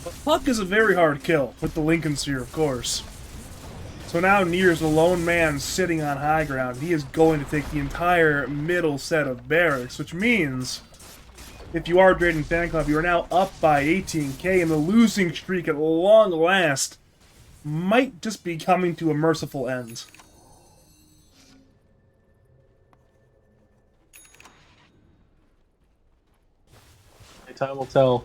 But Puck is a very hard kill, with the Lincoln Sphere, of course. So now Nier's a lone man sitting on high ground. He is going to take the entire middle set of barracks, which means if you are Draiden Fanclub, you are now up by 18k, and the losing streak at long last might just be coming to a merciful end. Time will tell.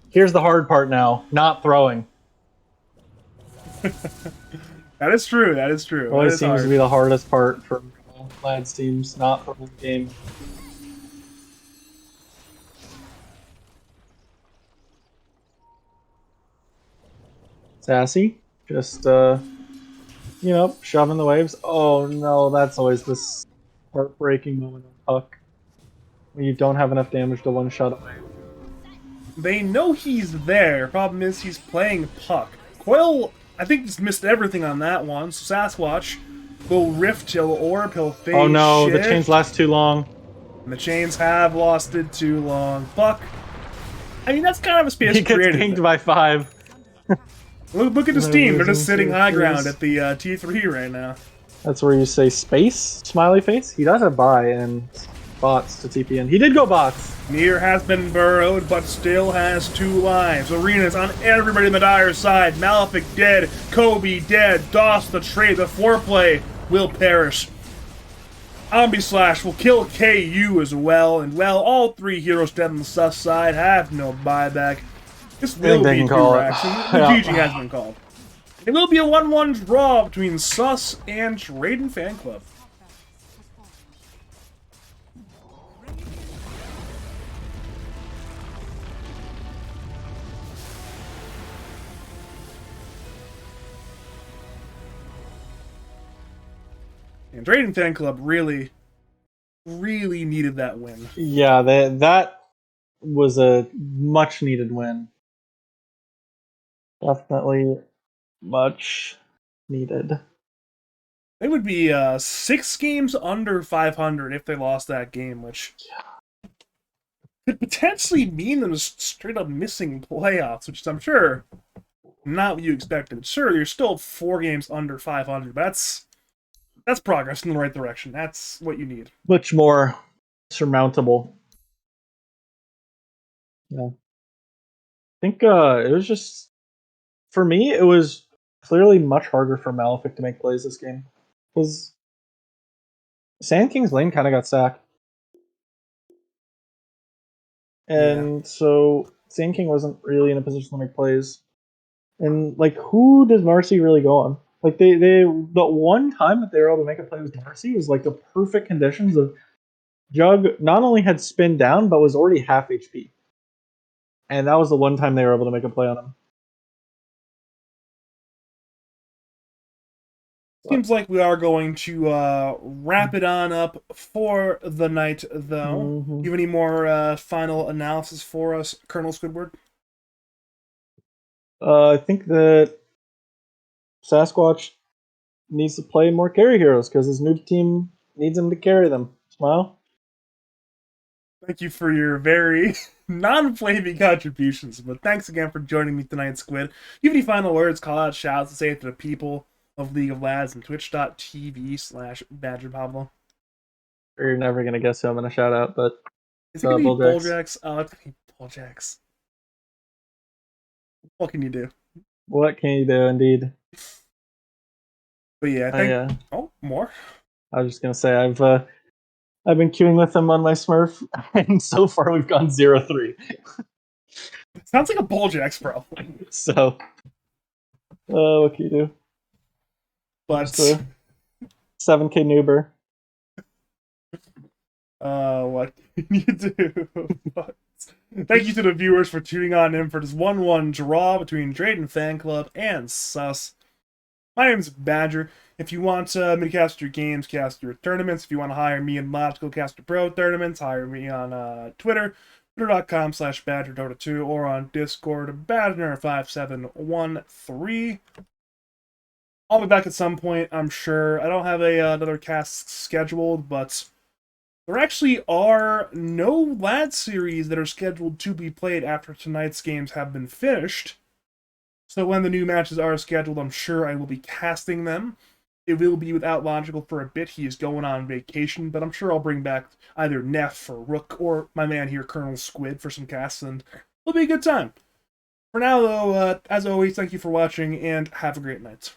Here's the hard part now: not throwing. That is true. That is true. Always That is seems hard. to be the hardest part for lads teams, not throwing the game. Sassy, just shoving the waves. Oh no, that's always this heartbreaking moment on Puck when you don't have enough damage to one-shot away. They know he's there. Problem is, he's playing Puck. Coil, I think, just missed everything on that one. So Sasquatch will rift, he'll orb, he'll fade. Oh no, shift. the chains last too long. And the chains have lasted too long. Puck. I mean, that's kind of a space He gets created. pinged by 5. Look at this No team. They're reason just sitting to high ground lose. at the T3 right now. That's where you say space, smiley face. He does have buy and bots to TP in. He did go bots. Nier has been burrowed, but still has 2 lives. Arena's on everybody in the dire side. Malefic dead. Kobe dead. Doss the trade. The 4-play will perish. Ombi Slash will kill KU as well. And well, all 3 heroes dead on the sus side have no buyback. This will they be can call it. action. The Yeah. GG has been called. It will be a 1-1 draw between Sus and Draiden Fanclub. And Draiden Fanclub really, really needed that win. Yeah, that was a much needed win. Definitely much needed. They would be 6 games under 500 if they lost that game, which could potentially mean them just straight up missing playoffs, which I'm sure not what you expected. Sure, you're still 4 games under 500, but that's progress in the right direction. That's what you need. Much more surmountable. Yeah. I think it was just, for me, it was clearly much harder for Malefic to make plays this game. Because Sand King's lane kind of got sacked. And so Sand King wasn't really in a position to make plays. And like, who does Marcy really go on? Like the one time that they were able to make a play with Marcy was like the perfect conditions of Jug not only had spin down, but was already half HP. And that was the one time they were able to make a play on him. Seems like we are going to wrap it on up for the night, though. Mm-hmm. You have any more final analysis for us, Colonel Squidward? I think that Sasquatch needs to play more carry heroes because his new team needs him to carry them. Smile. Thank you for your very non-flaming contributions, but thanks again for joining me tonight, Squid. Do you have any final words, call out, shouts to say to the people of League of Lads and twitch.tv/BadgerPablo? You're never going to guess who I'm going to shout out, but Is it going to be Bulljax. Bulljax? Oh, it's going to be Bulljax. What can you do? What can you do, indeed? But yeah, I think... Oh, more? I was just going to say, I've been queuing with him on my Smurf, and so far we've gone 0-3. Sounds like a Bulljax problem. So, what can you do? But... 7K noober. What can you do? But thank you to the viewers for tuning on in for this 1-1 draw between Draiden Fanclub and Sus. My name is Badger. If you want me to cast your games, cast your tournaments, if you want to hire me in Logical Caster Pro tournaments, hire me on Twitter, twitter.com/BadgerDota2, or on Discord, Badger5713. I'll be back at some point, I'm sure. I don't have another cast scheduled, but there actually are no Lad series that are scheduled to be played after tonight's games have been finished. So when the new matches are scheduled, I'm sure I will be casting them. It will be without Logical for a bit. He is going on vacation, but I'm sure I'll bring back either Neff or Rook or my man here, ColonelSquid, for some casts, and it'll be a good time. For now, though, as always, thank you for watching, and have a great night.